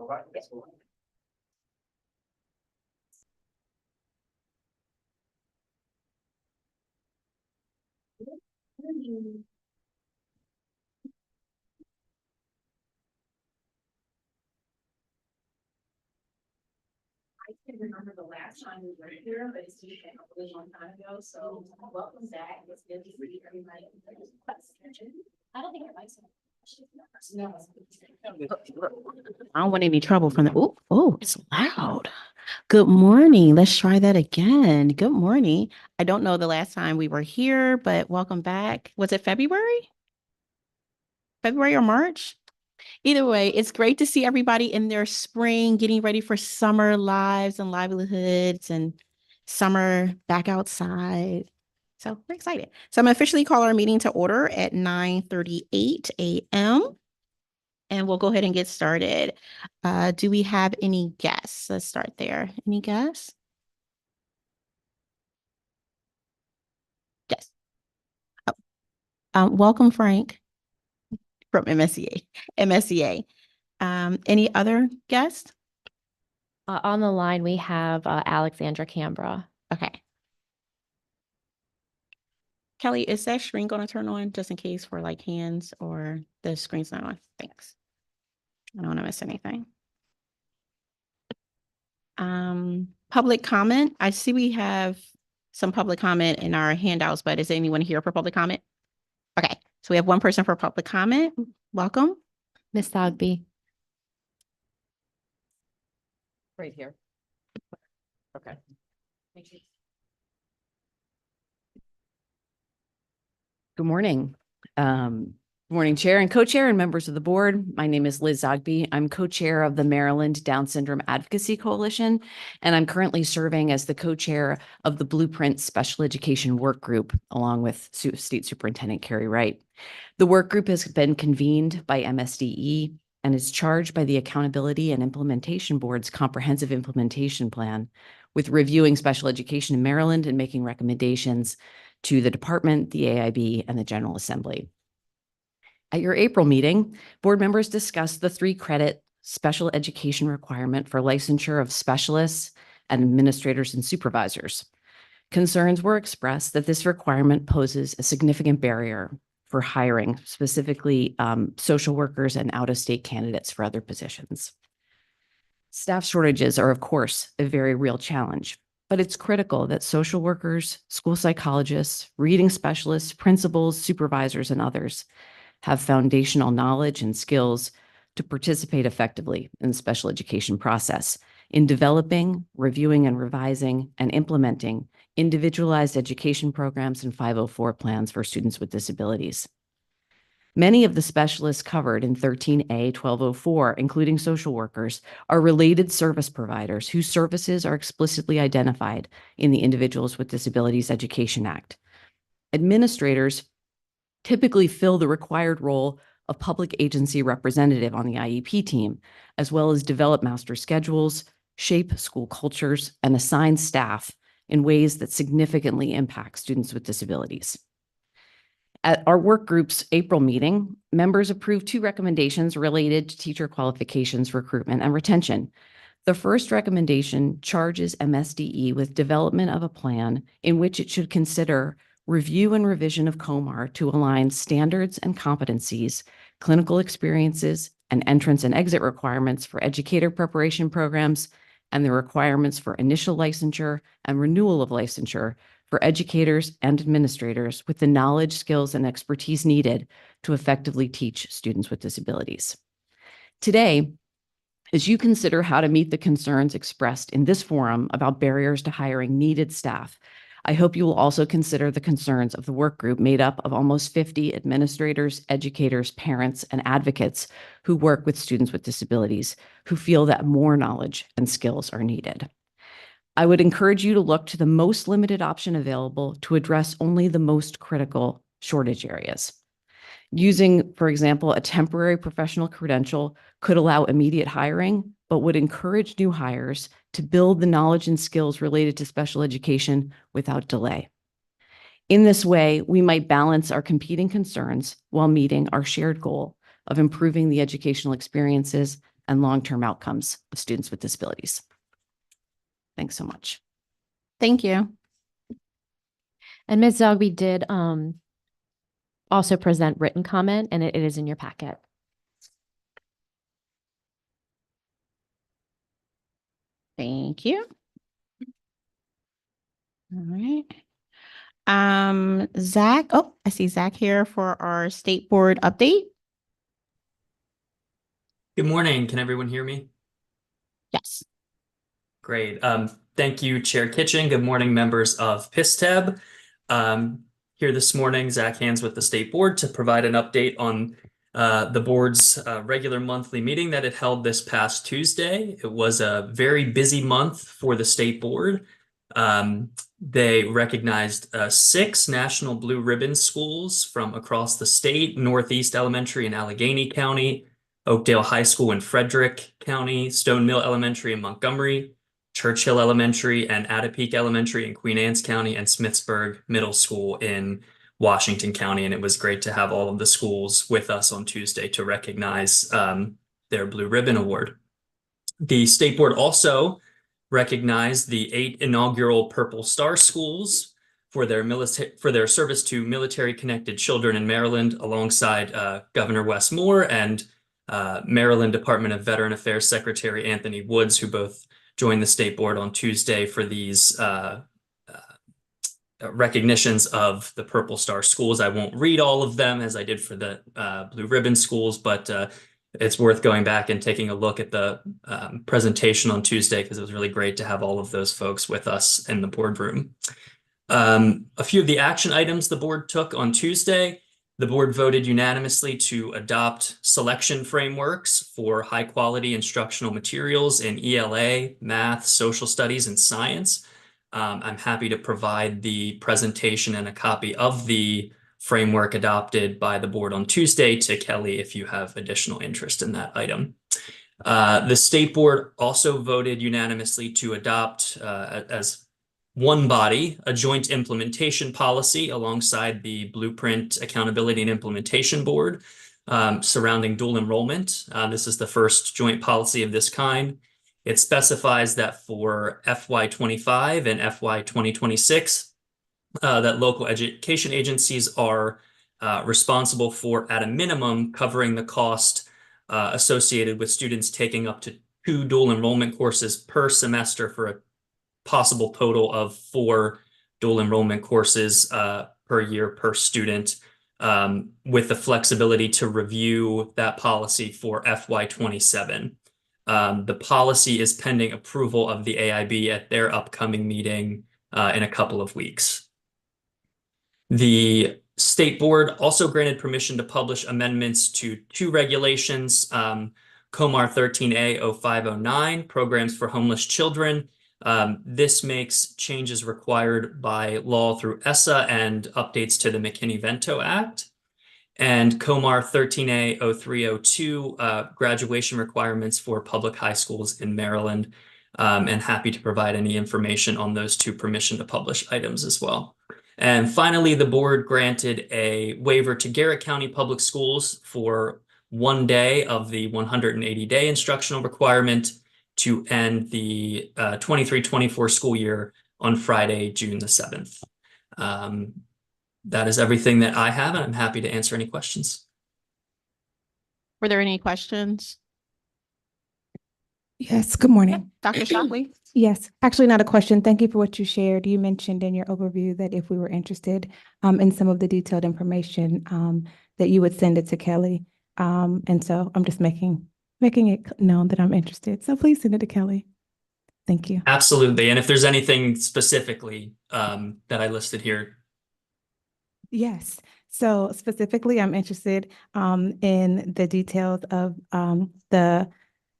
I can remember the last time we were here, but it's been a really long time ago. So welcome back. It's good to see everybody. I don't think everybody's. No. I don't want any trouble from the, oh, it's loud. Good morning. Let's try that again. Good morning. I don't know the last time we were here, but welcome back. Was it February? February or March? Either way, it's great to see everybody in their spring, getting ready for summer lives and livelihoods and summer back outside. So we're excited. So I'm officially call our meeting to order at 9:38 a.m. And we'll go ahead and get started. Do we have any guests? Let's start there. Any guests? Yes. Oh. Welcome, Frank, from MSCA. Any other guests? On the line, we have Alexandra Cambra. Okay. Kelly, is that screen going to turn on just in case for like hands or the screen's not on? Thanks. I don't want to miss anything. Public comment. I see we have some public comment in our handouts, but is anyone here for public comment? Okay, so we have one person for public comment. Welcome. Ms. Thogby. Right here. Okay. Good morning. Good morning, Chair and Co-Chair and members of the board. My name is Liz Zogby. I'm co-chair of the Maryland Down Syndrome Advocacy Coalition, and I'm currently serving as the co-chair of the Blueprint Special Education Work Group, along with State Superintendent Carrie Wright. The work group has been convened by MSDE and is charged by the Accountability and Implementation Board's Comprehensive Implementation Plan, with reviewing special education in Maryland and making recommendations to the department, the AIB, and the General Assembly. At your April meeting, board members discussed the 3-credit special education requirement for licensure of specialists and administrators and supervisors. Concerns were expressed that this requirement poses a significant barrier for hiring, specifically social workers and out-of-state candidates for other positions. Staff shortages are, of course, a very real challenge, but it's critical that social workers, school psychologists, reading specialists, principals, supervisors, and others have foundational knowledge and skills to participate effectively in the special education process in developing, reviewing, and revising and implementing individualized education programs and 504 plans for students with disabilities. Many of the specialists covered in 13A 1204, including social workers, are related service providers whose services are explicitly identified in the Individuals with Disabilities Education Act. Administrators typically fill the required role of public agency representative on the IEP team, as well as develop master schedules, shape school cultures, and assign staff in ways that significantly impact students with disabilities. At our work group's April meeting, members approved 2 recommendations related to teacher qualifications, recruitment, and retention. The first recommendation charges MSDE with development of a plan in which it should consider review and revision of COMAR to align standards and competencies, clinical experiences, and entrance and exit requirements for educator preparation programs, and the requirements for initial licensure and renewal of licensure for educators and administrators with the knowledge, skills, and expertise needed to effectively teach students with disabilities. Today, as you consider how to meet the concerns expressed in this forum about barriers to hiring needed staff, I hope you will also consider the concerns of the work group made up of almost 50 administrators, educators, parents, and advocates who work with students with disabilities who feel that more knowledge and skills are needed. I would encourage you to look to the most limited option available to address only the most critical shortage areas. Using, for example, a temporary professional credential could allow immediate hiring, but would encourage new hires to build the knowledge and skills related to special education without delay. In this way, we might balance our competing concerns while meeting our shared goal of improving the educational experiences and long-term outcomes of students with disabilities. Thanks so much. Thank you. And Ms. Zogby did also present written comment, and it is in your packet. Thank you. All right. Zach, oh, I see Zach here for our state board update. Good morning. Can everyone hear me? Yes. Great. Thank you, Chair Kitchen. Good morning, members of PSTEB. Here this morning, Zach Hands with the State Board to provide an update on the board's regular monthly meeting that it held this past Tuesday. It was a very busy month for the State Board. They recognized 6 National Blue Ribbon schools from across the state: Northeast Elementary in Allegheny County, Oakdale High School in Frederick County, Stone Mill Elementary in Montgomery, Churchill Elementary and Atapeak Elementary in Queen Anne's County, and Smithsburg Middle School in Washington County. And it was great to have all of the schools with us on Tuesday to recognize their Blue Ribbon Award. The State Board also recognized the 8 inaugural Purple Star schools for their service to military-connected children in Maryland, alongside Governor Wes Moore and Maryland Department of Veteran Affairs Secretary Anthony Woods, who both joined the State Board on Tuesday for these recognitions of the Purple Star schools. I won't read all of them as I did for the Blue Ribbon schools, but it's worth going back and taking a look at the presentation on Tuesday, because it was really great to have all of those folks with us in the boardroom. A few of the action items the board took on Tuesday: the board voted unanimously to adopt selection frameworks for high quality instructional materials in ELA, math, social studies, and science. I'm happy to provide the presentation and a copy of the framework adopted by the board on Tuesday to Kelly if you have additional interest in that item. The State Board also voted unanimously to adopt as one body a joint implementation policy alongside the Blueprint Accountability and Implementation Board surrounding dual enrollment. This is the first joint policy of this kind. It specifies that for FY25 and FY 2026, that local education agencies are responsible for, at a minimum, covering the cost associated with students taking up to 2 dual enrollment courses per semester, for a possible total of 4 dual enrollment courses per year per student, with the flexibility to review that policy for FY27. The policy is pending approval of the AIB at their upcoming meeting in a couple of weeks. The State Board also granted permission to publish amendments to 2 regulations, COMAR 13A-0509, Programs for Homeless Children. This makes changes required by law through ESSA and updates to the McKinney-Vento Act. And COMAR 13A-0302, graduation requirements for public high schools in Maryland. And happy to provide any information on those 2 permission to publish items as well. And finally, the board granted a waiver to Garrett County Public Schools for 1 day of the 180-day instructional requirement to end the 23-24 school year on Friday, June the 7th. That is everything that I have, and I'm happy to answer any questions. Were there any questions? Yes, good morning. Dr. Shockley? Yes, actually not a question. Thank you for what you shared. You mentioned in your overview that if we were interested in some of the detailed information, that you would send it to Kelly. And so I'm just making it known that I'm interested. So please send it to Kelly. Thank you. Absolutely. And if there's anything specifically that I listed here. Yes. So specifically, I'm interested in the details of the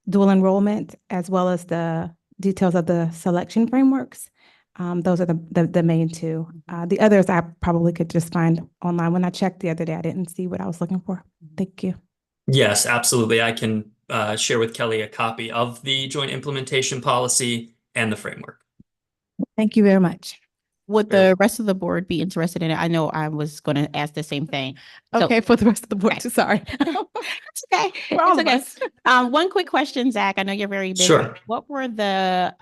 dual enrollment, as well as the details of the selection frameworks. Those are the main 2. The others I probably could just find online. When I checked the other day, I didn't see what I was looking for. Thank you. Yes, absolutely. I can share with Kelly a copy of the joint implementation policy and the framework. Thank you very much. Would Very the rest of the board be interested in it? I know I was going to ask the same thing. So- Okay, for the rest of the board Okay. too, sorry. It's okay. For all It's of okay. us. One quick question, Zach. I know you're very busy. Sure. What were the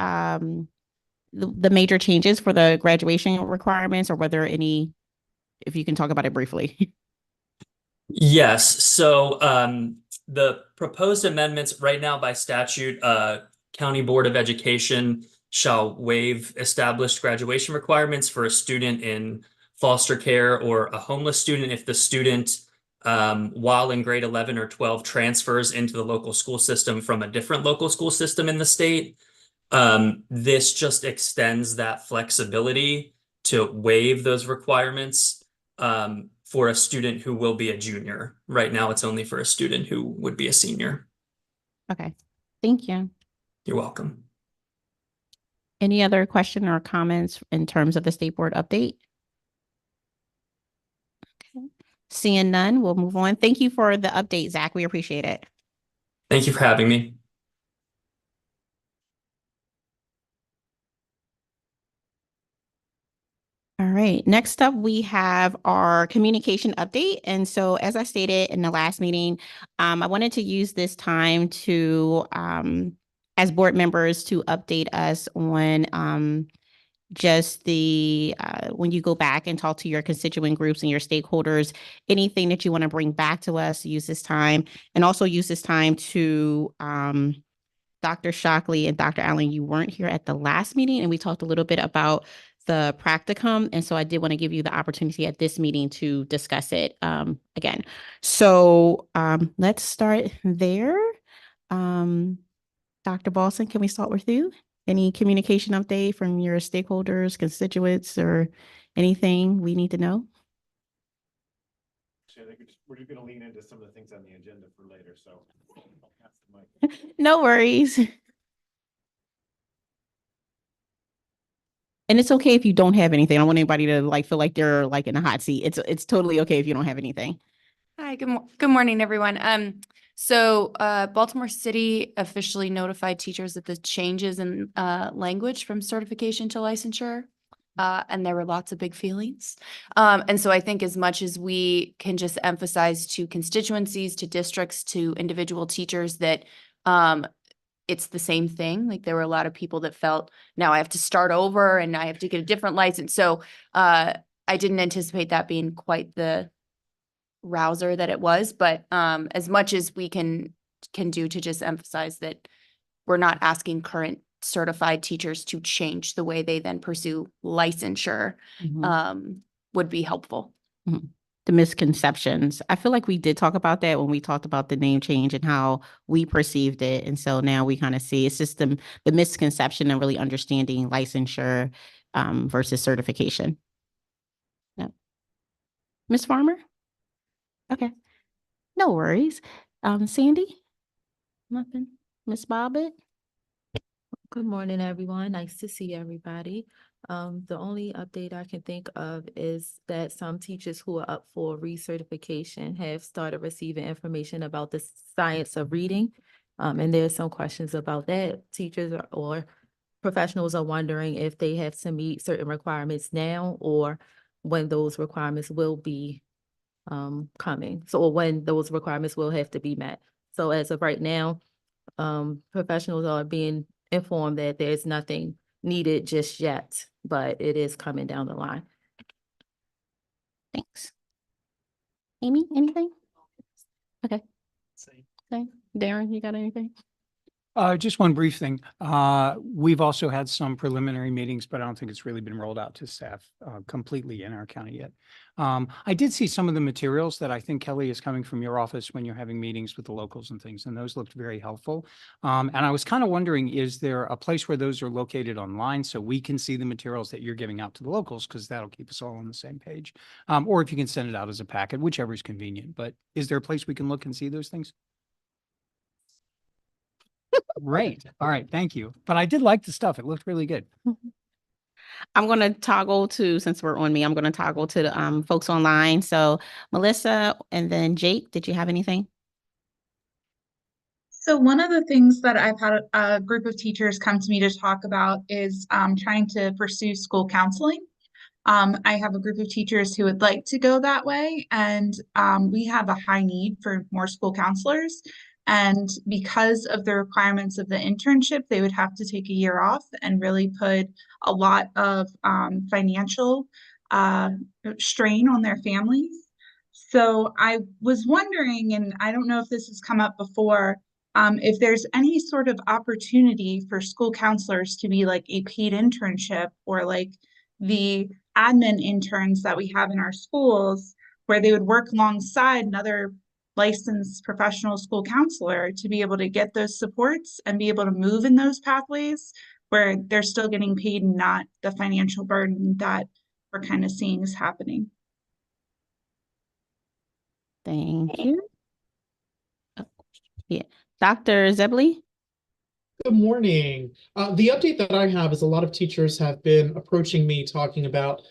major changes for the graduation requirements, or were there any, if you can talk about it briefly? Yes. So the proposed amendments right now by statute, County Board of Education shall waive established graduation requirements for a student in foster care or a homeless student if the student, while in grade 11 or 12, transfers into the local school system from a different local school system in the state. This just extends that flexibility to waive those requirements for a student who will be a junior. Right now, it's only for a student who would be a senior. Okay, thank you. You're welcome. Any other question or comments in terms of the state board update? Okay. Seeing none, we'll move on. Thank you for the update, Zach. We appreciate it. Thank you for having me. All right, next up, we have our communication update. And so as I stated in the last meeting, I wanted to use this time to, as board members, to update us on just the, when you go back and talk to your constituent groups and your stakeholders, anything that you want to bring back to us, use this time, and also use this time to, Dr. Shockley and Dr. Allen, you weren't here at the last meeting, and we talked a little bit about the practicum. And so I did want to give you the opportunity at this meeting to discuss it again. So let's start there. Dr. Balson, can we start with you? Any communication update from your stakeholders, constituents, or anything we need to know? I think we're just going to lean into some of the things on the agenda for later, so I'll pass the mic. No worries. And it's okay if you don't have anything. I don't want anybody to feel like they're in a hot seat. It's totally okay if you don't have anything. Hi, good morning, everyone. Baltimore City officially notified teachers that the changes in language from certification to licensure, and there were lots of big feelings. And so I think as much as we can just emphasize to constituencies, to districts, to individual teachers that it's the same thing. Like there were a lot of people that felt now I have to start over and I have to get a different license. So I didn't anticipate that being quite the rouser that it was, but as much as we can do to just emphasize that we're not asking current certified teachers to change the way they then pursue licensure would be helpful. The misconceptions. I feel like we did talk about that when we talked about the name change and how we perceived it. And so now we kind of see it's just the misconception and really understanding licensure versus certification. Yep. Ms. Farmer? Okay. No worries. Sandy? Nothing. Ms. Bobbitt? Good morning, everyone. Nice to see everybody. The only update I can think of is that some teachers who are up for recertification have started receiving information about the science of reading. And there's some questions about that. Teachers or professionals are wondering if they have to meet certain requirements now or when those requirements will be coming. So, or when those requirements will have to be met. So as of right now, professionals are being informed that there's nothing needed just yet, but it is coming down the line. Thanks. Amy, anything? Okay. Same. Darren, you got anything? Just one brief thing. We've also had some preliminary meetings, but I don't think it's really been rolled out to staff completely in our county yet. I did see some of the materials that I think, Kelly, is coming from your office when you're having meetings with the locals and things, and those looked very helpful. And I was kind of wondering, is there a place where those are located online so we can see the materials that you're giving out to the locals, because that'll keep us all on the same page? Or if you can send it out as a packet, whichever is convenient. But is there a place we can look and see those things? Great. All right. Thank you. But I did like the stuff. It looked really good. I'm going to toggle to, since we're on me, I'm going to toggle to the folks online. So Melissa and then Jake, did you have anything? So one of the things that I've had a group of teachers come to me to talk about is trying to pursue school counseling. I have a group of teachers who would like to go that way, and we have a high need for more school counselors. And because of the requirements of the internship, they would have to take a year off and really put a lot of financial strain on their families. So I was wondering, and I don't know if this has come up before, if there's any sort of opportunity for school counselors to be like a paid internship, or like the admin interns that we have in our schools, where they would work alongside another licensed professional school counselor to be able to get those supports and be able to move in those pathways where they're still getting paid and not the financial burden that we're kind of seeing is happening. Thank you. Oh, yeah. Dr. Zebley? Good morning. The update that I have is a lot of teachers have been approaching me talking about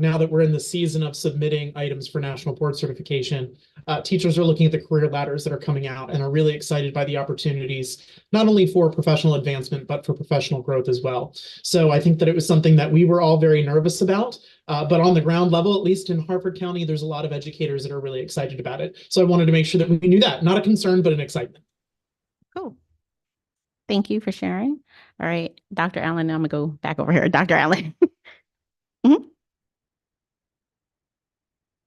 now that we're in the season of submitting items for national board certification, teachers are looking at the career ladders that are coming out and are really excited by the opportunities, not only for professional advancement, but for professional growth as well. So I think that it was something that we were all very nervous about, but on the ground level, at least in Harford County, there's a lot of educators that are really excited about it. So I wanted to make sure that we knew that, not a concern, but an excitement. Cool. Thank you for sharing. All right, Dr. Allen, I'm gonna go back over here. Dr. Allen.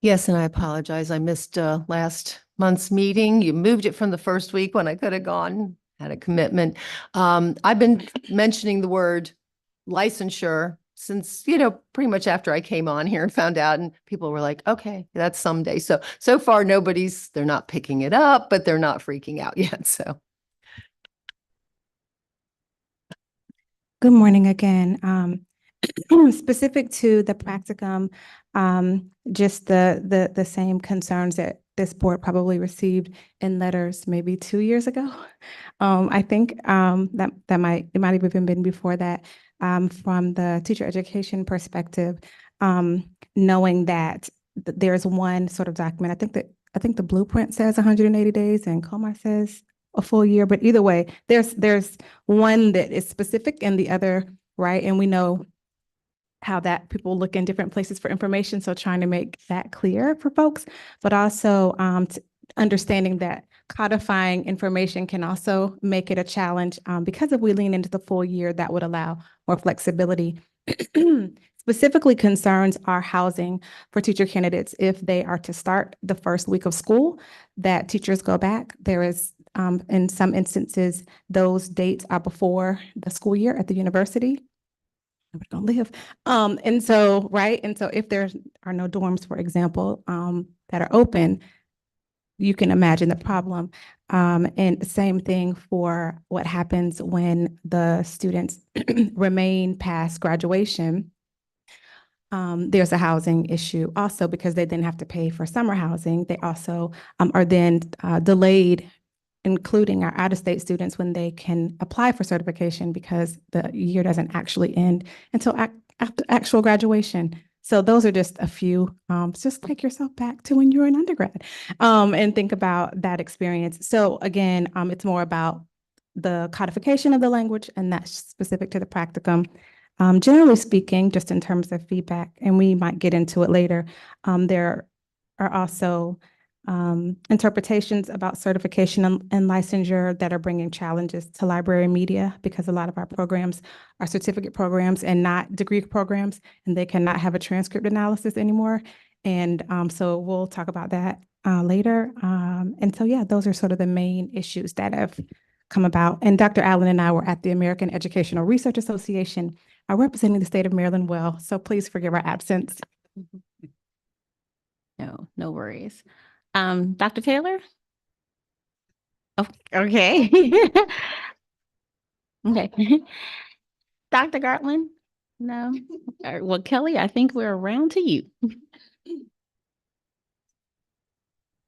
Yes, and I apologize. I missed last month's meeting. You moved it from the first week when I could have gone, had a commitment. I've been mentioning the word licensure since, pretty much after I came on here and found out, and people were like, okay, that's someday. So far, they're not picking it up, but they're not freaking out yet, so. Good morning again. Specific to the practicum, just the same concerns that this board probably received in letters maybe 2 years ago. I think it might have even been before that, from the teacher education perspective, knowing that there's one sort of document. I think the blueprint says 180 days and Comar says a full year, but either way, there's one that is specific and the other, right? And we know how that people look in different places for information. So trying to make that clear for folks, but also understanding that codifying information can also make it a challenge, because if we lean into the full year, that would allow more flexibility. Specifically concerns are housing for teacher candidates if they are to start the first week of school, that teachers go back. There is, in some instances, those dates are before the school year at the university. Nobody gonna live. And so, right. And so if there are no dorms, for example, that are open, you can imagine the problem. And same thing for what happens when the students remain past graduation. There's a housing issue also because they then have to pay for summer housing. They also are then delayed, including our out-of-state students, when they can apply for certification because the year doesn't actually end until after actual graduation. So those are just a few. Just take yourself back to when you were an undergrad, and think about that experience. So again, it's more about the codification of the language, and that's specific to the practicum. Generally speaking, just in terms of feedback, and we might get into it later, there are also interpretations about certification and licensure that are bringing challenges to library media, because a lot of our programs are certificate programs and not degree programs, and they cannot have a transcript analysis anymore. And so we'll talk about that later. And so, yeah, those are sort of the main issues that have come about. And Dr. Allen and I were at the American Educational Research Association representing the state of Maryland well. So please forgive our absence. No worries. Dr. Taylor? Oh, okay. Okay. Dr. Gartland? No. All right, well, Kelly, I think we're around to you.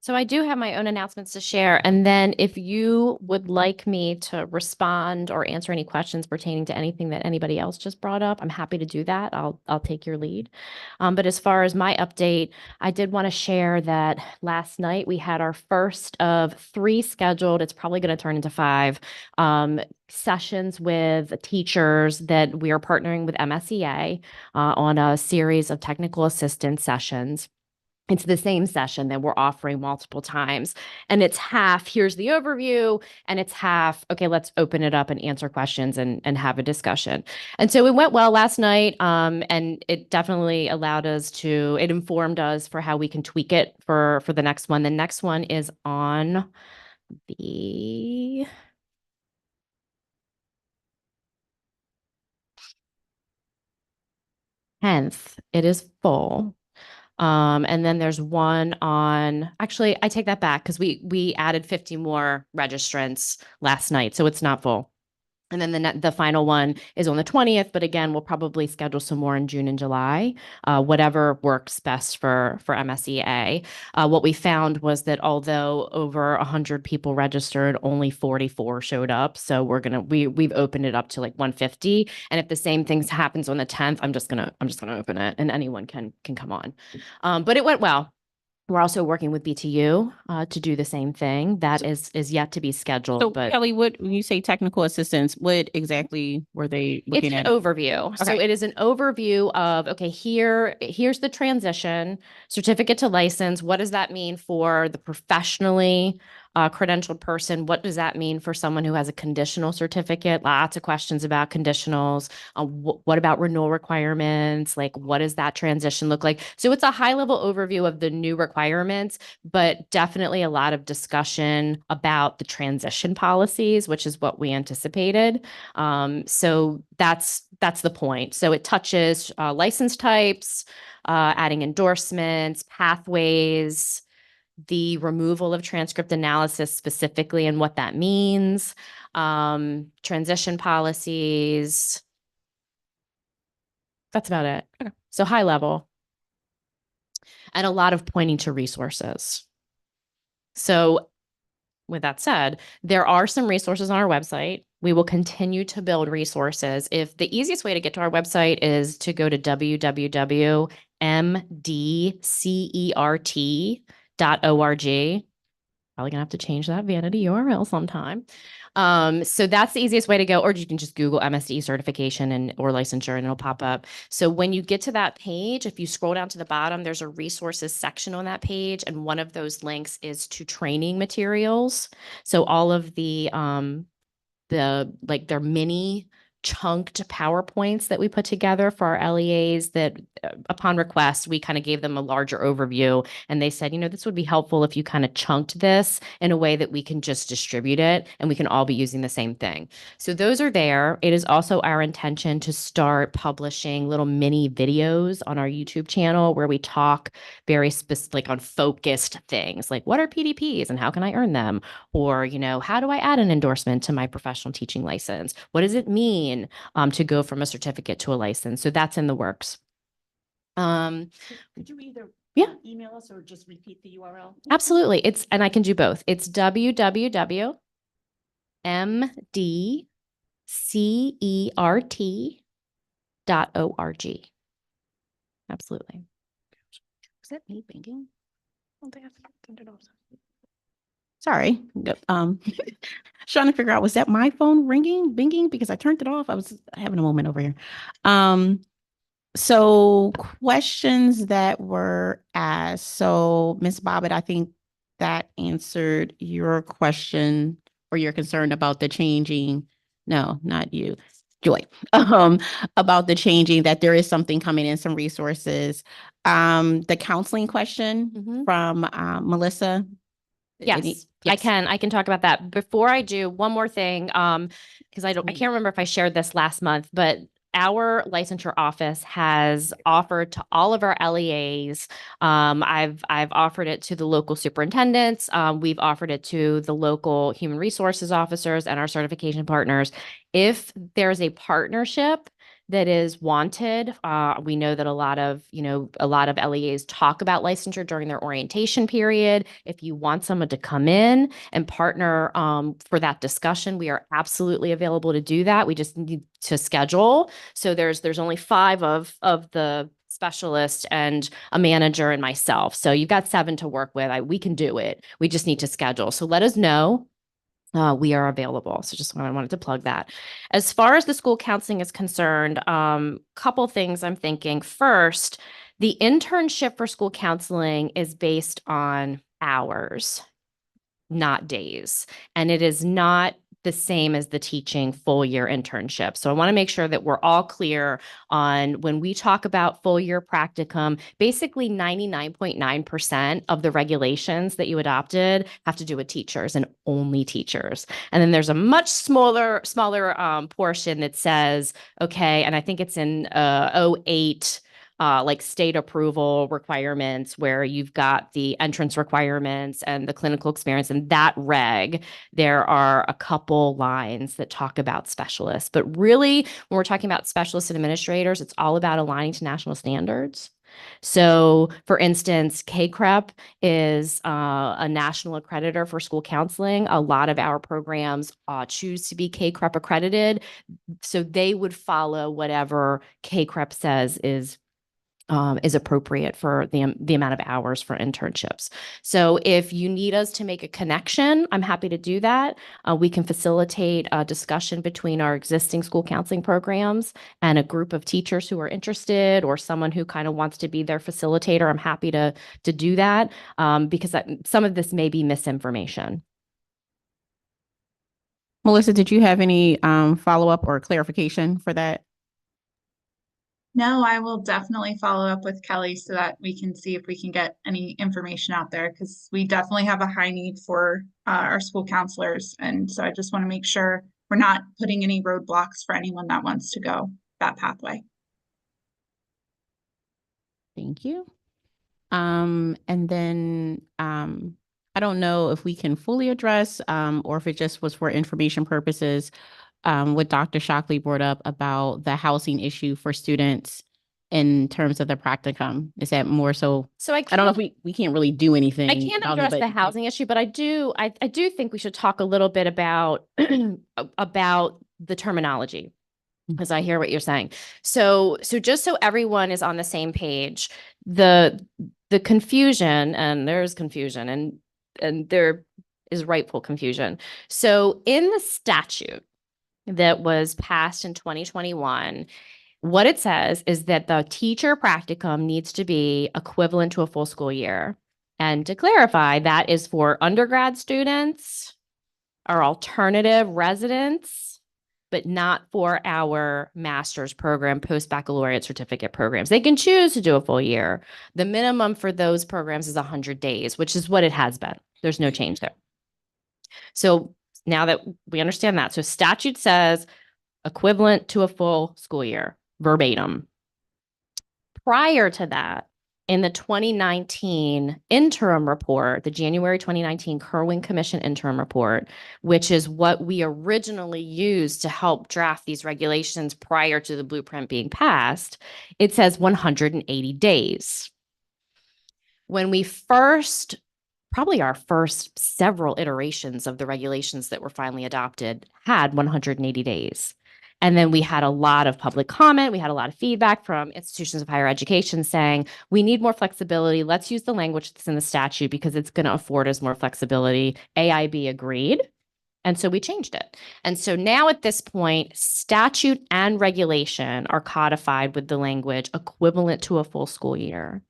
So I do have my own announcements to share. And then if you would like me to respond or answer any questions pertaining to anything that anybody else just brought up, I'm happy to do that. I'll take your lead. But as far as my update, I did want to share that last night we had our first of 3 scheduled. It's probably going to turn into 5 sessions with teachers that we are partnering with MSEA on a series of technical assistance sessions. It's the same session that we're offering multiple times. And it's half, here's the overview, and it's half, okay, let's open it up and answer questions and have a discussion. And so it went well last night. And it definitely it informed us for how we can tweak it for the next one. The next one is on the tenth. It is full. And then there's one on, actually, I take that back because we added 50 more registrants last night, so it's not full. And then the final one is on the 20th, but again, we'll probably schedule some more in June and July, whatever works best for MSEA. What we found was that although over 100 people registered, only 44 showed up. So we've opened it up to like 150. And if the same things happens on the 10th, I'm just gonna open it and anyone can come on. But it went well. We're also working with BTU to do the same thing. That is yet to be scheduled. So But Kelly, when you say technical assistance, what exactly were they it's looking an at? overview. So Okay. it is an overview of, okay, here's the transition, certificate to license. What does that mean for the professionally credentialed person? What does that mean for someone who has a conditional certificate? Lots of questions about conditionals. What about renewal requirements? Like, what does that transition look like? So it's a high level overview of the new requirements, but definitely a lot of discussion about the transition policies, which is what we anticipated. So that's the point. So it touches license types, adding endorsements, pathways, the removal of transcript analysis specifically and what that means, transition policies. That's about it. Okay. So high level. And a lot of pointing to resources. So with that said, there are some resources on our website. We will continue to build resources. If the easiest way to get to our website is to go to www.mdcert.org. Probably gonna have to change that vanity URL sometime. So that's the easiest way to go, or you can just Google MSD certification or licensure and it'll pop up. So when you get to that page, if you scroll down to the bottom, there's a resources section on that page. And one of those links is to training materials. So all of their mini chunked PowerPoints that we put together for our LEAs that upon request, we kind of gave them a larger overview and they said, this would be helpful if you kind of chunked this in a way that we can just distribute it and we can all be using the same thing. So those are there. It is also our intention to start publishing little mini videos on our YouTube channel where we talk very specific on focused things like what are PDPs and how can I earn them? Or, how do I add an endorsement to my professional teaching license? What does it mean to go from a certificate to a license? So that's in the works. Could you either email us or just repeat the URL? Absolutely. And I can do both. It's www.mdcert.org. Absolutely. Is that me binging? Sorry. Trying to figure out, was that my phone binging? Because I turned it off. I was having a moment over here. So questions that were asked. So Ms. Bobbitt, I think that answered your question or your concern about the changing. No, not you, Joy. About the changing, that there is something coming in, some resources. The counseling question from Melissa. Yes, I can talk about that. Before I do, one more thing, because I can't remember if I shared this last month, but our licensure office has offered to all of our LEAs. I've offered it to the local superintendents. We've offered it to the local human resources officers and our certification partners. If there's a partnership that is wanted. We know that a lot of LEAs talk about licensure during their orientation period. If you want someone to come in and partner for that discussion, we are absolutely available to do that. We just need to schedule. So there's only 5 of the specialists and a manager and myself. So you've got 7 to work with. We can do it. We just need to schedule. So let us know. we are available. So just wanted to plug that. As far as the school counseling is concerned, couple things I'm thinking. First, the internship for school counseling is based on hours, not days. And it is not the same as the teaching full year internship. So I want to make sure that we're all clear on when we talk about full year practicum, basically 99.9% of the regulations that you adopted have to do with teachers and only teachers. And then there's a much smaller portion that says, okay, and I think it's in 08, like state approval requirements where you've got the entrance requirements and the clinical experience. And that reg, there are a couple lines that talk about specialists. But really, when we're talking about specialists and administrators, it's all about aligning to national standards. So, for instance, KCREP is a national accreditor for school counseling. A lot of our programs choose to be KCREP accredited. So they would follow whatever KCREP says is appropriate for the amount of hours for internships. So if you need us to make a connection, I'm happy to do that. We can facilitate a discussion between our existing school counseling programs and a group of teachers who are interested or someone who kind of wants to be their facilitator. I'm happy to do that because some of this may be misinformation. Melissa, did you have any follow-up or clarification for that? No, I will definitely follow up with Kelly so that we can see if we can get any information out there because we definitely have a high need for our school counselors. And so I just want to make sure we're not putting any roadblocks for anyone that wants to go that pathway. Thank you. And then I don't know if we can fully address or if it just was for information purposes. What Dr. Shockley brought up about the housing issue for students in terms of the practicum. Is that more so? So I don't know if we can't really do anything. I can't address the housing issue, but I do think we should talk a little bit about about the terminology because I hear what you're saying. So just so everyone is on the same page, the confusion, and there's confusion and there is rightful confusion. So in the statute that was passed in 2021, what it says is that the teacher practicum needs to be equivalent to a full school year. And to clarify, that is for undergrad students or alternative residents, but not for our master's program, post-baccalaureate certificate programs. They can choose to do a full year. The minimum for those programs is 100 days, which is what it has been. There's no change there. So now that we understand that, so statute says equivalent to a full school year, verbatim. Prior to that, in the 2019 interim report, the January 2019 Kerwin Commission interim report, which is what we originally used to help draft these regulations prior to the blueprint being passed, it says 180 days. When we first, probably our first several iterations of the regulations that were finally adopted had 180 days. And then we had a lot of public comment. We had a lot of feedback from institutions of higher education saying, we need more flexibility. Let's use the language that's in the statute because it's going to afford us more flexibility. AIB agreed. And so we changed it. And so now at this point, statute and regulation are codified with the language equivalent to a full school year.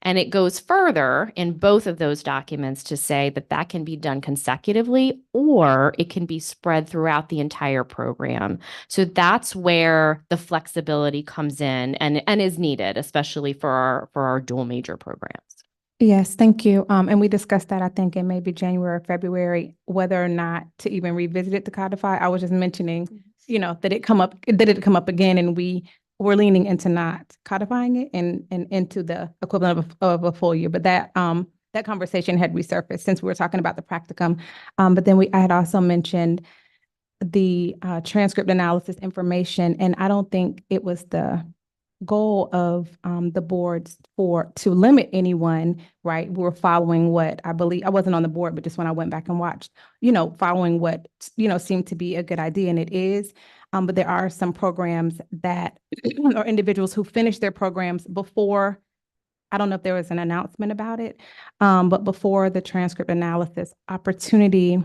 And it goes further in both of those documents to say that that can be done consecutively or it can be spread throughout the entire program. So that's where the flexibility comes in and is needed, especially for our dual major programs. Yes, thank you. And we discussed that, I think, in maybe January or February, whether or not to even revisit it to codify. I was just mentioning, that it come up again, and we're leaning into not codifying it and into the equivalent of a full year. But that conversation had resurfaced since we were talking about the practicum. But then I had also mentioned the transcript analysis information, and I don't think it was the goal of the boards to limit anyone, right? We were following what I believe, I wasn't on the board, but just when I went back and watched, following what, seemed to be a good idea, and it is. But there are some programs that, or individuals who finish their programs before, I don't know if there was an announcement about it, but before the transcript analysis opportunity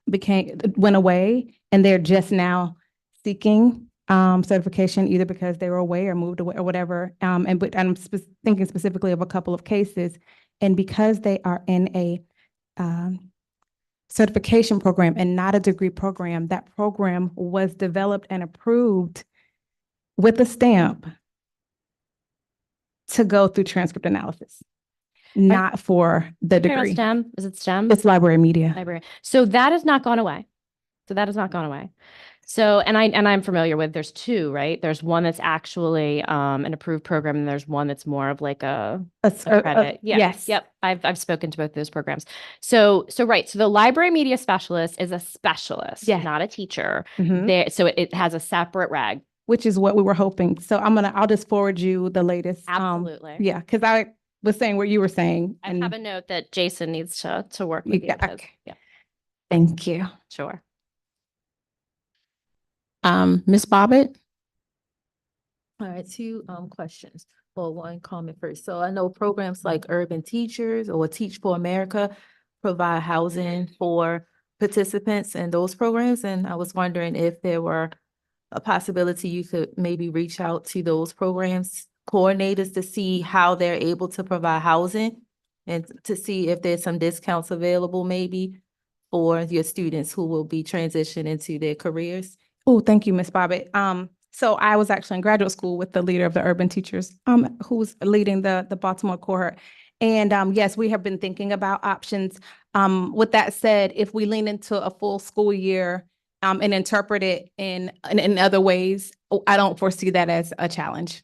went away, and they're just now seeking certification either because they were away or moved away or whatever. But I'm thinking specifically of a couple of cases, and because they are in a certification program and not a degree program, that program was developed and approved with a stamp to go through transcript analysis, not for the Parent degree. STEM, is it STEM? It's library media. Library. So that has not gone away. So, and I'm familiar with, there's two, right? There's one that's actually an approved program, and there's one that's more of like a credit. Yeah. Yes. Yep. I've spoken to both those programs. So right. So the library media specialist is a specialist, Yes. not a teacher. Mhm. There, so it has a separate reg. Which is what we were hoping. So I'll just forward you the latest. Absolutely. Yeah, because I was saying what you were saying. I have a note that Jason needs to work with you. Yeah, because- okay. Yeah, Thank you. sure. Ms. Bobbitt? All right, two questions. Well, one comment first. So I know programs like Urban Teachers or Teach for America provide housing for participants in those programs. And I was wondering if there were a possibility you could maybe reach out to those programs coordinators to see how they're able to provide housing and to see if there's some discounts available maybe for your students who will be transitioning into their careers. Oh, thank you, Ms. Bobbitt. So I was actually in graduate school with the leader of the urban teachers, who's leading the Baltimore cohort. And yes, we have been thinking about options. With that said, if we lean into a full school year and interpret it in other ways, I don't foresee that as a challenge.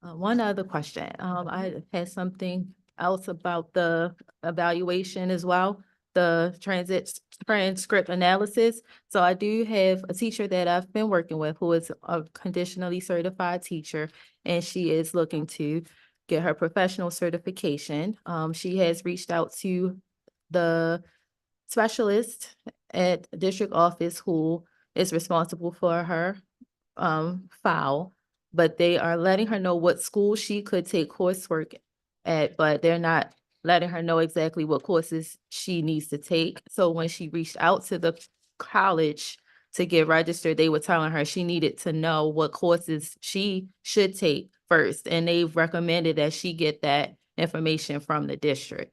One other question. I had something else about the evaluation as well, the transcript analysis. So I do have a teacher that I've been working with who is a conditionally certified teacher, and she is looking to get her professional certification. She has reached out to the specialist at district office who is responsible for her file, but they are letting her know what school she could take coursework at, but they're not letting her know exactly what courses she needs to take. So when she reached out to the college to get registered, they were telling her she needed to know what courses she should take first, and they've recommended that she get that information from the district.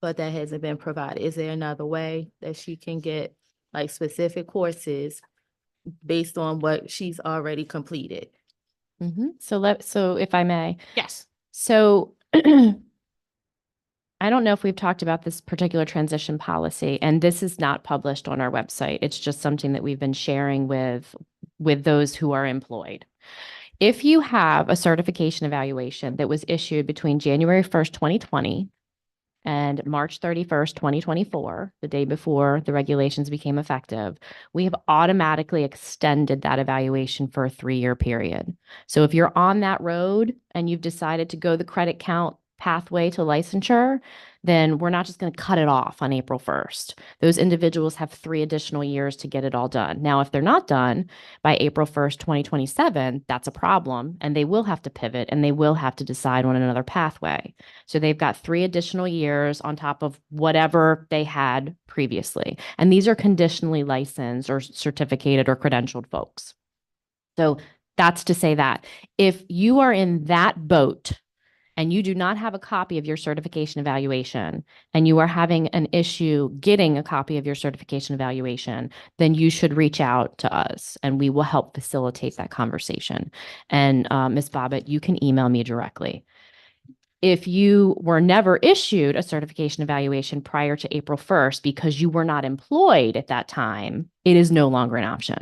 But that hasn't been provided. Is there another way that she can get like specific courses based on what she's already completed? So if I may. Yes. So I don't know if we've talked about this particular transition policy, and this is not published on our website. It's just something that we've been sharing with those who are employed. If you have a certification evaluation that was issued between January 1st, 2020 and March 31st, 2024, the day before the regulations became effective, we have automatically extended that evaluation for a 3-year period. So if you're on that road and you've decided to go the credit count pathway to licensure, then we're not just going to cut it off on April 1st. Those individuals have 3 additional years to get it all done. Now, if they're not done by April 1st, 2027, that's a problem, and they will have to pivot and they will have to decide on another pathway. So they've got 3 additional years on top of whatever they had previously. And these are conditionally licensed or certificated or credentialed folks. So that's to say that if you are in that boat and you do not have a copy of your certification evaluation, and you are having an issue getting a copy of your certification evaluation, then you should reach out to us and we will help facilitate that conversation. And Ms. Bobbitt, you can email me directly. If you were never issued a certification evaluation prior to April 1st because you were not employed at that time, it is no longer an option.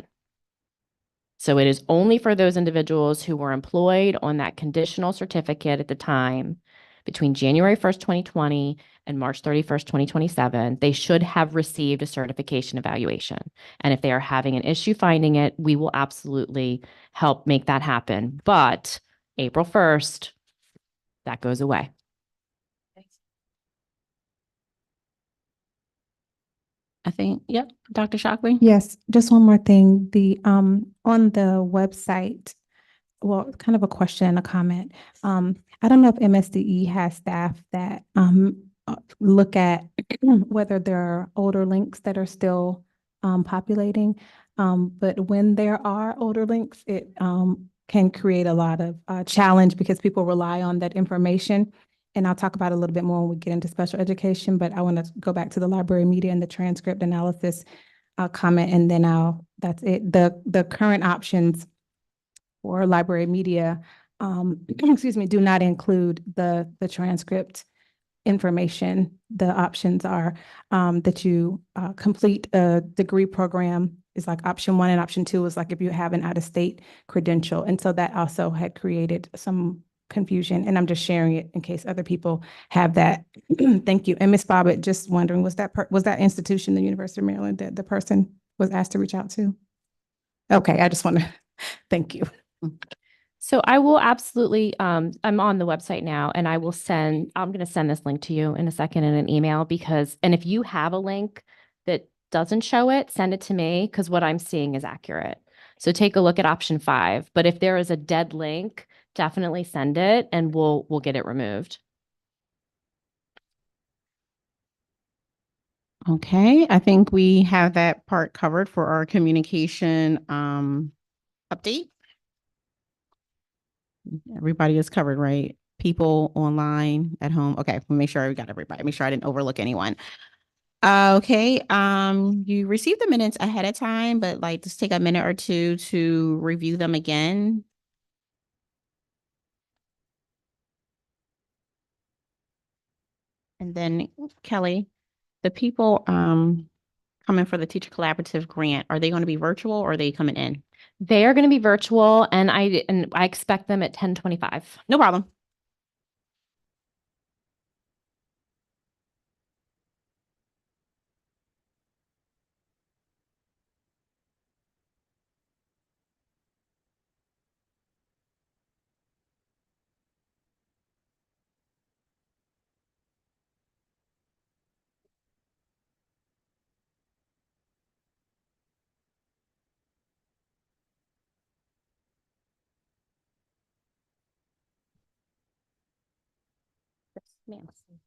So it is only for those individuals who were employed on that conditional certificate at the time between January 1st, 2020 and March 31st, 2027. They should have received a certification evaluation. And if they are having an issue finding it, we will absolutely help make that happen. But April 1st, that goes away. I think, yep, Dr. Shockley? Yes, just one more thing. The on the website, well, kind of a question and a comment. I don't know if MSDE has staff that look at whether there are older links that are still populating. But when there are older links, it can create a lot of challenge because people rely on that information. And I'll talk about it a little bit more when we get into special education, but I want to go back to the library media and the transcript analysis comment, and then that's it. The current options for library media, excuse me, do not include the transcript information. The options are that you complete a degree program is like option 1, and option 2 is like if you have an out-of-state credential. And so that also had created some confusion, and I'm just sharing it in case other people have that. Thank you. And Ms. Bobbitt, just wondering, was that institution the University of Maryland that the person was asked to reach out to? Okay, I just want to thank you. So I will absolutely, I'm on the website now and I'm going to send this link to you in a second in an email and if you have a link that doesn't show it, send it to me because what I'm seeing is accurate. So take a look at option 5, but if there is a dead link, definitely send it and we'll get it removed. Okay, I think we have that part covered for our communication update. Everybody is covered, right? People online, at home. Okay, we'll make sure we got everybody. Make sure I didn't overlook anyone. Okay, you received the minutes ahead of time, but like just take a minute or two to review them again. And then Kelly, the people coming for the teacher collaborative grant, are they going to be virtual or are they coming in? They are going to be virtual and I expect them at 10:25. No problem. Yes, ma'am.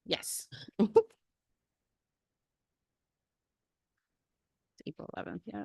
Yes. It's April 11th, yeah.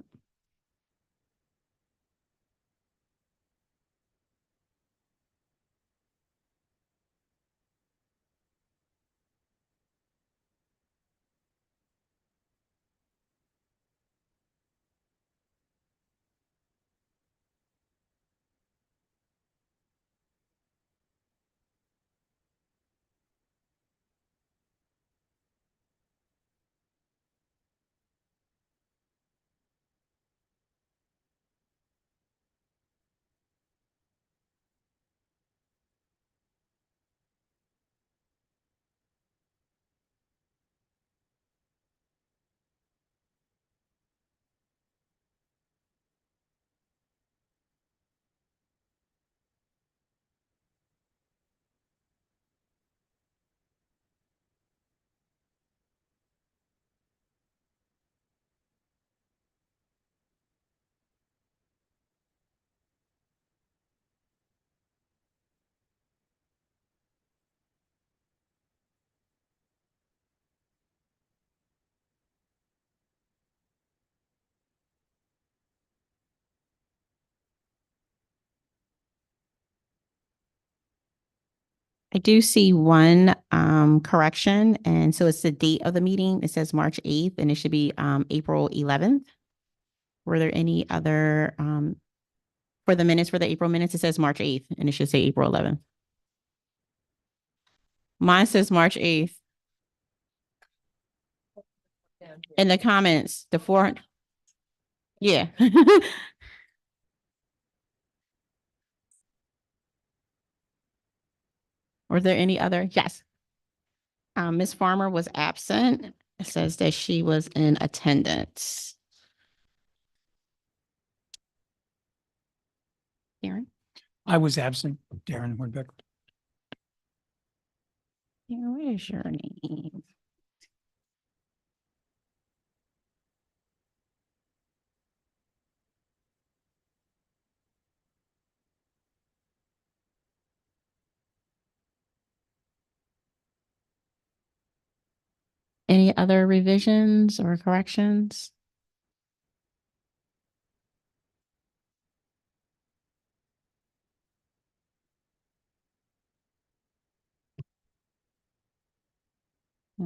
I do see one correction, and so it's the date of the meeting. It says March 8th, and it should be April 11th. Were there any other for the minutes, for the April minutes, it says March 8th, and it should say April 11th. Mine says March 8th. In the comments, the 400. Yeah. Were there any other? Yes. Ms. Farmer was absent. It says that she was in attendance. Aaron? I was absent, Darren Woodbeck. Aaron, where is your name? Any other revisions or corrections?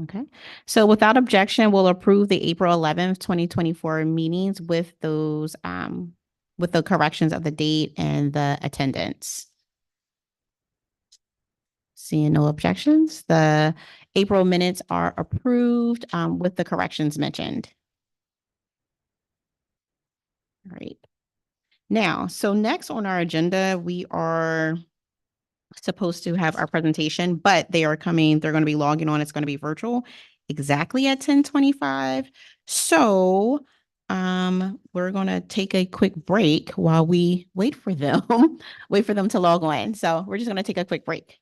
Okay, so without objection, we'll approve the April 11th, 2024 meetings with those, with the corrections of the date and the attendance. Seeing no objections, the April minutes are approved, with the corrections mentioned. All right. Now, so next on our agenda, we are supposed to have our presentation, but they're going to be logging on. It's going to be virtual exactly at 10:25. So we're going to take a quick break while we wait for them, wait for them to log on. So we're just going to take a quick break.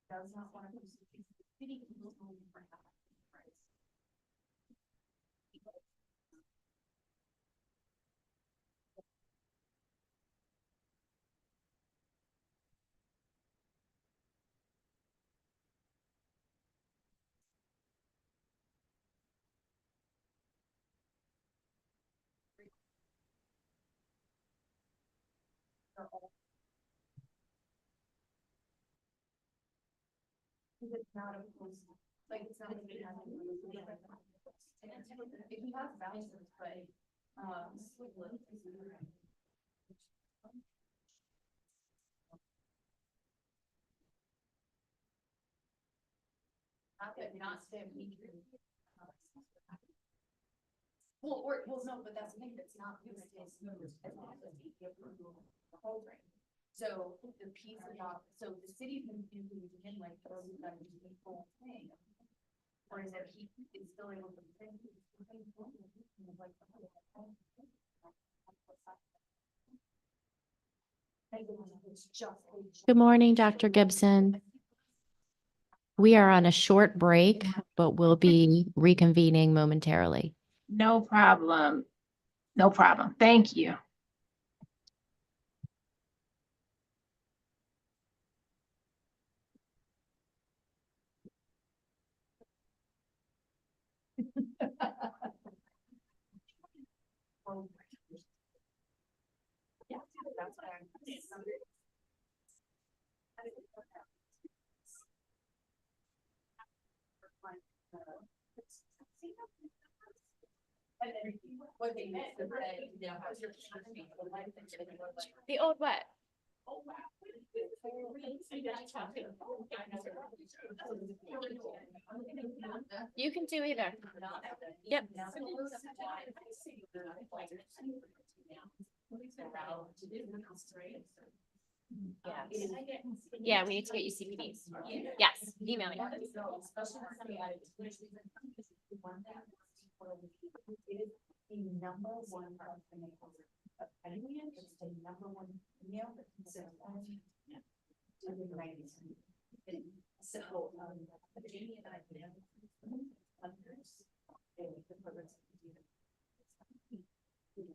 Does not want to city it's not a like it's not if you have balances, but not stay weak. Well, no, but that's the thing, that's not who stays smooth as long as the approval of the whole thing. So the piece about, so the city's been in like those that do the whole thing. Or is that he is still able to think. Good morning, Dr. Gibson. We are on a short break, but we'll be reconvening momentarily. No problem. No problem. Thank you. The old what? You can do either. Yep. Yeah, we need to get you CPDs. Yes, email me. It is the number one opinion, it's the number one email that consists of. So, Jamie and I have hundreds. The programs that we do.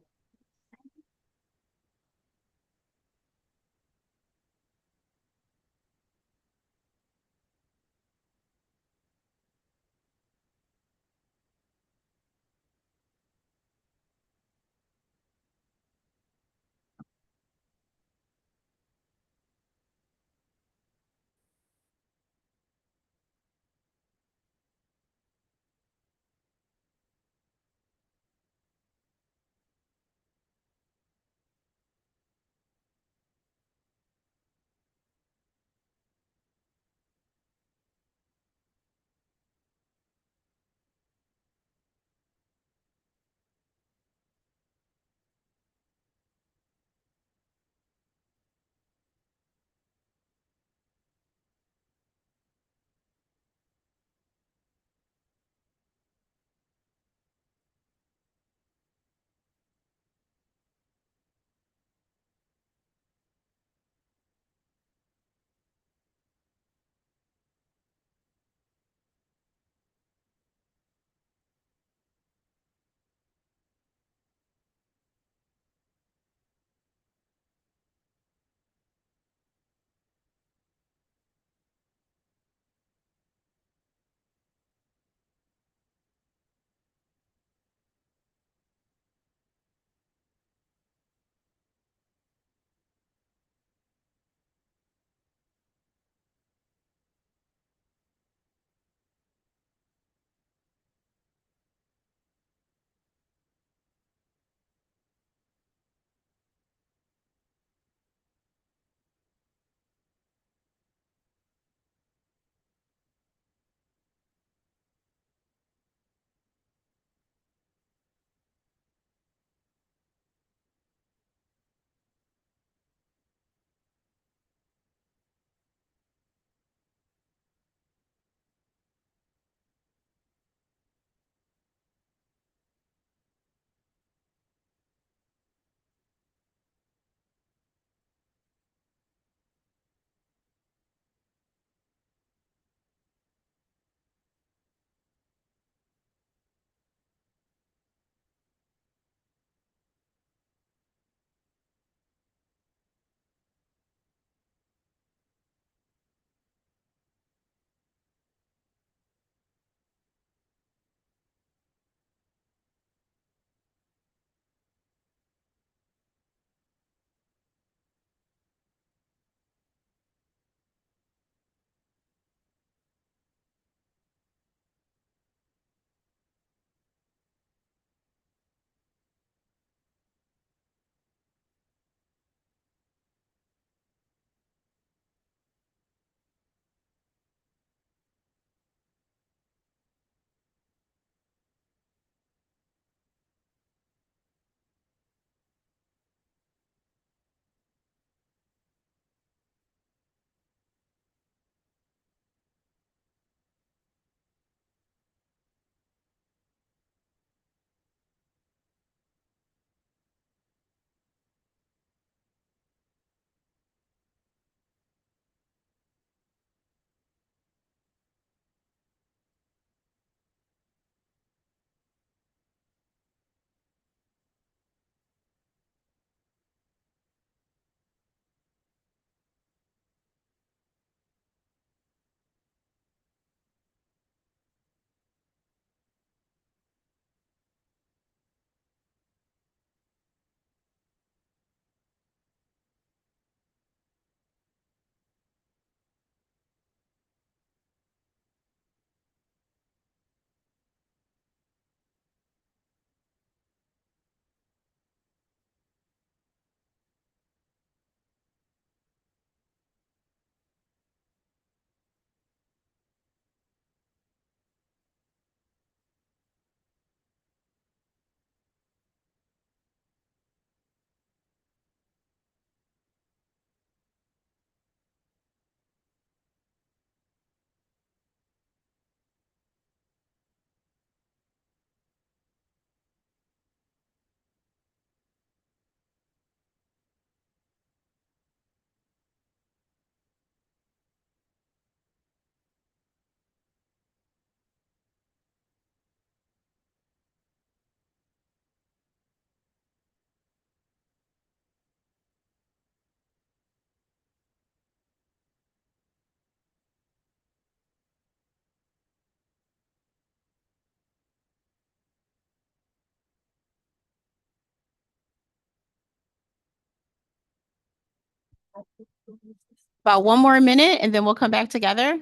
About one more minute and then we'll come back together.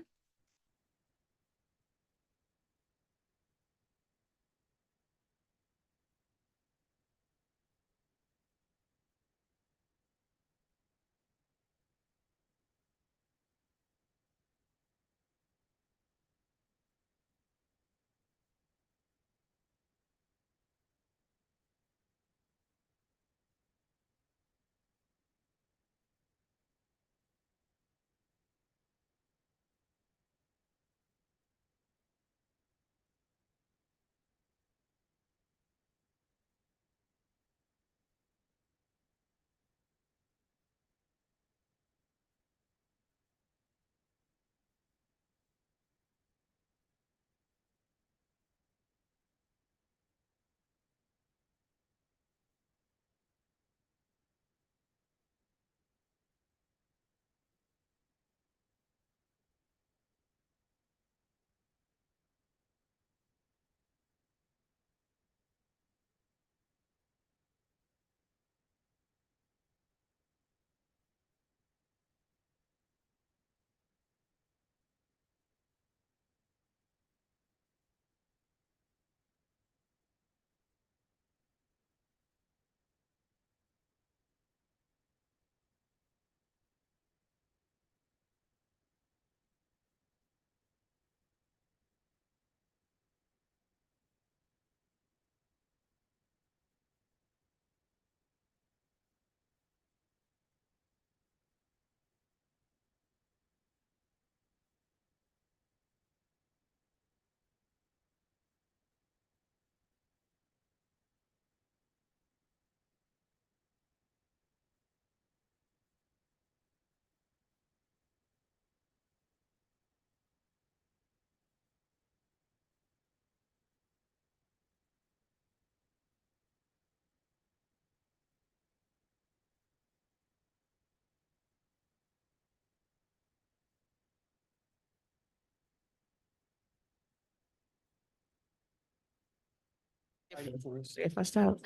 If I stop.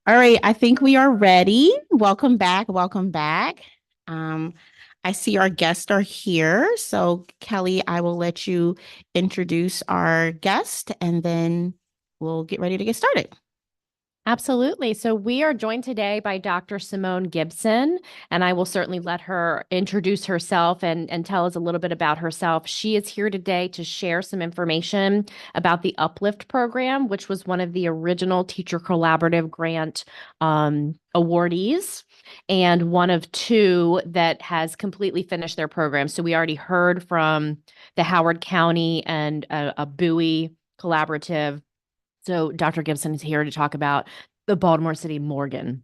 All right, I think we are ready. Welcome back. Welcome back. I see our guests are here. So Kelly, I will let you introduce our guest and then we'll get ready to get started. Absolutely. So we are joined today by Dr. Simone Gibson, and I will certainly let her introduce herself and tell us a little bit about herself. She is here today to share some information about the Uplift program, which was one of the original Teacher Collaborative Grant awardees and one of two that has completely finished their program. So we already heard from the Howard County and a Bowie collaborative. So Dr. Gibson is here to talk about the Baltimore City Morgan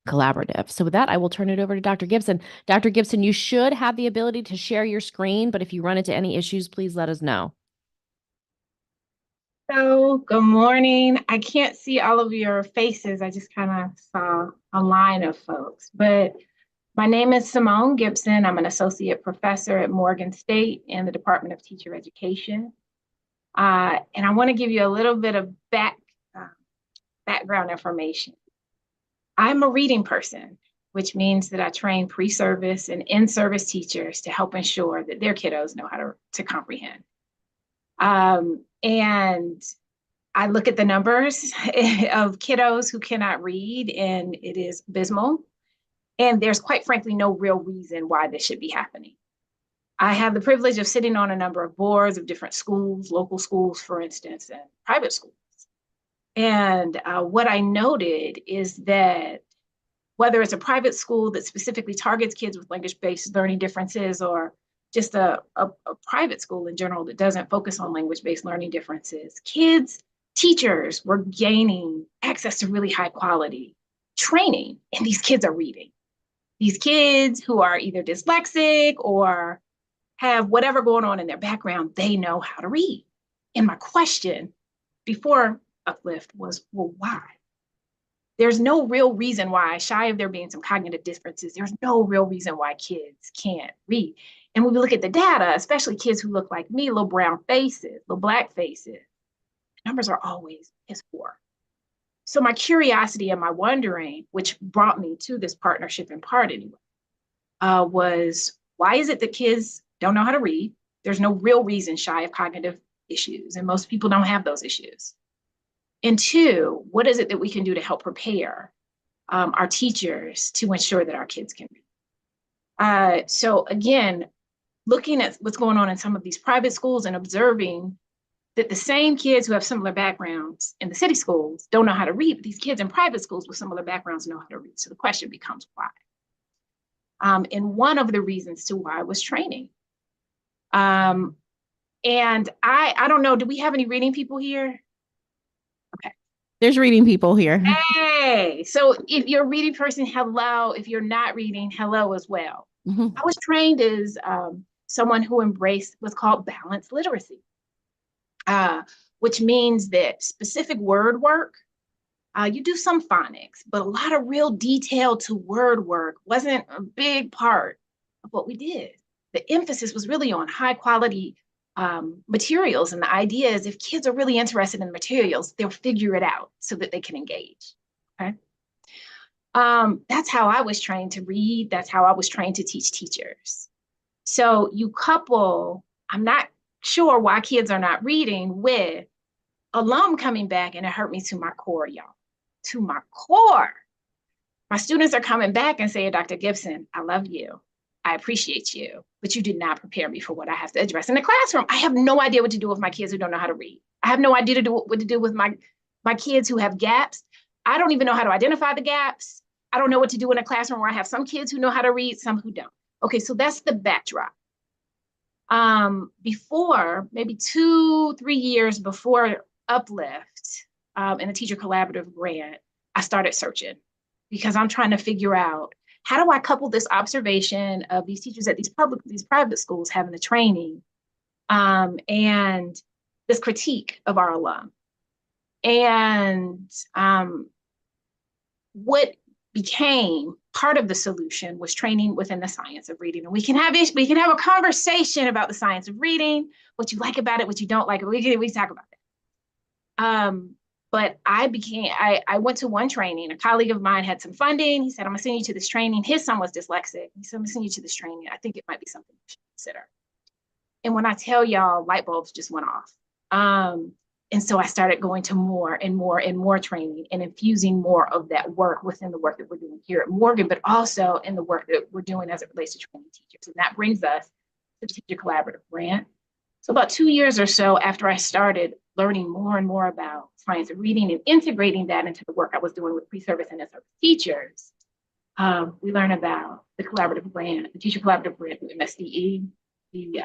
Collaborative. So with that, I will turn it over to Dr. Gibson. Dr. Gibson, you should have the ability to share your screen, but if you run into any issues, please let us know. So, good morning. I can't see all of your faces. I just kind of saw a line of folks. But my name is Simone Gibson. I'm an associate professor at Morgan State in the Department of Teacher Education. And I want to give you a little bit of background information. I'm a reading person, which means that I train pre-service and in-service teachers to help ensure that their kiddos know how to comprehend. And I look at the numbers of kiddos who cannot read, and it is abysmal. And there's quite frankly no real reason why this should be happening. I have the privilege of sitting on a number of boards of different schools, local schools, for instance, and private schools. And what I noted is that whether it's a private school that specifically targets kids with language-based learning differences or just a private school in general that doesn't focus on language-based learning differences, teachers were gaining access to really high quality training, and these kids are reading. These kids who are either dyslexic or have whatever going on in their background, they know how to read. And my question before Uplift was, well, why? There's no real reason why, shy of there being some cognitive differences, there's no real reason why kids can't read. And when we look at the data, especially kids who look like me, little brown faces, little black faces, the numbers are always piss poor. So my curiosity and my wondering, which brought me to this partnership in part anyway, was, why is it that kids don't know how to read? There's no real reason shy of cognitive issues, and most people don't have those issues. And two, what is it that we can do to help prepare our teachers to ensure that our kids can read? So again, looking at what's going on in some of these private schools and observing that the same kids who have similar backgrounds in the city schools don't know how to read, but these kids in private schools with similar backgrounds know how to read. So the question becomes why? And one of the reasons to why was training. And I don't know, do we have any reading people here? Okay. There's reading people here. Hey, so if you're a reading person, hello. If you're not reading, hello as well. I was trained as someone who embraced what's called balanced literacy, which means that specific word work, you do some phonics, but a lot of real detail to word work wasn't a big part of what we did. The emphasis was really on high quality materials. And the idea is if kids are really interested in the materials, they'll figure it out so that they can engage, okay? That's how I was trained to read. That's how I was trained to teach teachers. So you couple, I'm not sure why kids are not reading with alum coming back, and it hurt me to my core, y'all, to my core. My students are coming back and saying, Dr. Gibson, I love you. I appreciate you, but you did not prepare me for what I have to address in the classroom. I have no idea what to do with my kids who don't know how to read. I have no idea what to do with my kids who have gaps. I don't even know how to identify the gaps. I don't know what to do in a classroom where I have some kids who know how to read, some who don't. Okay, so that's the backdrop. Before, maybe 2-3 years before Uplift and the Teacher Collaborative Grant, I started searching because I'm trying to figure out, how do I couple this observation of these teachers at these private schools having the training and this critique of our alum? And what became part of the solution was training within the science of reading. And we can have a conversation about the science of reading, what you like about it, what you don't like. We can talk about that. But I went to one training. A colleague of mine had some funding. He said, I'm gonna send you to this training. His son was dyslexic. He said, I'm gonna send you to this training. I think it might be something you should consider. And when I tell y'all, light bulbs just went off. And so I started going to more and more and more training and infusing more of that work within the work that we're doing here at Morgan, but also in the work that we're doing as it relates to training teachers. And that brings us to the Teacher Collaborative Grant. So about 2 years or so after I started learning more and more about science of reading and integrating that into the work I was doing with pre-service and in-service teachers, we learned about the collaborative grant, the Teacher Collaborative Grant through MSDE. We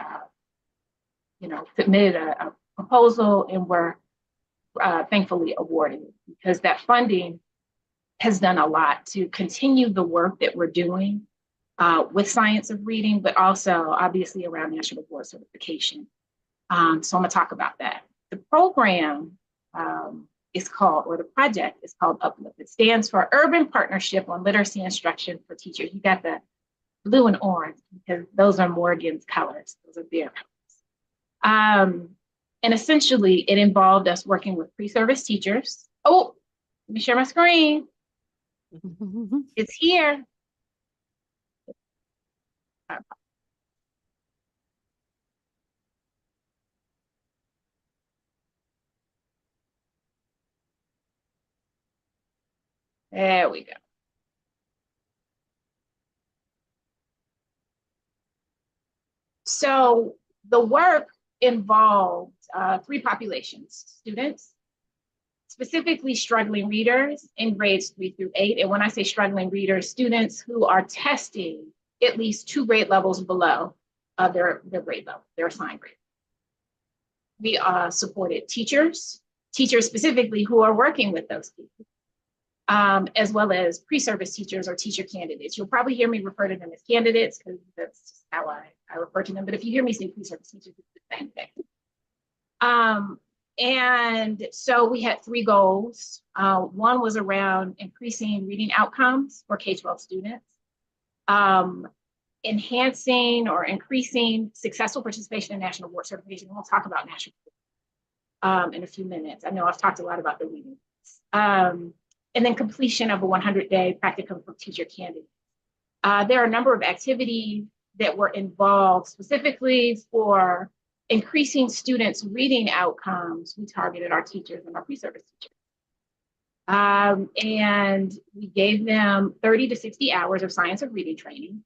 submitted a proposal and were thankfully awarded, because that funding has done a lot to continue the work that we're doing with science of reading, but also obviously around national board certification. So I'm gonna talk about that. The program is called, or the project is called Uplift. It stands for Urban Partnership on Literacy Instruction for Teachers. You got the blue and orange because those are Morgan's colors. Those are their colors. And essentially it involved us working with pre-service teachers. Oh, let me share my screen. It's here. There we go. So the work involved 3 populations: students, specifically struggling readers in grades 3 through 8. And when I say struggling readers, students who are testing at least 2 grade levels below their grade level, their assigned grade. We supported teachers specifically who are working with those people, as well as pre-service teachers or teacher candidates. You'll probably hear me refer to them as candidates because that's just how I refer to them. But if you hear me say pre-service teachers, it's the same thing. And so we had 3 goals. One was around increasing reading outcomes for K-12 students, enhancing or increasing successful participation in national board certification. We'll talk about national board in a few minutes. I know I've talked a lot about the reading. And then completion of a 100-day practicum for teacher candidates. There are a number of activities that were involved specifically for increasing students' reading outcomes. We targeted our teachers and our pre-service teachers. And we gave them 30 to 60 hours of science of reading training.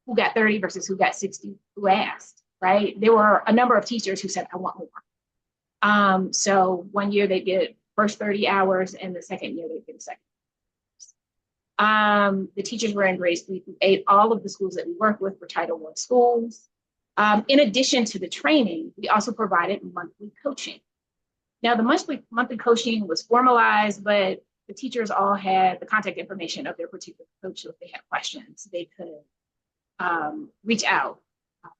Who got 30 versus who got 60, who asked, right? There were a number of teachers who said, I want more. So one year they get first 30 hours and the second year they get the second. The teachers were in grades 3 through 8. All of the schools that we work with were Title I schools. In addition to the training, we also provided monthly coaching. Now, the monthly coaching was formalized, but the teachers all had the contact information of their particular coach. So if they had questions, they could reach out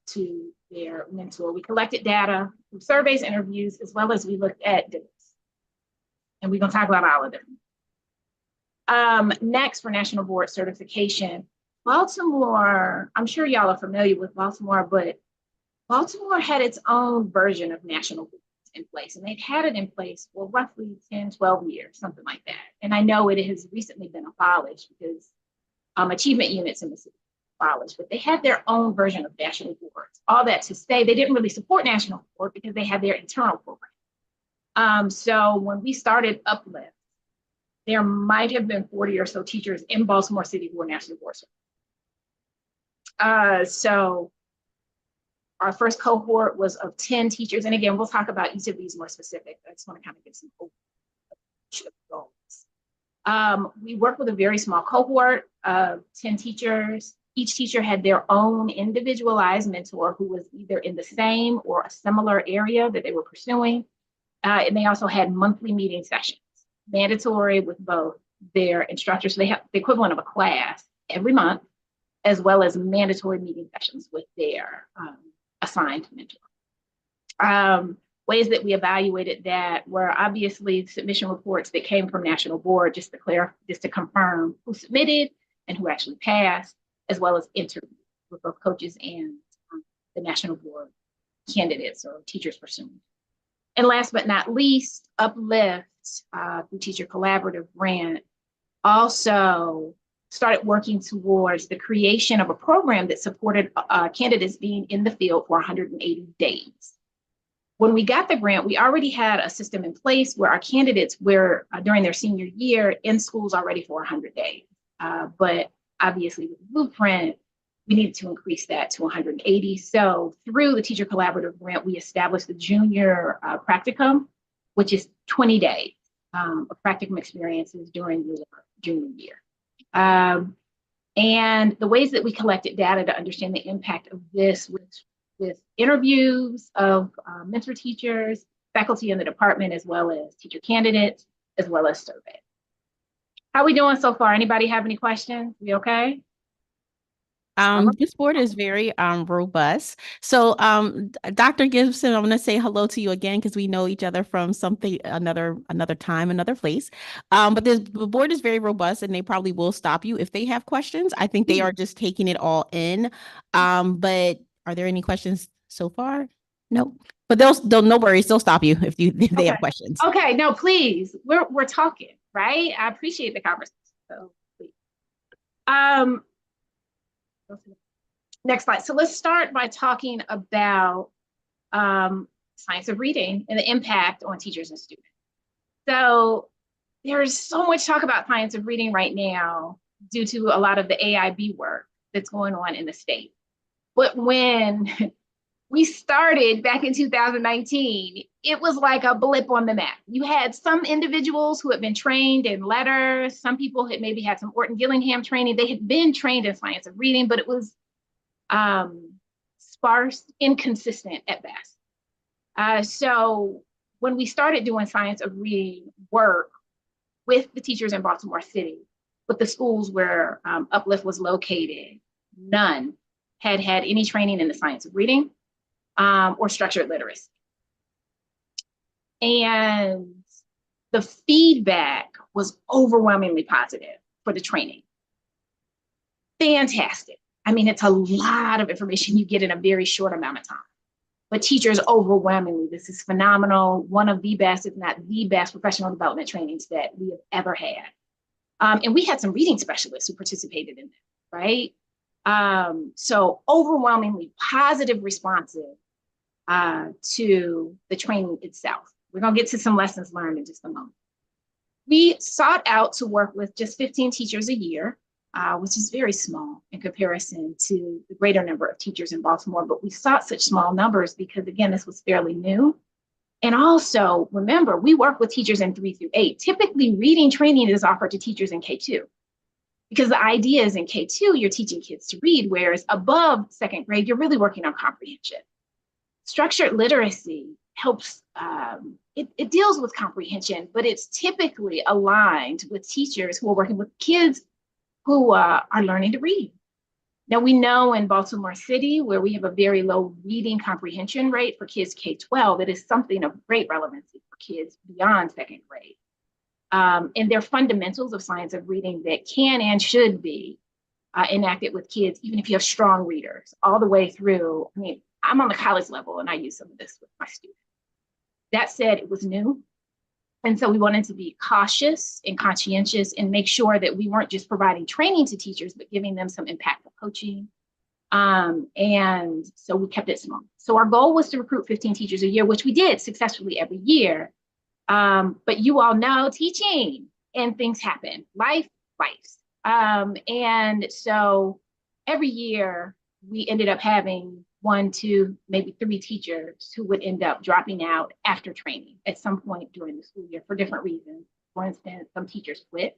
to their mentor. We collected data from surveys, interviews, as well as we looked at data. And we're going to talk about all of them. Next, for national board certification, Baltimore, I'm sure y'all are familiar with Baltimore, but Baltimore had its own version of national boards in place, and they've had it in place for roughly 10, 12 years, something like that. And I know it has recently been abolished because achievement units in the city were abolished, but they had their own version of national boards. All that to say, they didn't really support national board because they had their internal program. So when we started Uplift, there might have been 40 or so teachers in Baltimore City who were national board certified. So our first cohort was of 10 teachers. And again, we'll talk about each of these more specific. I just want to kind of give some goals. We worked with a very small cohort of 10 teachers. Each teacher had their own individualized mentor who was either in the same or a similar area that they were pursuing. And they also had monthly meeting sessions, mandatory with both their instructors. So they have the equivalent of a class every month, as well as mandatory meeting sessions with their assigned mentor. Ways that we evaluated that were obviously submission reports that came from national board, just to confirm who submitted and who actually passed, as well as interviews with both coaches and the national board candidates or teachers pursuing. And last but not least, Uplift, through Teacher Collaborative Grant, also started working towards the creation of a program that supported candidates being in the field for 180 days. When we got the grant, we already had a system in place where our candidates were, during their senior year, in schools already for 100 days. But obviously with the blueprint, we needed to increase that to 180. So through the Teacher Collaborative Grant, we established the junior practicum, which is 20 days of practicum experiences during your junior year. And the ways that we collected data to understand the impact of this with interviews of mentor teachers, faculty in the department, as well as teacher candidates, as well as surveys. How are we doing so far? Anybody have any questions? We okay? This board is very robust. So Dr. Gibson, I'm going to say hello to you again because we know each other from something, another time, another place. But the board is very robust and they probably will stop you if they have questions. I think they are just taking it all in. But are there any questions so far? No. But they'll no worries, they'll stop you if they have questions. Okay, no, please. We're talking, right? I appreciate the conversation. So please. Next slide. So let's start by talking about science of reading and the impact on teachers and students. So there's so much talk about science of reading right now due to a lot of the AIB work that's going on in the state. But when we started back in 2019, it was like a blip on the map. You had some individuals who had been trained in letters. Some people had maybe had some Orton Gillingham training. They had been trained in science of reading, but it was sparse, inconsistent at best. So when we started doing science of reading work with the teachers in Baltimore City, with the schools where Uplift was located, none had any training in the science of reading or structured literacy. And the feedback was overwhelmingly positive for the training. Fantastic. I mean, it's a lot of information you get in a very short amount of time. But teachers overwhelmingly, this is phenomenal. One of the best, if not the best, professional development trainings that we have ever had. And we had some reading specialists who participated in that, right? So overwhelmingly positive responses to the training itself. We're going to get to some lessons learned in just a moment. We sought out to work with just 15 teachers a year, which is very small in comparison to the greater number of teachers in Baltimore, but we sought such small numbers because, again, this was fairly new. And also, remember, we work with teachers in 3 through 8. Typically, reading training is offered to teachers in K2 because the idea is in K2, you're teaching kids to read, whereas above second grade, you're really working on comprehension. Structured literacy helps, it deals with comprehension, but it's typically aligned with teachers who are working with kids who are learning to read. Now, we know in Baltimore City, where we have a very low reading comprehension rate for kids K-12, it is something of great relevancy for kids beyond second grade. And there are fundamentals of science of reading that can and should be enacted with kids, even if you have strong readers, all the way through. I mean, I'm on the college level and I use some of this with my students. That said, it was new. And so we wanted to be cautious and conscientious and make sure that we weren't just providing training to teachers, but giving them some impactful coaching. And so we kept it small. So our goal was to recruit 15 teachers a year, which we did successfully every year. But you all know teaching and things happen, life. And so every year we ended up having 1, 2, maybe 3 teachers who would end up dropping out after training at some point during the school year for different reasons. For instance, some teachers quit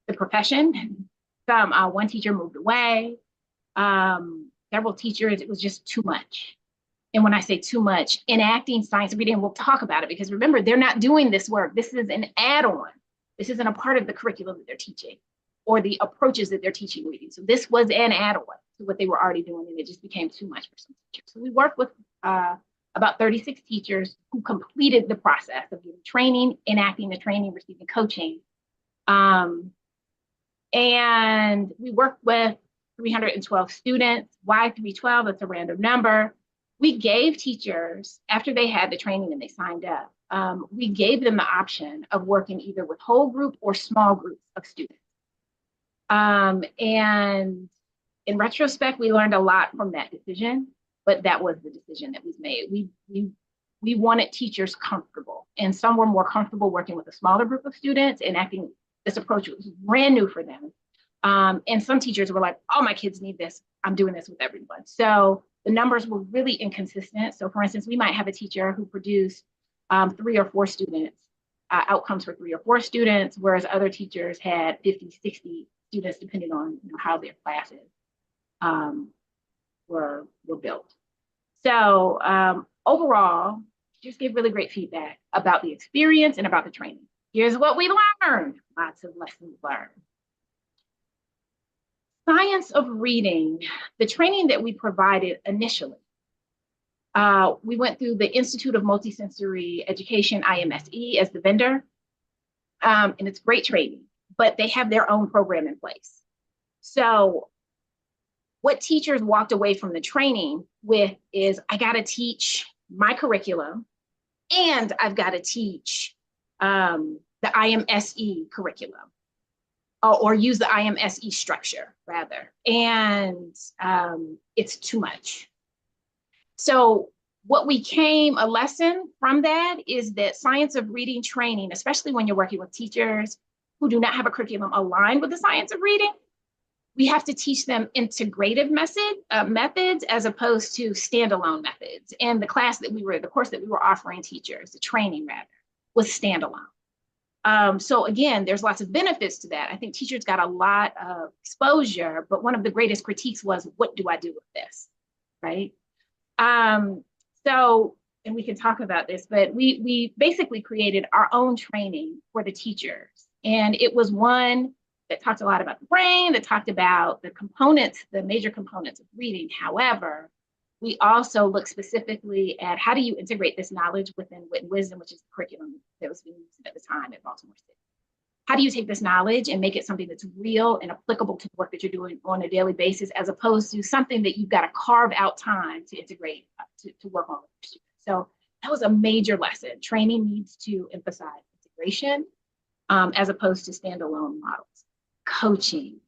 the profession. One teacher moved away. Several teachers, it was just too much. And when I say too much, enacting science reading, we'll talk about it because remember, they're not doing this work. This is an add-on. This isn't a part of the curriculum that they're teaching or the approaches that they're teaching reading. So this was an add-on to what they were already doing, and it just became too much for some teachers. So we worked with about 36 teachers who completed the process of getting training, enacting the training, receiving coaching. And we worked with 312 students. Why 312? It's a random number. We gave teachers, after they had the training and they signed up, we gave them the option of working either with whole group or small groups of students. And in retrospect, we learned a lot from that decision, but that was the decision that was made. We wanted teachers comfortable, and some were more comfortable working with a smaller group of students and acting this approach was brand new for them. And some teachers were like, oh, my kids need this. I'm doing this with everyone. So the numbers were really inconsistent. So for instance, we might have a teacher who produced 3 or 4 students, outcomes for 3 or 4 students, whereas other teachers had 50, 60 students, depending on how their classes were built. So overall, just gave really great feedback about the experience and about the training. Here's what we learned, lots of lessons learned. Science of reading, the training that we provided initially, we went through the Institute of Multisensory Education, IMSE, as the vendor, and it's great training, but they have their own program in place. So what teachers walked away from the training with is, I got to teach my curriculum, and I've got to teach the IMSE curriculum. Or use the IMSE structure, rather. And it's too much. So a lesson from that is that science of reading training, especially when you're working with teachers who do not have a curriculum aligned with the science of reading, we have to teach them integrative methods as opposed to standalone methods. And the course that we were offering teachers, the training rather, was standalone. So again, there's lots of benefits to that. I think teachers got a lot of exposure, but one of the greatest critiques was, what do I do with this, right? So, and we can talk about this, but we basically created our own training for the teachers. And it was one that talked a lot about the brain, that talked about the components, the major components of reading. However, we also look specifically at how do you integrate this knowledge within Wit and Wisdom, which is the curriculum that was being used at the time at Baltimore City. How do you take this knowledge and make it something that's real and applicable to the work that you're doing on a daily basis, as opposed to something that you've got to carve out time to integrate, to work on with your students. So that was a major lesson. Training needs to emphasize integration as opposed to standalone models. Coaching.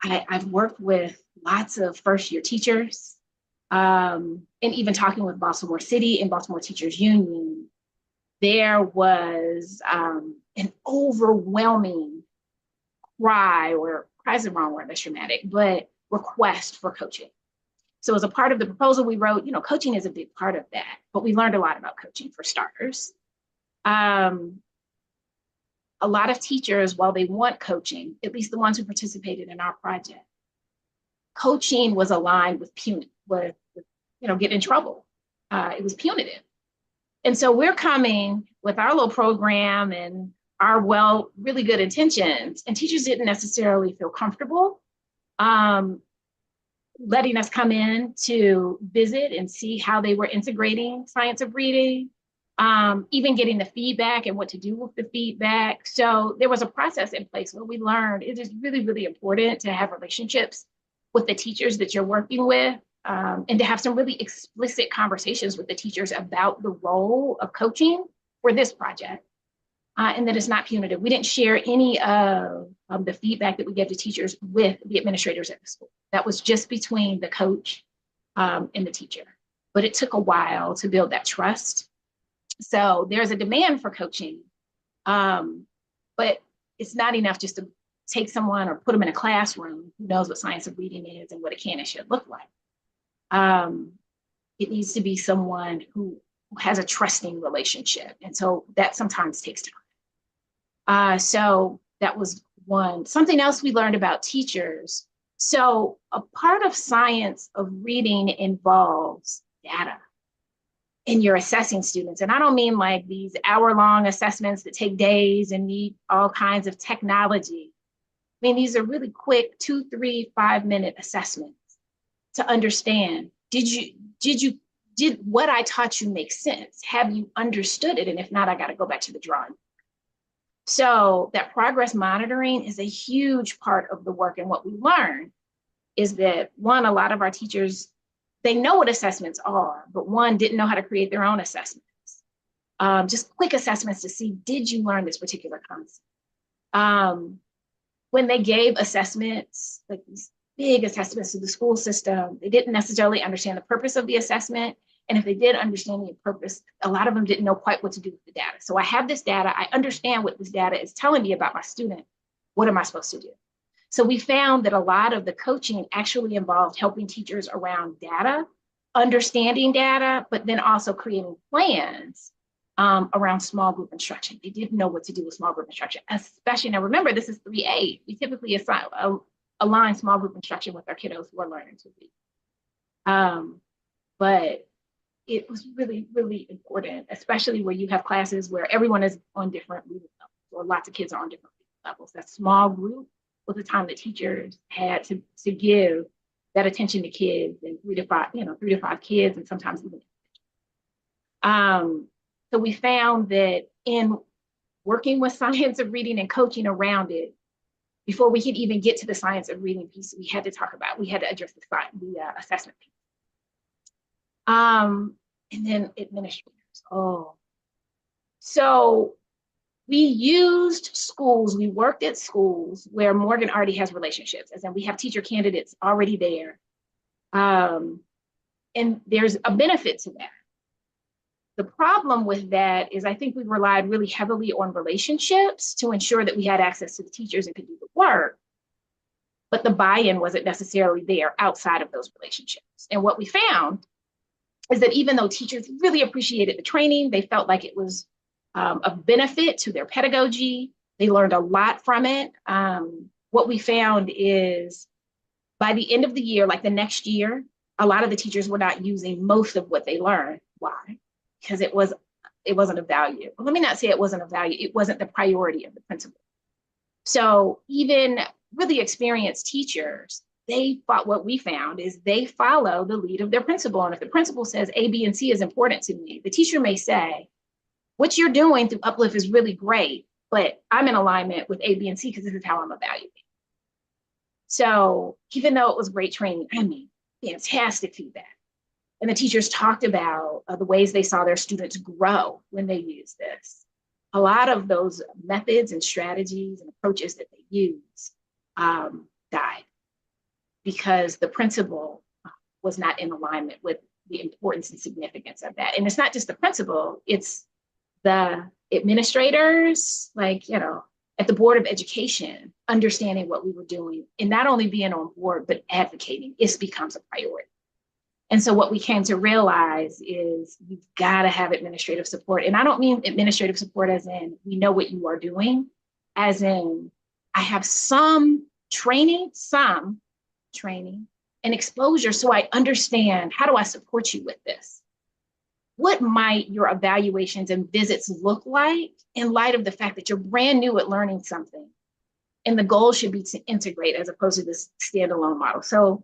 I've worked with lots of first-year teachers, and even talking with Baltimore City and Baltimore Teachers Union, there was an overwhelming cry, or cry is the wrong word, that's dramatic, but request for coaching. So as a part of the proposal we wrote, coaching is a big part of that, but we learned a lot about coaching for starters. A lot of teachers, while they want coaching, at least the ones who participated in our project, coaching was aligned with get in trouble. It was punitive. And so we're coming with our little program and our really good intentions, and teachers didn't necessarily feel comfortable letting us come in to visit and see how they were integrating science of reading, even getting the feedback and what to do with the feedback. So there was a process in place where we learned it is really, really important to have relationships with the teachers that you're working with, and to have some really explicit conversations with the teachers about the role of coaching for this project, and that it's not punitive. We didn't share any of the feedback that we gave to teachers with the administrators at the school. That was just between the coach and the teacher. But it took a while to build that trust. So there's a demand for coaching, but it's not enough just to take someone or put them in a classroom who knows what science of reading is and what it can and should look like. It needs to be someone who has a trusting relationship. And so that sometimes takes time. So that was one. Something else we learned about teachers. So a part of science of reading involves data. And you're assessing students. And I don't mean like these hour-long assessments that take days and need all kinds of technology. I mean, these are really quick 2, 3, 5-minute assessments to understand, did what I taught you make sense? Have you understood it? And if not, I got to go back to the drawing. So that progress monitoring is a huge part of the work. And what we learned is that, one, a lot of our teachers, they know what assessments are, but one, didn't know how to create their own assessments. Just quick assessments to see, did you learn this particular concept? When they gave assessments, like these big assessments to the school system, they didn't necessarily understand the purpose of the assessment. And if they did understand the purpose, a lot of them didn't know quite what to do with the data. So I have this data, I understand what this data is telling me about my student. What am I supposed to do? So we found that a lot of the coaching actually involved helping teachers around data, understanding data, but then also creating plans around small group instruction. They didn't know what to do with small group instruction, especially, now remember, this is 3A. We typically align small group instruction with our kiddos who are learning to read. But it was really, really important, especially where you have classes where everyone is on different reading levels, or lots of kids are on different reading levels. That small group was the time that teachers had to give that attention to kids, and 3 to 5 kids, and sometimes even. So we found that in working with science of reading and coaching around it, before we could even get to the science of reading piece, we had to address the assessment piece. And then administrators. So we worked at schools where Morgan already has relationships, as in we have teacher candidates already there. And there's a benefit to that. The problem with that is I think we relied really heavily on relationships to ensure that we had access to the teachers and could do the work, but the buy-in wasn't necessarily there outside of those relationships. And what we found is that even though teachers really appreciated the training, they felt like it was a benefit to their pedagogy. They learned a lot from it. What we found is by the end of the year, like the next year, a lot of the teachers were not using most of what they learned. Why? Because it wasn't a value. Well, let me not say it wasn't a value. It wasn't the priority of the principal. So even really experienced teachers, what we found is they follow the lead of their principal. And if the principal says A, B, and C is important to me, the teacher may say, what you're doing through Uplift is really great, but I'm in alignment with A, B, and C because this is how I'm evaluating. So even though it was great training, fantastic feedback. And the teachers talked about the ways they saw their students grow when they used this. A lot of those methods and strategies and approaches that they use died. because the principal was not in alignment with the importance and significance of that. And it's not just the principal, it's the administrators, like, you know, at the Board of Education, understanding what we were doing and not only being on board, but advocating, it becomes a priority. And so what we came to realize is you've got to have administrative support. And I don't mean administrative support as in we know what you are doing, as in I have some training and exposure so I understand, how do I support you with this? What might your evaluations and visits look like in light of the fact that you're brand new at learning something? And the goal should be to integrate as opposed to this standalone model. So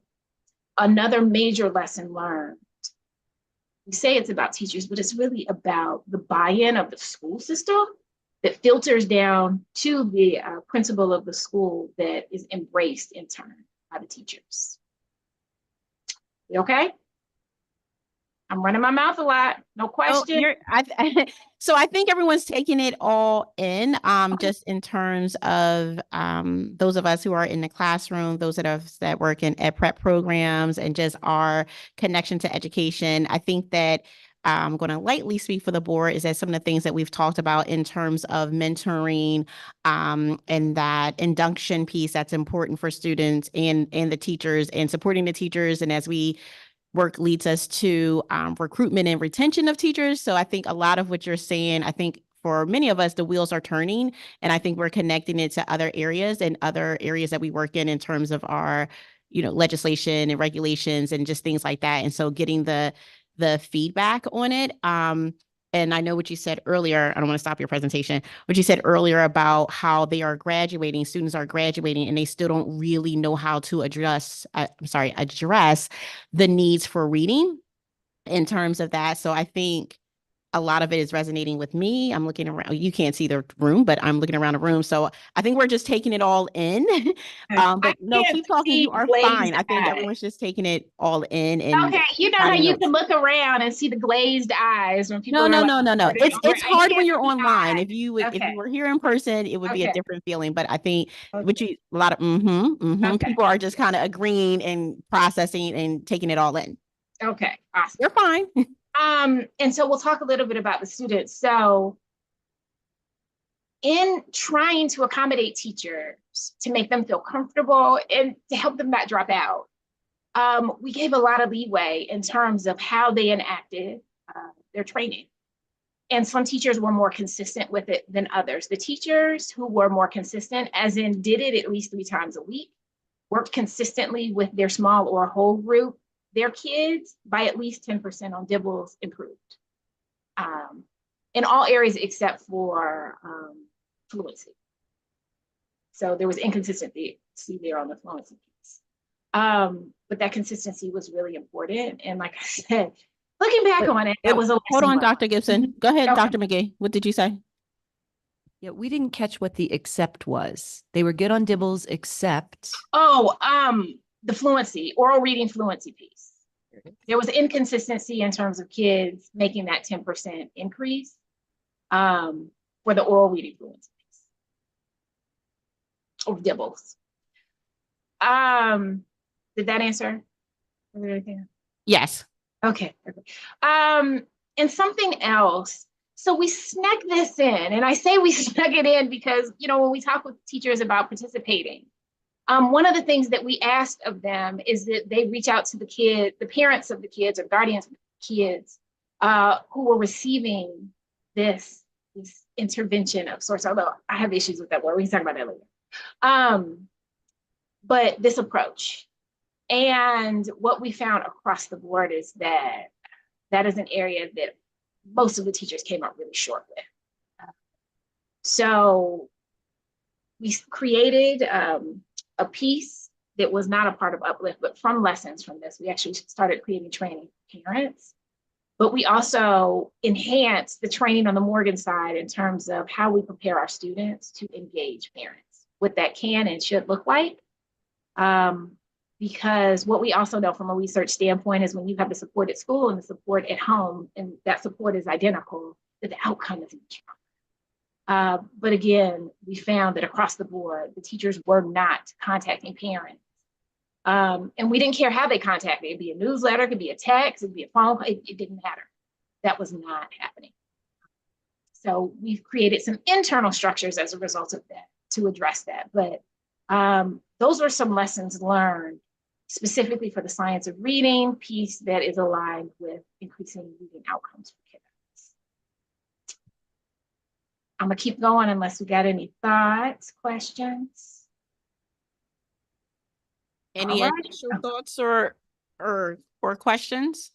another major lesson learned, we say it's about teachers, but it's really about the buy-in of the school system that filters down to the principal of the school that is embraced in turn by the teachers. You okay? I'm running my mouth a lot. No question. So I think everyone's taking it all in, just in terms of those of us who are in the classroom, those of us that work in ed prep programs, and just our connection to education. I think that I'm going to lightly speak for the board is that some of the things that we've talked about in terms of mentoring and that induction piece that's important for students and the teachers and supporting the teachers. And as we work leads us to recruitment and retention of teachers. So I think a lot of what you're saying, I think for many of us, the wheels are turning, and I think we're connecting it to other areas and other areas that we work in terms of our, you know, legislation and regulations and just things like that. And so getting the feedback on it. And I know what you said earlier, I don't want to stop your presentation, what you said earlier about how they are graduating, students are graduating, and they still don't really know how to address the needs for reading in terms of that. So I think a lot of it is resonating with me. I'm looking around, you can't see the room, but I'm looking around the room. So I think we're just taking it all in. But no, keep talking, you are fine. I think everyone's just taking it all in. And okay, you know how you can look around and see the glazed eyes when people No. like, It's hard when you're online. If you were here in person, it would be a Okay. different feeling. But I think a lot of people are just kind of agreeing and processing and taking it all in. Okay, awesome. You're fine. And so we'll talk a little bit about the students. So in trying to accommodate teachers to make them feel comfortable and to help them not drop out, we gave a lot of leeway in terms of how they enacted their training. And some teachers were more consistent with it than others. The teachers who were more consistent, as in did it at least 3 times a week, worked consistently with their small or whole group, their kids by at least 10% on DIBELS improved in all areas except for fluency. So there was inconsistency there on the fluency piece. But that consistency was really important. And like I said, looking back on it, that was a Hold on, Dr. Gibson. Go ahead, Okay. Dr. McGee. What did you say? Yeah, we didn't catch what the except was. They were good on DIBELS except. The fluency, oral reading fluency piece. There was inconsistency in terms of kids making that 10% increase for the oral reading fluency piece of DIBELS. Did that answer? Yes. Okay. And something else. So we snuck this in, and I say we snuck it in because, you know, when we talk with teachers about participating, one of the things that we asked of them is that they reach out to the parents of the kids or guardians of the kids who were receiving this intervention of sorts, although I have issues with that word. We can talk about that later. But this approach. And what we found across the board is that that is an area that most of the teachers came up really short with. So we created a piece that was not a part of Uplift, but from lessons from this, we actually started creating training for parents. But we also enhanced the training on the Morgan side in terms of how we prepare our students to engage parents, what that can and should look like. Because what we also know from a research standpoint is when you have the support at school and the support at home, and that support is identical, that the outcome is much stronger. But again, we found that across the board, the teachers were not contacting parents And we didn't care how they contacted. It'd be a newsletter, it could be a text, it'd be a phone, it didn't matter. That was not happening. So we've created some internal structures as a result of that to address that. But those are some lessons learned specifically for the science of reading piece that is aligned with increasing reading outcomes for kiddos. I'm gonna keep going unless we got any thoughts, questions. Any All right. initial thoughts or questions?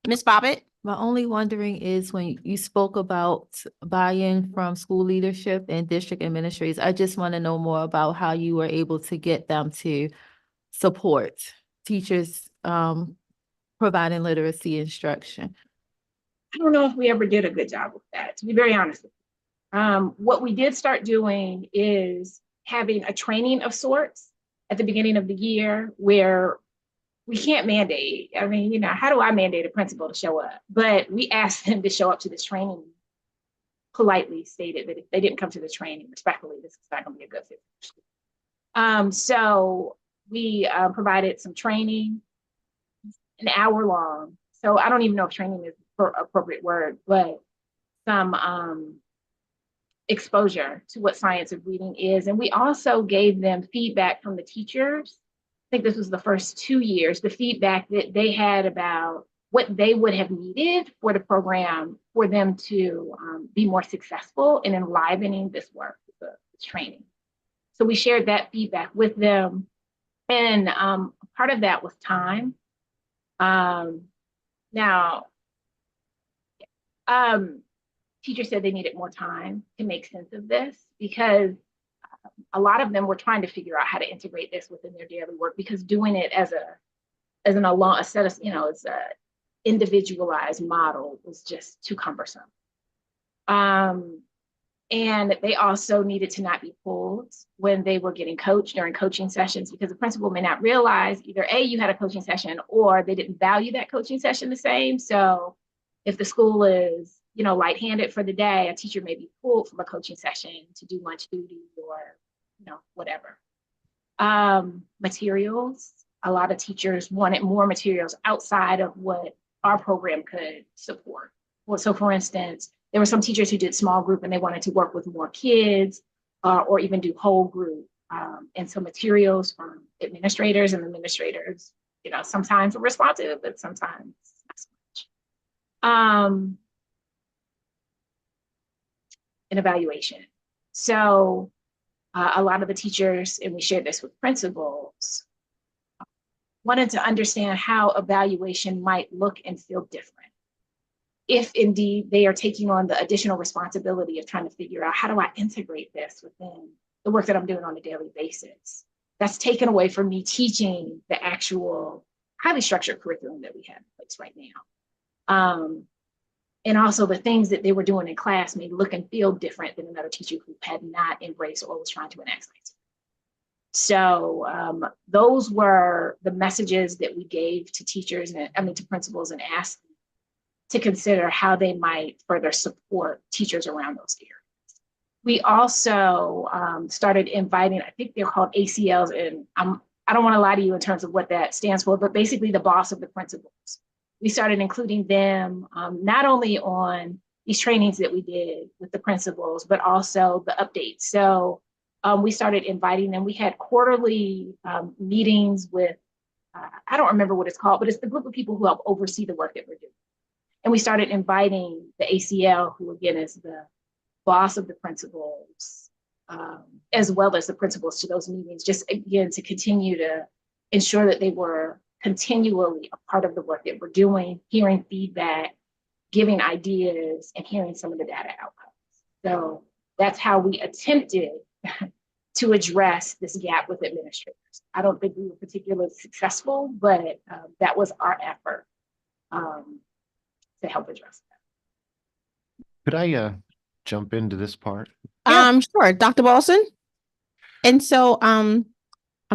Ms. Bobbitt? My only wondering is when you spoke about buy-in from school leadership and district administrators, I just want to know more about how you were able to get them to support teachers providing literacy instruction. I don't know if we ever did a good job with that, to be very honest with you. What we did start doing is having a training of sorts at the beginning of the year where we can't mandate. I mean, you know, how do I mandate a principal to show up? But we asked them to show up to this training, politely stated that if they didn't come to the training, respectfully, this is not going to be a good fit for school. So we provided some training, an hour long. So I don't even know if training is the appropriate word, but some exposure to what science of reading is. And we also gave them feedback from the teachers. I think this was the first 2 years, the feedback that they had about what they would have needed for the program for them to be more successful in enlivening this work, this training. So we shared that feedback with them. And part of that was time. Teachers said they needed more time to make sense of this because a lot of them were trying to figure out how to integrate this within their daily work because doing it as a set of, you know, as a individualized model was just too cumbersome. And they also needed to not be pulled when they were getting coached during coaching sessions because the principal may not realize either A, you had a coaching session or they didn't value that coaching session the same. So if the school is, you know, lightheaded for the day, a teacher may be pulled from a coaching session to do lunch duty or, you know, whatever. Materials, a lot of teachers wanted more materials outside of what our program could support. Well, so for instance, there were some teachers who did small group and they wanted to work with more kids or even do whole group. And so materials from administrators, you know, sometimes are responsive, but sometimes not so much. An evaluation. So a lot of the teachers, and we shared this with principals, wanted to understand how evaluation might look and feel different. If indeed they are taking on the additional responsibility of trying to figure out how do I integrate this within the work that I'm doing on a daily basis. That's taken away from me teaching the actual highly structured curriculum that we have in place right now. And also the things that they were doing in class may look and feel different than another teacher who had not embraced or was trying to enact. So those were the messages that we gave to teachers and to principals and asked them to consider how they might further support teachers around those areas. We also started inviting, I think they're called ACLs, and I don't want to lie to you in terms of what that stands for, but basically the boss of the principals. We started including them not only on these trainings that we did with the principals, but also the updates. So we started inviting them. We had quarterly meetings with, I don't remember what it's called, but it's the group of people who help oversee the work that we're doing. And we started inviting the ACL, who again is the boss of the principals, as well as the principals to those meetings, just again to continue to ensure that they were continually a part of the work that we're doing, hearing feedback, giving ideas, and hearing some of the data outcomes. So that's how we attempted to address this gap with administrators. I don't think we were particularly successful, but that was our effort to help address that. Could I jump into this part? Sure, Dr. Balson. And so I'm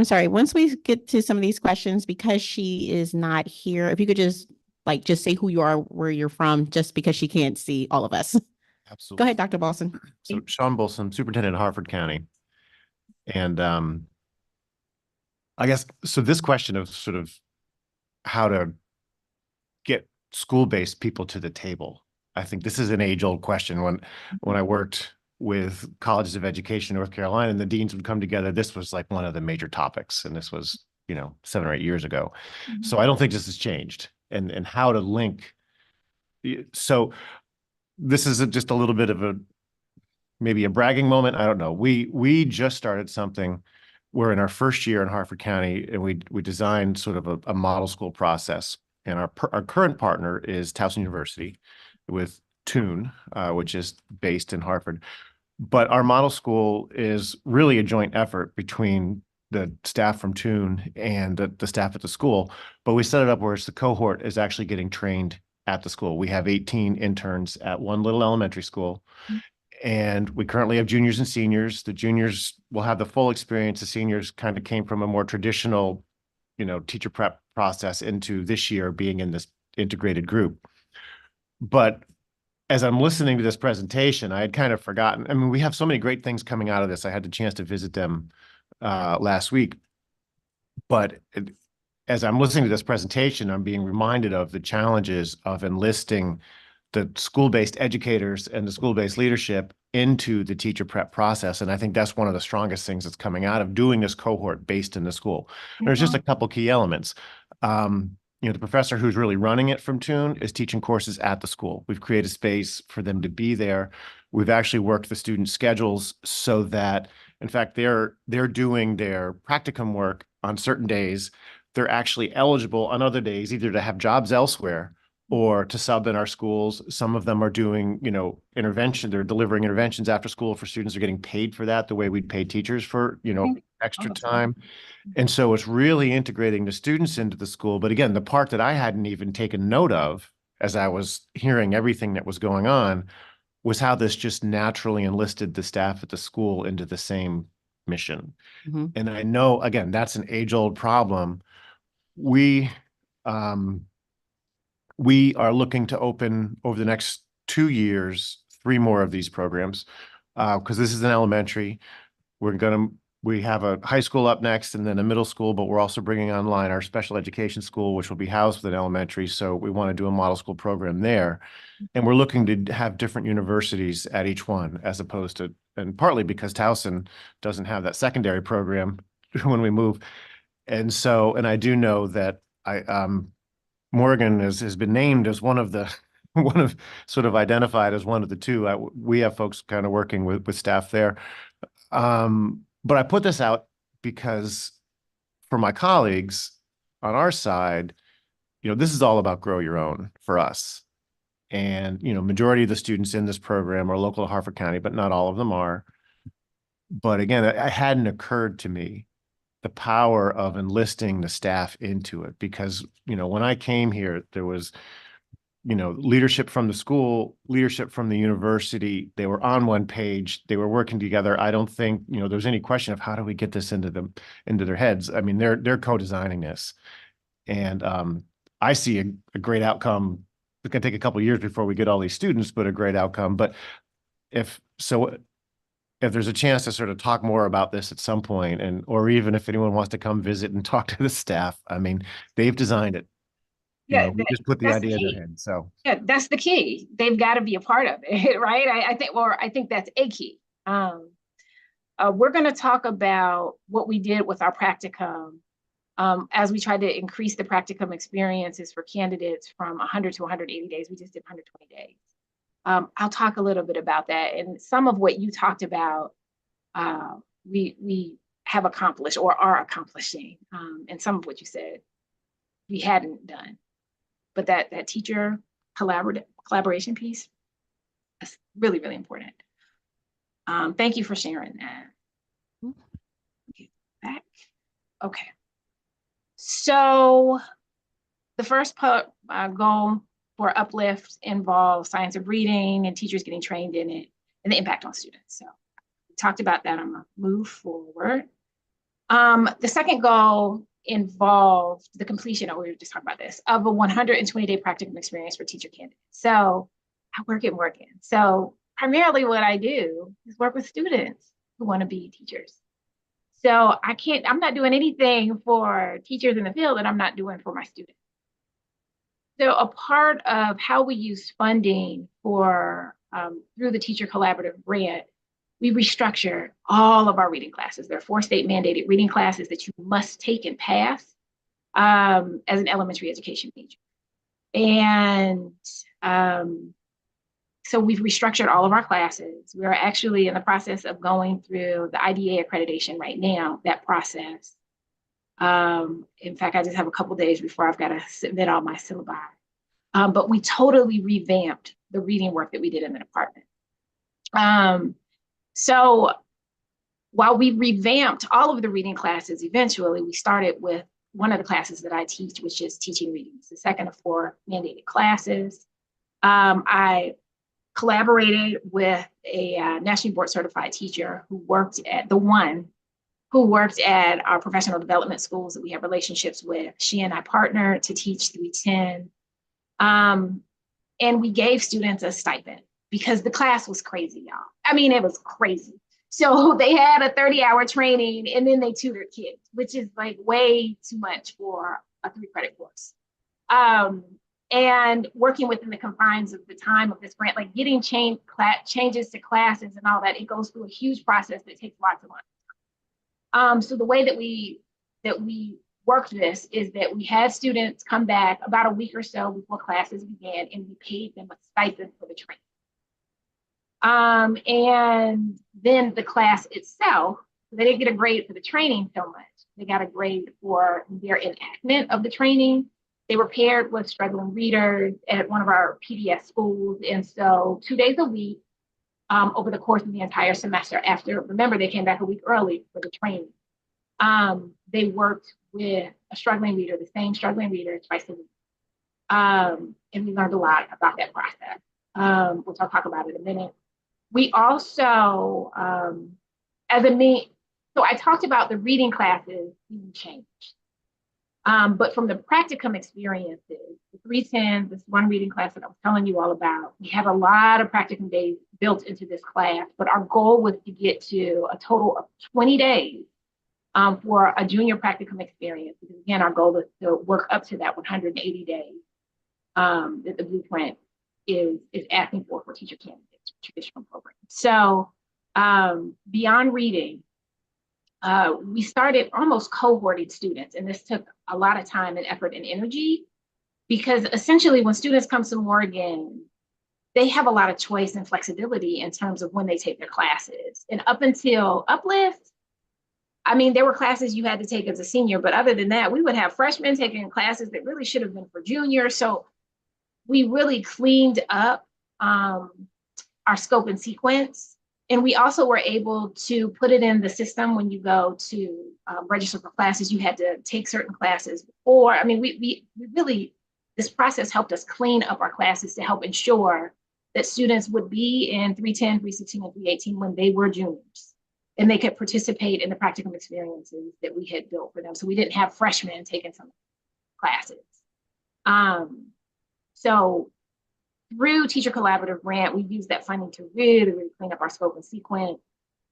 sorry, once we get to some of these questions, because she is not here, if you could just say who you are, where you're from, just because she can't see all of us. Absolutely. Go ahead, Dr. Balson. So Sean Bolson, Superintendent of Harford County. And I guess, so this question of sort of how to get school-based people to the table, I think this is an age-old question. When I worked with colleges of education in North Carolina and the deans would come together, this was like one of the major topics. And this was, 7 or 8 years ago. So I don't think this has changed. And how to link. So this is just a little bit of maybe a bragging moment. I don't know. We just started something. We're in our first year in Harford County, and we designed sort of a model school process. And our current partner is Towson University with Tune, which is based in Harford. But our model school is really a joint effort between the staff from Tune and the staff at the school. But we set it up where the cohort is actually getting trained at the school. We have 18 interns at one little elementary school. And we currently have juniors and seniors. The juniors will have the full experience. The seniors kind of came from a more traditional, teacher prep process into this year being in this integrated group. But as I'm listening to this presentation, I had kind of forgotten. I mean, we have so many great things coming out of this. I had the chance to visit them last week. But as I'm listening to this presentation, I'm being reminded of the challenges of enlisting the school-based educators and the school-based leadership into the teacher prep process. And I think that's one of the strongest things that's coming out of doing this cohort based in the school. There's just a couple key elements. The professor who's really running it from Tune is teaching courses at the school. We've created space for them to be there. We've actually worked the student schedules so that, in fact, they're doing their practicum work on certain days. They're actually eligible on other days, either to have jobs elsewhere or to sub in our schools. Some of them are doing, intervention. They're delivering interventions after school for students. They're getting paid for that the way we'd pay teachers for, extra time. And so it's really integrating the students into the school. But again, the part that I hadn't even taken note of as I was hearing everything that was going on was how this just naturally enlisted the staff at the school into the same mission. And I know, again, that's an age-old problem. We are looking to open over the next 2 years, 3 more of these programs, because this is an elementary. We have a high school up next and then a middle school, but we're also bringing online our special education school, which will be housed within elementary. So we want to do a model school program there. And we're looking to have different universities at each one, as opposed to, and partly because Towson doesn't have that secondary program when we move. And so, and I do know that Morgan has been named as one of sort of identified as one of the two. We have folks kind of working with staff there. But I put this out because for my colleagues on our side, this is all about grow your own for us. And, majority of the students in this program are local to Harford County, but not all of them are. But again, it hadn't occurred to me the power of enlisting the staff into it, because, when I came here, there was, leadership from the school, leadership from the university. They were on one page. They were working together. I don't think, there's any question of how do we get this into their heads. I mean, they're co-designing this. And I see a great outcome. It's going to take a couple of years before we get all these students, but a great outcome. But if there's a chance to sort of talk more about this at some point, or even if anyone wants to come visit and talk to the staff, I mean, they've designed it. We just put the idea in their head. So yeah, that's the key. They've got to be a part of it, right? I think that's a key. We're going to talk about what we did with our practicum as we tried to increase the practicum experiences for candidates from 100 to 180 days. We just did 120 days. I'll talk a little bit about that. And some of what you talked about, we have accomplished or are accomplishing. And some of what you said, we hadn't done. But that teacher collaboration piece, that's really, really important. Thank you for sharing that. Get back. Okay. So the first goal for Uplift involves science of reading and teachers getting trained in it and the impact on students. So we talked about that. I'm gonna move forward. The second goal involved the completion, or we were just talking about this, of a 120-day practicum experience for teacher candidates. So I work in. So primarily what I do is work with students who want to be teachers. So I'm not doing anything for teachers in the field that I'm not doing for my students. So a part of how we use funding for through the Teacher Collaborative Grant, we restructure all of our reading classes. There are 4 state mandated reading classes that you must take and pass as an elementary education major. And so we've restructured all of our classes. We're actually in the process of going through the IDA accreditation right now, that process. In fact, I just have a couple days before I've got to submit all my syllabi. But we totally revamped the reading work that we did in the department. So while we revamped all of the reading classes, eventually we started with one of the classes that I teach, which is teaching reading. It's the second of 4 mandated classes. I collaborated with a nationally board certified teacher who worked at our professional development schools that we have relationships with. She and I partnered to teach 310. And we gave students a stipend because the class was crazy, y'all. I mean, it was crazy. So they had a 30-hour training and then they tutored kids, which is like way too much for a 3-credit course. And working within the confines of the time of this grant, like getting changes to classes and all that, it goes through a huge process that takes lots of months. So the way that we worked this is that we had students come back about a week or so before classes began, and we paid them a stipend for the training. And then the class itself, they didn't get a grade for the training so much. They got a grade for their enactment of the training. They were paired with struggling readers at one of our PDS schools. And so 2 days a week over the course of the entire semester remember, they came back a week early for the training. They worked with a struggling reader, the same struggling reader twice a week. And we learned a lot about that process, which I'll talk about in a minute. We also, so I talked about the reading classes being changed. But from the practicum experiences, the 310, this one reading class that I was telling you all about, we have a lot of practicum days built into this class, but our goal was to get to a total of 20 days for a junior practicum experience. Because again, our goal is to work up to that 180 days that the blueprint is asking for teacher candidates, traditional programs. So beyond reading, we started almost cohorting students, and this took a lot of time and effort and energy, because essentially when students come to Morgan, they have a lot of choice and flexibility in terms of when they take their classes. And up until Uplift, I mean, there were classes you had to take as a senior, but other than that, we would have freshmen taking classes that really should have been for juniors. So we really cleaned up our scope and sequence. And we also were able to put it in the system when you go to register for classes. You had to take certain classes. Or, I mean, we really, this process helped us clean up our classes to help ensure that students would be in 310, 316, and 318 when they were juniors. And they could participate in the practicum experiences that we had built for them. So we didn't have freshmen taking some classes. So through Teacher Collaborative Grant, we used that funding to really clean up our scope and sequence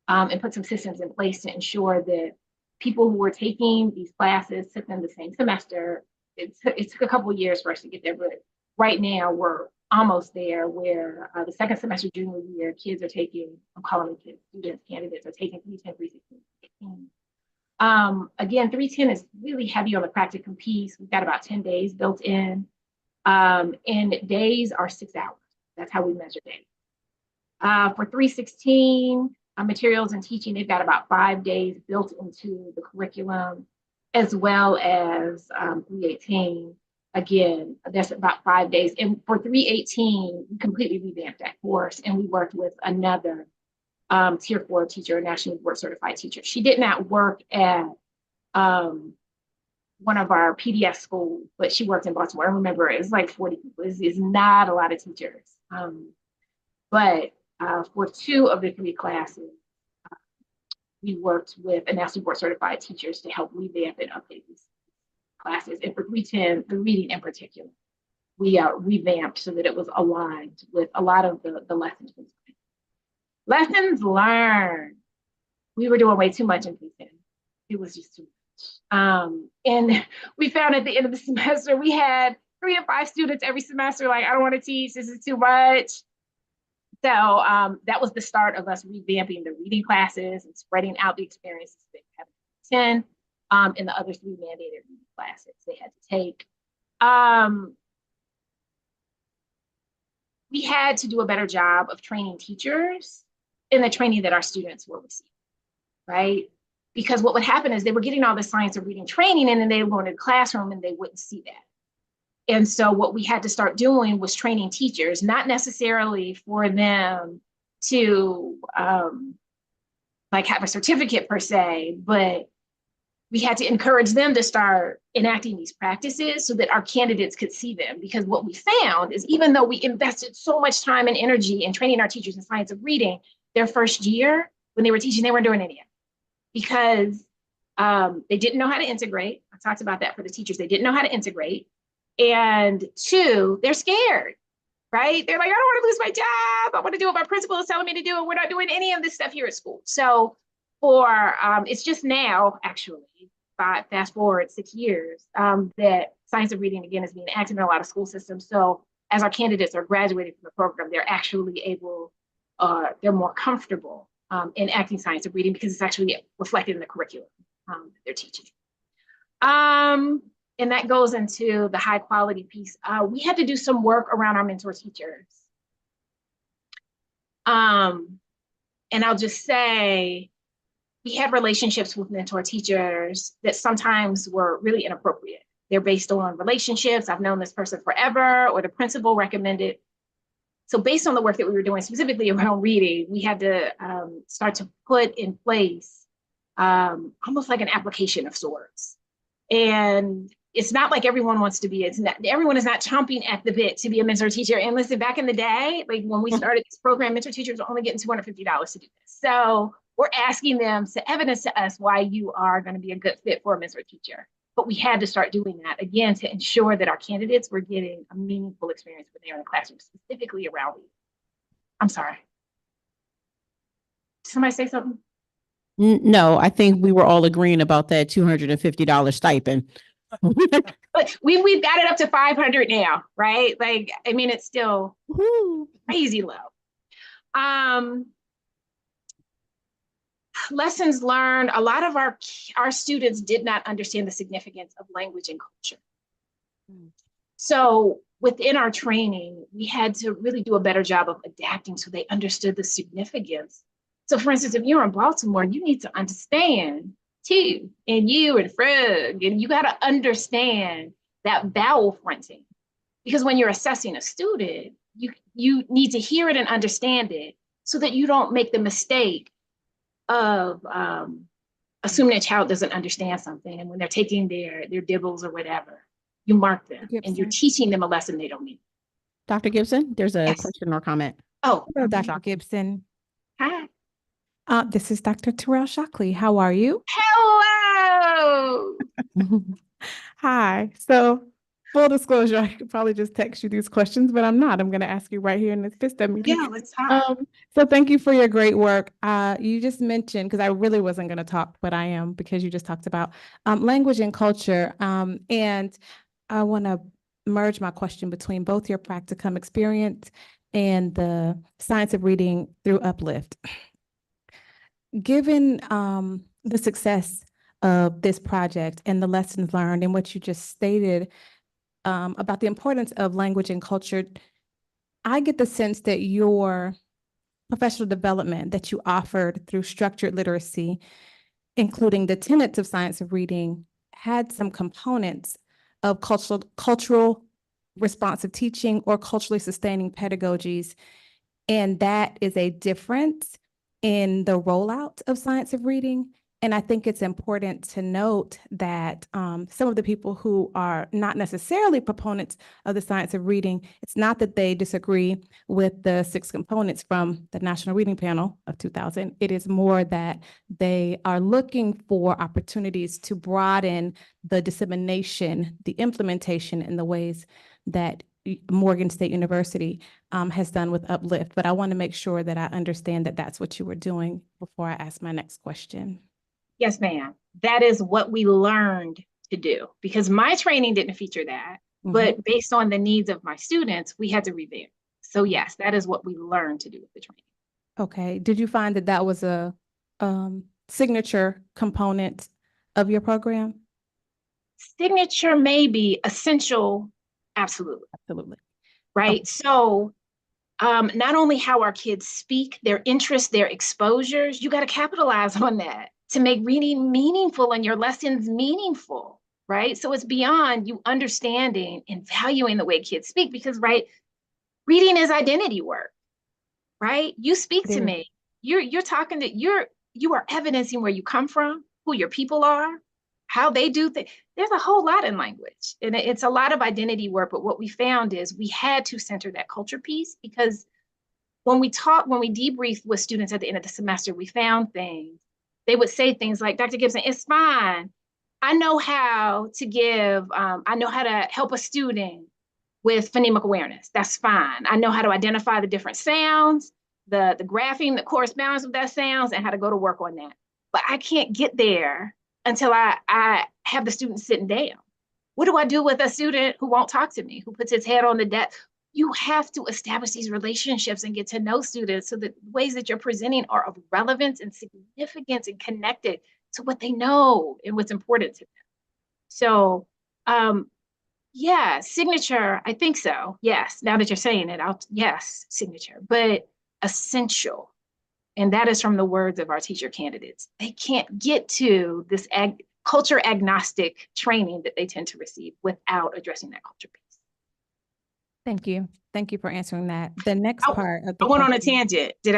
and put some systems in place to ensure that people who were taking these classes took them the same semester. It took a couple of years for us to get there, but right now we're almost there, where the second semester junior year, kids are taking, I'm calling them kids, students, candidates are taking 310, 316, 318. Again, 310 is really heavy on the practicum piece. We've got about 10 days built in. And days are 6 hours. That's how we measure days. For 316, materials and teaching, they've got about 5 days built into the curriculum, as well as 318. Again, that's about 5 days. And for 318, we completely revamped that course, and we worked with another Tier 4 teacher, a nationally board certified teacher. She did not work at one of our PDS schools, but she worked in Baltimore. I remember it was like 40 people. It's not a lot of teachers. But for 2 of the 3 classes, we worked with a national board certified teachers to help revamp and update these classes. And for 310, the reading in particular, we revamped so that it was aligned with a lot of the lessons. Lessons learned. We were doing way too much in 310. It was just too much. And we found at the end of the semester, we had 3 to 5 students every semester, like, I don't want to teach, this is too much. So that was the start of us revamping the reading classes and spreading out the experiences that we have in 10 and the other 3 mandated reading classes they had to take. We had to do a better job of training teachers in the training that our students were receiving, right? Because what would happen is they were getting all the science of reading training and then they would go into the classroom and they wouldn't see that. And so what we had to start doing was training teachers, not necessarily for them to like have a certificate per se, but we had to encourage them to start enacting these practices so that our candidates could see them. Because what we found is even though we invested so much time and energy in training our teachers in science of reading, their first year when they were teaching, they weren't doing any of it because they didn't know how to integrate. I talked about that for the teachers. They didn't know how to integrate. And 2, they're scared, right? They're like, I don't want to lose my job. I want to do what my principal is telling me to do. And we're not doing any of this stuff here at school. So for, it's just now, actually, fast forward 6 years, that science of reading, again, is being active in a lot of school systems. So as our candidates are graduating from the program, they're actually able, they're more comfortable in acting science of reading because it's actually reflected in the curriculum that they're teaching. And that goes into the high quality piece. We had to do some work around our mentor teachers. And I'll just say, we had relationships with mentor teachers that sometimes were really inappropriate. They're based on relationships. I've known this person forever, or the principal recommended. So based on the work that we were doing specifically around reading, we had to start to put in place almost like an application of sorts. And it's not like everyone wants to be, everyone is not chomping at the bit to be a mentor teacher. And listen, back in the day, like when we started this program, mentor teachers were only getting $250 to do this. So we're asking them to evidence to us why you are going to be a good fit for a mentor teacher. But we had to start doing that, again, to ensure that our candidates were getting a meaningful experience when they were in the classroom, specifically around reading. I'm sorry. Did somebody say something? No, I think we were all agreeing about that $250 stipend. But we've got it up to 500 now, right? Like, I mean, it's still crazy low. Lessons learned, a lot of our students did not understand the significance of language and culture. So within our training, we had to really do a better job of adapting so they understood the significance. So for instance, if you're in Baltimore, you need to understand to and you and frog, and you got to understand that vowel fronting. Because when you're assessing a student, you need to hear it and understand it so that you don't make the mistake of assuming a child doesn't understand something. And when they're taking their dibbles or whatever, you mark them and you're teaching them a lesson they don't need. Dr. Gibson, there's a question or comment. Oh, Hello, Dr. Gibson. Hi. This is Dr. Terrell Shockley. How are you? Hello. Hi. So full disclosure, I could probably just text you these questions, but I'm not. I'm going to ask you right here in this PSTEB meeting. Yeah, let's talk. So thank you for your great work. You just mentioned, because I really wasn't going to talk, but I am, because you just talked about language and culture. And I want to merge my question between both your practicum experience and the science of reading through Uplift. Given the success of this project and the lessons learned and what you just stated about the importance of language and culture, I get the sense that your professional development that you offered through structured literacy, including the tenets of science of reading, had some components of cultural responsive teaching or culturally sustaining pedagogies. And that is a difference in the rollout of science of reading. And I think it's important to note that some of the people who are not necessarily proponents of the science of reading, it's not that they disagree with the 6 components from the National Reading Panel of 2000. It is more that they are looking for opportunities to broaden the dissemination, the implementation in the ways that Morgan State University has done with Uplift. But I want to make sure that I understand that that's what you were doing before I ask my next question. Yes, ma'am. that is what we learned to do, because my training didn't feature that, but based on the needs of my students, we had to revamp. So yes, that is what we learned to do with the training. Okay. Did you find that that was a signature component of your program? Signature, maybe. Essential, absolutely. Absolutely. Right. So not only how our kids speak, their interests, their exposures, you got to capitalize on that to make reading meaningful and your lessons meaningful, right? So it's beyond you understanding and valuing the way kids speak, because, right, reading is identity work, right? You speak to me, you're talking to, you are evidencing where you come from, who your people are, how they do things. There's a whole lot in language, and it's a lot of identity work. But what we found is we had to center that culture piece, because when we debriefed with students at the end of the semester, we found things. They would say things like, Dr. Gibson, it's fine. I know how to help a student with phonemic awareness. That's fine. I know how to identify the different sounds, the graphing that corresponds with that sounds, and how to go to work on that. But I can't get there until I have the student sitting down. What do I do with a student who won't talk to me, who puts his head on the desk? You have to establish these relationships and get to know students so that ways that you're presenting are of relevance and significance and connected to what they know and what's important to them. So, yeah, signature, I think so. Yes, now that you're saying it, yes, signature, but essential. And that is from the words of our teacher candidates. They can't get to this culture agnostic training that they tend to receive without addressing that culture piece. Thank you. Thank you for answering that. The next part of the I went on a question- tangent. Did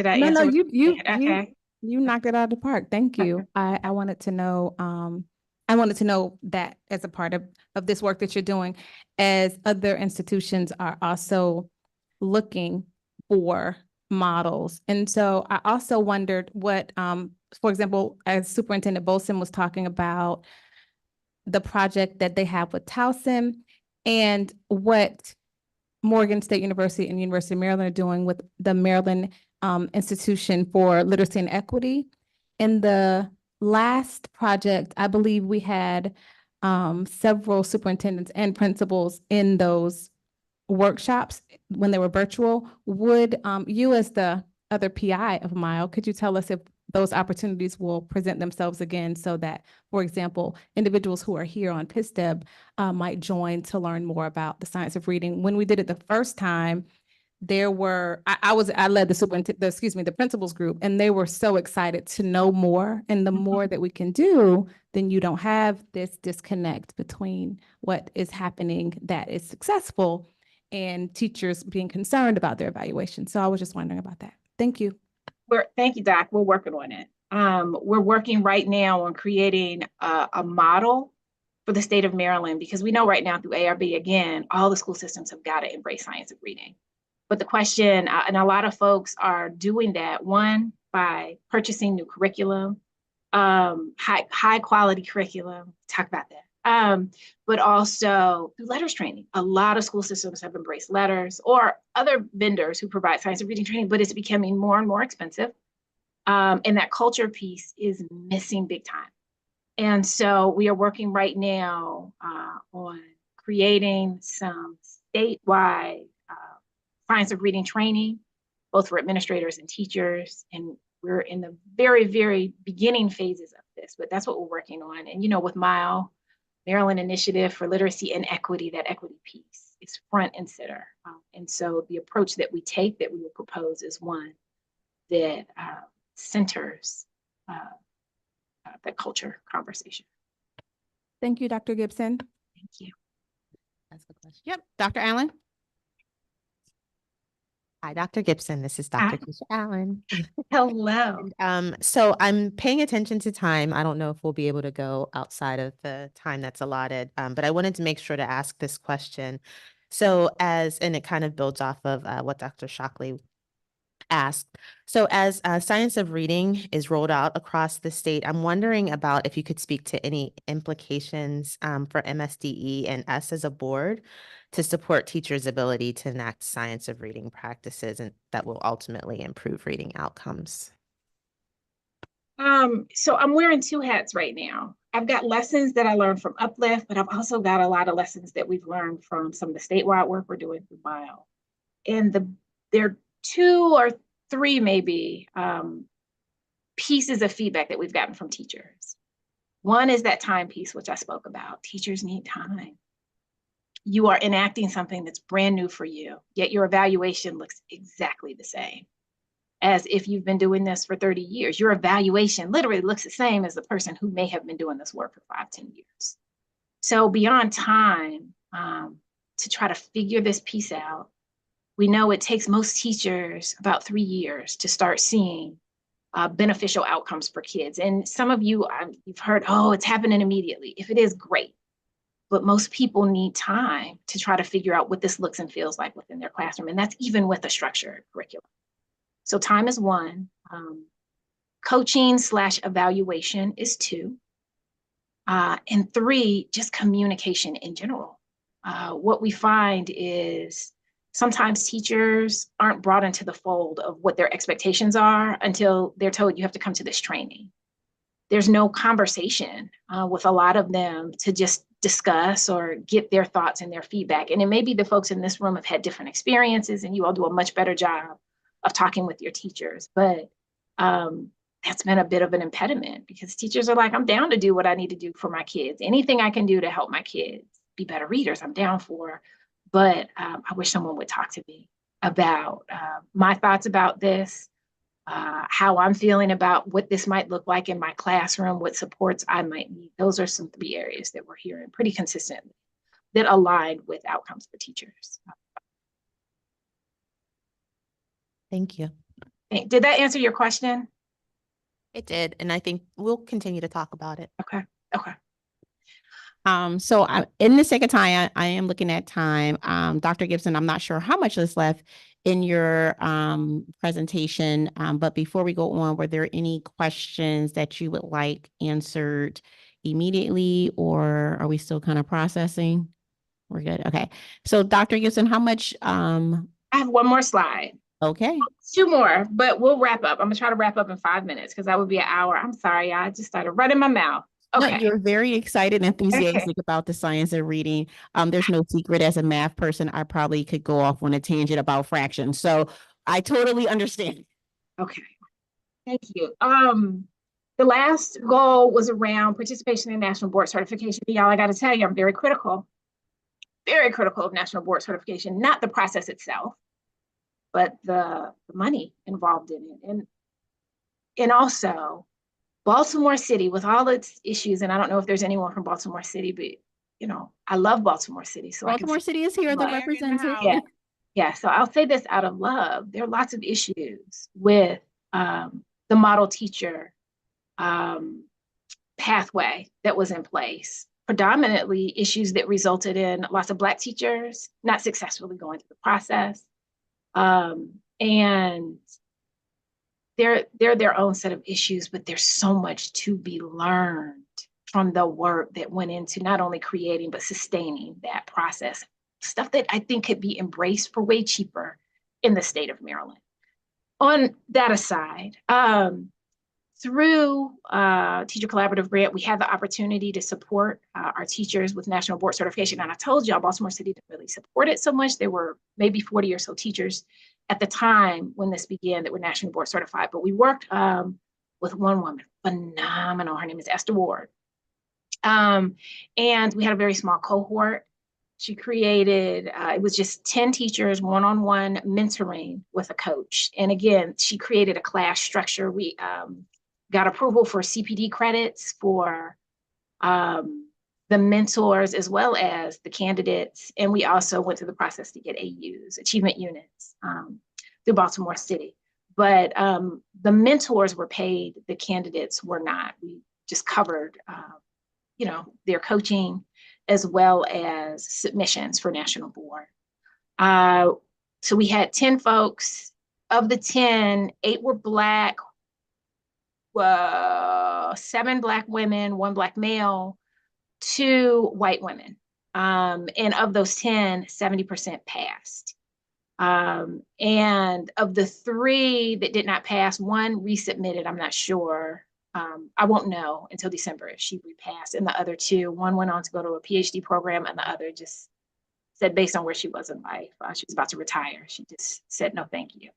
I No, answer? you knocked it out of the park. Thank you. I wanted to know, that as a part of this work that you're doing, as other institutions are also looking for models. And so I also wondered what, for example, as Superintendent Bolson was talking about the project that they have with Towson and what Morgan State University and University of Maryland are doing with the Maryland Institution for Literacy and Equity. In the last project, I believe we had several superintendents and principals in those workshops when they were virtual. Would you, as the other PI of Mile, could you tell us if those opportunities will present themselves again, so that, for example, individuals who are here on PSTEB might join to learn more about the science of reading? When we did it the first time, there were, I led the principals group, and they were so excited to know more. And the more that we can do, then you don't have this disconnect between what is happening that is successful and teachers being concerned about their evaluation. So I was just wondering about that. Thank you. Thank you, Doc. We're working on it. We're working right now on creating a model for the state of Maryland, because we know right now through ARB, again, all the school systems have got to embrace science of reading. But the question, and a lot of folks are doing that, one, by purchasing new curriculum, high quality curriculum, talk about that. But also through letters training. A lot of school systems have embraced letters or other vendors who provide science of reading training, but it's becoming more and more expensive. And that culture piece is missing big time. And so we are working right now on creating some statewide science of reading training, both for administrators and teachers. And we're in the very, very beginning phases of this, but that's what we're working on. And, with MILE, Maryland Initiative for Literacy and Equity, that equity piece is front and center. And so the approach that we take, that we will propose, is one that centers the culture conversation. Thank you, Dr. Gibson. Thank you. That's the question. Yep, Dr. Allen. Hi, Dr. Gibson. This is Dr. Keisha Allen. Hello. So I'm paying attention to time. I don't know if we'll be able to go outside of the time that's allotted, but I wanted to make sure to ask this question. So and it kind of builds off of what Dr. Shockley asked. So as science of reading is rolled out across the state, I'm wondering about if you could speak to any implications for MSDE and us as a board to support teachers' ability to enact science of reading practices and that will ultimately improve reading outcomes. So I'm wearing two hats right now. I've got lessons that I learned from Uplift, but I've also got a lot of lessons that we've learned from some of the statewide work we're doing through Mile. And there are two or three maybe pieces of feedback that we've gotten from teachers. One is that time piece, which I spoke about. Teachers need time. You are enacting something that's brand new for you, yet your evaluation looks exactly the same as if you've been doing this for 30 years. Your evaluation literally looks the same as the person who may have been doing this work for 5-10 years. So beyond time, to try to figure this piece out, we know it takes most teachers about 3 years to start seeing beneficial outcomes for kids. And some of you, you've heard, oh, it's happening immediately. If it is, great. But most people need time to try to figure out what this looks and feels like within their classroom. And that's even with a structured curriculum. So time is one. Coaching/evaluation is two. And three, just communication in general. What we find is sometimes teachers aren't brought into the fold of what their expectations are until they're told you have to come to this training. There's no conversation with a lot of them to just discuss or get their thoughts and their feedback. And it may be the folks in this room have had different experiences and you all do a much better job of talking with your teachers. But that's been a bit of an impediment because teachers are like, I'm down to do what I need to do for my kids. Anything I can do to help my kids be better readers, I'm down for. But I wish someone would talk to me about my thoughts about this, how I'm feeling about what this might look like in my classroom, what supports I might need. Those are some 3 areas that we're hearing pretty consistently that align with outcomes for teachers. Thank you. Did that answer your question? It did, and I think we'll continue to talk about it. Okay. Okay. So in the sake of time, I am looking at time. Dr. Gibson, I'm not sure how much is left in your presentation, but before we go on, were there any questions that you would like answered immediately, or are we still kind of processing? We're good. Okay. So Dr. Gibson, how much? I have one more slide. Okay. 2 more, but we'll wrap up. I'm gonna try to wrap up in 5 minutes because that would be an hour. I'm sorry, I just started running my mouth. Okay. No, you're very excited and enthusiastic about the science of reading. There's no secret, as a math person, I probably could go off on a tangent about fractions. So I totally understand. Okay. Thank you. The last goal was around participation in national board certification. Y'all, I got to tell you, I'm very critical of national board certification, not the process itself, but the money involved in it. And also Baltimore City, with all its issues, and I don't know if there's anyone from Baltimore City, but I love Baltimore City. So Baltimore City is here, the representative. Yeah. So I'll say this out of love. There are lots of issues with the model teacher pathway that was in place. Predominantly issues that resulted in lots of Black teachers not successfully going through the process. And they're their own set of issues, but there's so much to be learned from the work that went into not only creating, but sustaining that process. Stuff that I think could be embraced for way cheaper in the state of Maryland. On that aside, through Teacher Collaborative Grant, we had the opportunity to support our teachers with national board certification. And I told y'all, Baltimore City didn't really support it so much. There were maybe 40 or so teachers at the time when this began that were national board certified. But we worked with one woman, phenomenal. Her name is Esther Ward. And we had a very small cohort. She created, it was just 10 teachers, one-on-one mentoring with a coach. And again, she created a class structure. We got approval for CPD credits for the mentors as well as the candidates. And we also went through the process to get AUs, achievement units, through Baltimore City. But the mentors were paid, the candidates were not. We just covered, their coaching as well as submissions for national board. So we had 10 folks. Of the 10, 8 were Black, 7 Black women, 1 Black male, 2 white women. And of those 10, 70% passed. And of the 3 that did not pass, 1 resubmitted, I'm not sure I won't know until December if she repassed. And the other two, one went on to go to a PhD program, and the other just said, based on where she was in life, she was about to retire. She just said, no, thank you.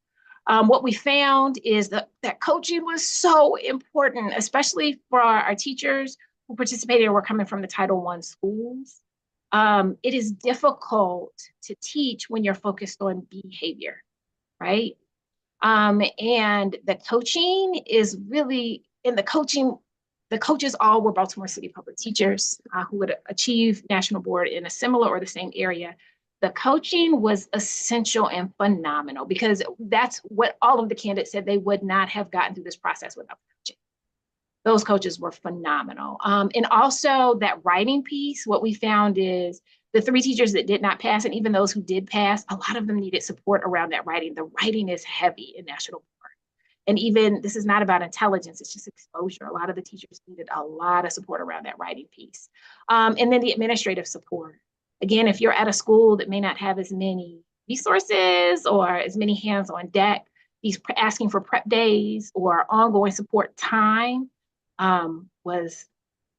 What we found is that coaching was so important, especially for our teachers who participated or were coming from the Title I schools. It is difficult to teach when you're focused on behavior, right? And the coaching is really, in the coaches all were Baltimore City public teachers who would achieve national board in a similar or the same area. The coaching was essential and phenomenal because that's what all of the candidates said they would not have gotten through this process without coaching. Those coaches were phenomenal. And also that writing piece, what we found is the 3 teachers that did not pass, and even those who did pass, a lot of them needed support around that writing. The writing is heavy in national board. And even, this is not about intelligence, it's just exposure. A lot of the teachers needed a lot of support around that writing piece. And then the administrative support. Again, if you're at a school that may not have as many resources or as many hands on deck, these asking for prep days or ongoing support time was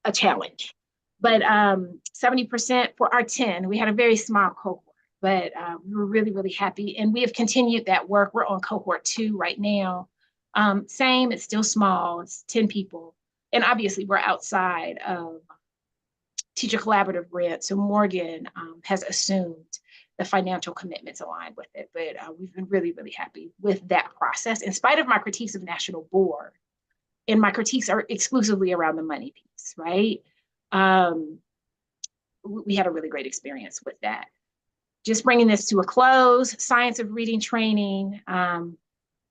a challenge. But 70% for our 10, we had a very small cohort, but we were really, really happy. And we have continued that work. We're on cohort 2 right now. Same, it's still small, it's 10 people. And obviously we're outside of teacher collaborative grant. So Morgan has assumed the financial commitments aligned with it, but we've been really, really happy with that process. In spite of my critiques of national board, and my critiques are exclusively around the money piece, right? We had a really great experience with that. Just bringing this to a close, science of reading training,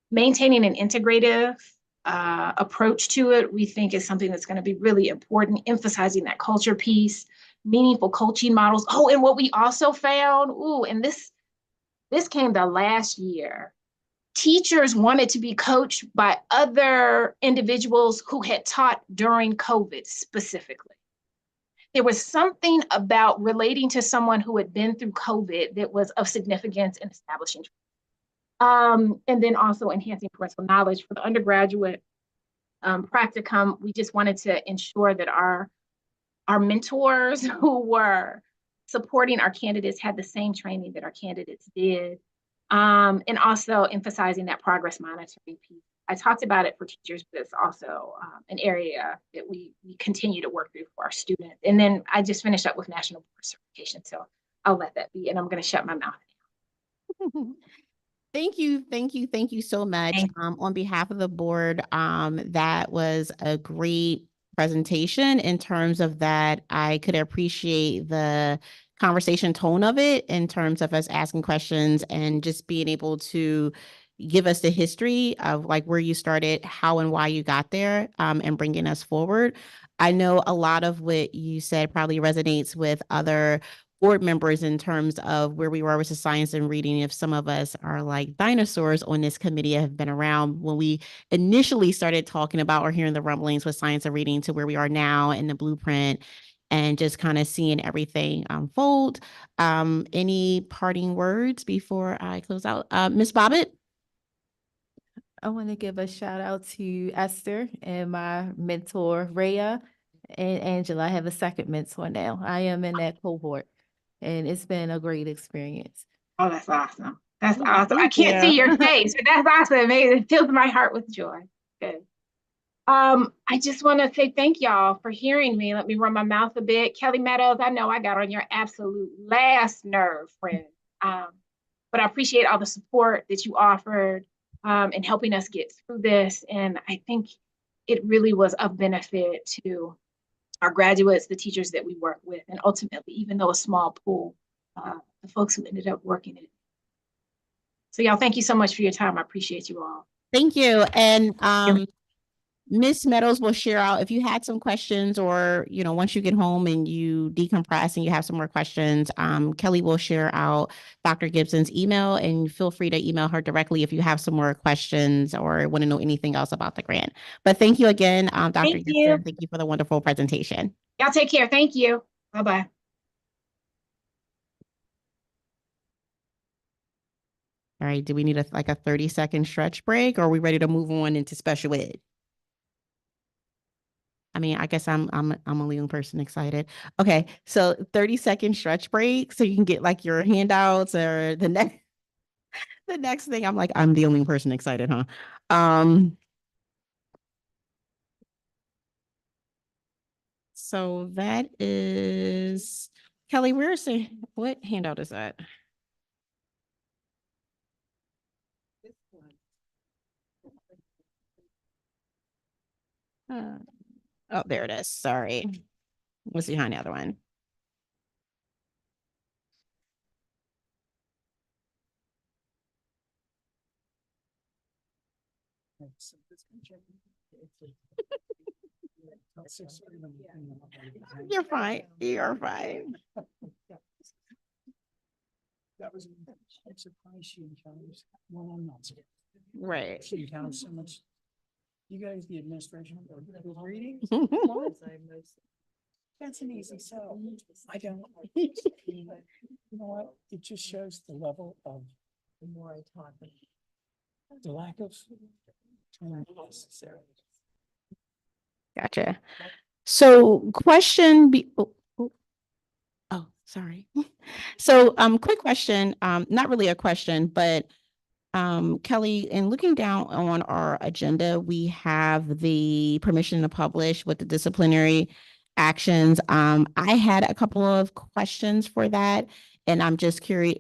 maintaining an integrative approach to it, we think is something that's going to be really important, emphasizing that culture piece, meaningful coaching models. Oh, and what we also found, and this came the last year, teachers wanted to be coached by other individuals who had taught during COVID specifically. There was something about relating to someone who had been through COVID that was of significance in establishing. And then also enhancing parental knowledge for the undergraduate practicum. We just wanted to ensure that our mentors who were supporting our candidates had the same training that our candidates did. And also emphasizing that progress monitoring piece. I talked about it for teachers, but it's also an area that we continue to work through for our students. And then I just finished up with national board certification. So I'll let that be, and I'm going to shut my mouth now. Thank you so much. On behalf of the board, that was a great presentation in terms of that. I could appreciate the conversation tone of it in terms of us asking questions and just being able to give us the history of like where you started, how and why you got there, and bringing us forward. I know a lot of what you said probably resonates with other board members in terms of where we were with the science and reading. If some of us are like dinosaurs on this committee, have been around when we initially started talking about or hearing the rumblings with science and reading to where we are now in the blueprint and just kind of seeing everything unfold. Any parting words before I close out? Ms. Bobbitt? I want to give a shout out to Esther and my mentor, Rhea, and Angela. I have a second mentor now. I am in that cohort, and it's been a great experience. Oh, that's awesome. That's awesome. I can't see your face, but that's awesome. It fills my heart with joy. Good. I just want to say thank y'all for hearing me. Let me run my mouth a bit. Kelly Meadows, I know I got on your absolute last nerve, friend. But I appreciate all the support that you offered in helping us get through this. And I think it really was of benefit to our graduates, the teachers that we work with, and ultimately, even though a small pool, the folks who ended up working it. So y'all, thank you so much for your time. I appreciate you all. Thank you. And Ms. Meadows will share out if you had some questions or, you know, once you get home and you decompress and you have some more questions, Kelly will share out Dr. Gibson's email, and feel free to email her directly if you have some more questions or want to know anything else about the grant. But thank you again, Dr. Gibson. Thank you for the wonderful presentation. Y'all take care. Thank you. Bye-bye. All right, do we need a 30-second stretch break, or are we ready to move on into special ed? I mean, I guess I'm only one person excited. Okay, so 30-second stretch break so you can get like your handouts or the next thing. I'm like, I'm the only person excited, huh? So that is Kelly, what handout is that? Oh, there it is. Sorry. What's behind the other one? You're fine. You're fine. That was, I'm surprised she encounters, well, I'm not surprised. Right. She encounters so much. You guys, the administration, are reading? That's an easy sell. I don't. You know what? It just shows the level of. The more I talk. The lack of. Necessary. Gotcha. So sorry. So, quick question, not really a question, but Kelly, in looking down on our agenda, we have the permission to publish with the disciplinary actions. I had a couple of questions for that, and I'm just curious,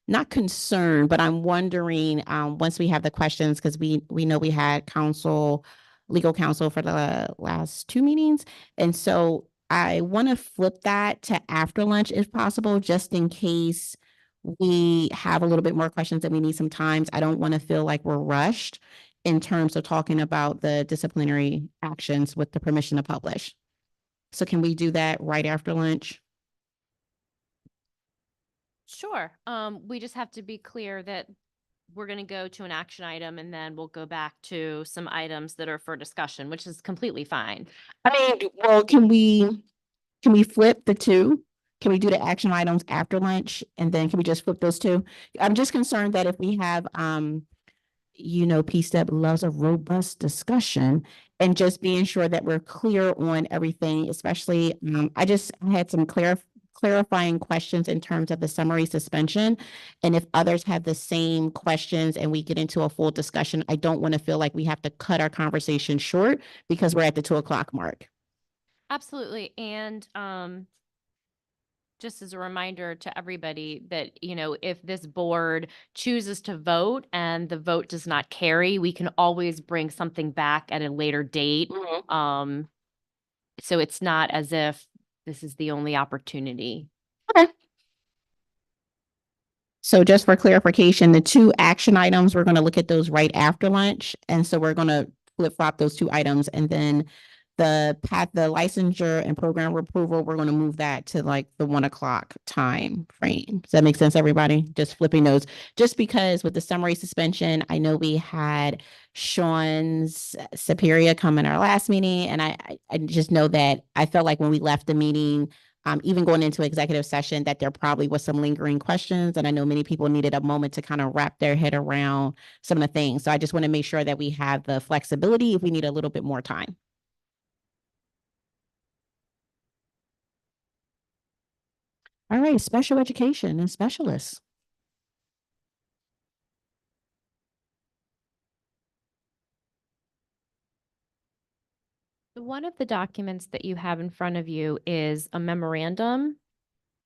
not concerned, but I'm wondering, once we have the questions, because we know we had legal counsel for the last two meetings. And so I want to flip that to after lunch if possible, just in case we have a little bit more questions and we need some times. I don't want to feel like we're rushed in terms of talking about the disciplinary actions with the permission to publish. So can we do that right after lunch? Sure. We just have to be clear that we're going to go to an action item and then we'll go back to some items that are for discussion, which is completely fine. I mean, well, can we flip the two? Can we do the action items after lunch? And then can we just flip those two? I'm just concerned that if we have, PSTEB loves a robust discussion and just being sure that we're clear on everything, especially, I had some clarifying questions in terms of the summary suspension. And if others have the same questions and we get into a full discussion, I don't want to feel like we have to cut our conversation short because we're at the 2:00 mark. Absolutely. And just as a reminder to everybody that, if this board chooses to vote and the vote does not carry, we can always bring something back at a later date. So it's not as if this is the only opportunity. Okay. So just for clarification, the two action items, we're going to look at those right after lunch. And so we're going to flip flop those two items, and then the licensure and program approval, we're going to move that to like the 1:00 time frame. Does that make sense, everybody? Just flipping those, just because with the summary suspension, I know we had Sean's Superior come in our last meeting, and I just know that I felt like when we left the meeting, even going into executive session, that there probably was some lingering questions. And I know many people needed a moment to kind of wrap their head around some of the things. So I just want to make sure that we have the flexibility if we need a little bit more time. All right, special education and specialists. One of the documents that you have in front of you is a memorandum.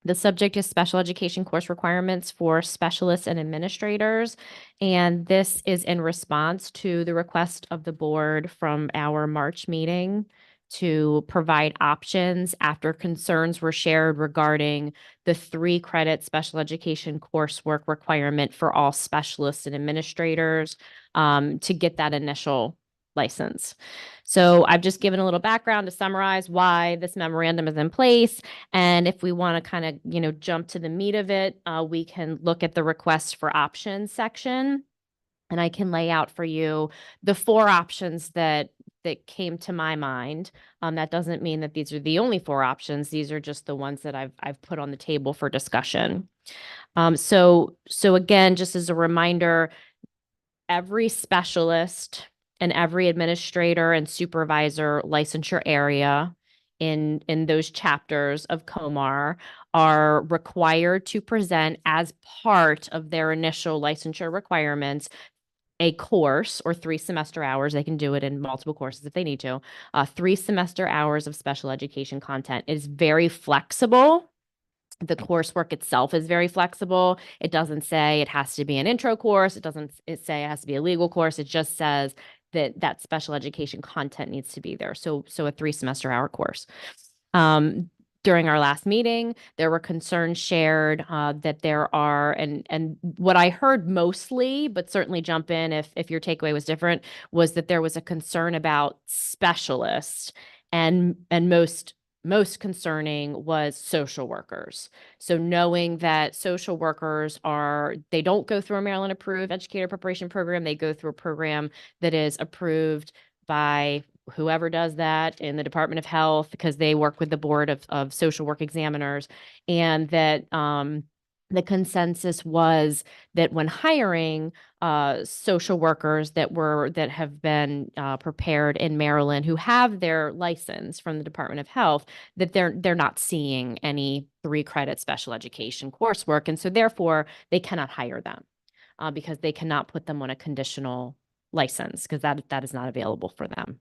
The subject is special education course requirements for specialists and administrators. And this is in response to the request of the board from our March meeting to provide options after concerns were shared regarding the 3-credit special education coursework requirement for all specialists and administrators to get that initial license. So I've just given a little background to summarize why this memorandum is in place. And if we want to kind of, jump to the meat of it, we can look at the request for options section. And I can lay out for you the 4 options that came to my mind. That doesn't mean that these are the only 4 options. These are just the ones that I've put on the table for discussion. So again, just as a reminder, every specialist and every administrator and supervisor licensure area in those chapters of COMAR are required to present as part of their initial licensure requirements a course or 3 semester hours. They can do it in multiple courses if they need to. 3 semester hours of special education content. It is very flexible. The coursework itself is very flexible. It doesn't say it has to be an intro course. It doesn't say it has to be a legal course. It just says that special education content needs to be there. So a 3 semester hour course. During our last meeting, there were concerns shared that there are, and what I heard mostly, but certainly jump in if your takeaway was different, was that there was a concern about specialists, and most concerning was social workers. So knowing that social workers they don't go through a Maryland approved educator preparation program, they go through a program that is approved by whoever does that in the Department of Health, because they work with the board of social work examiners, and that the consensus was that when hiring social workers that have been prepared in Maryland who have their license from the Department of Health, that they're not seeing any 3 credit special education coursework, and so therefore they cannot hire them because they cannot put them on a conditional license because that is not available for them.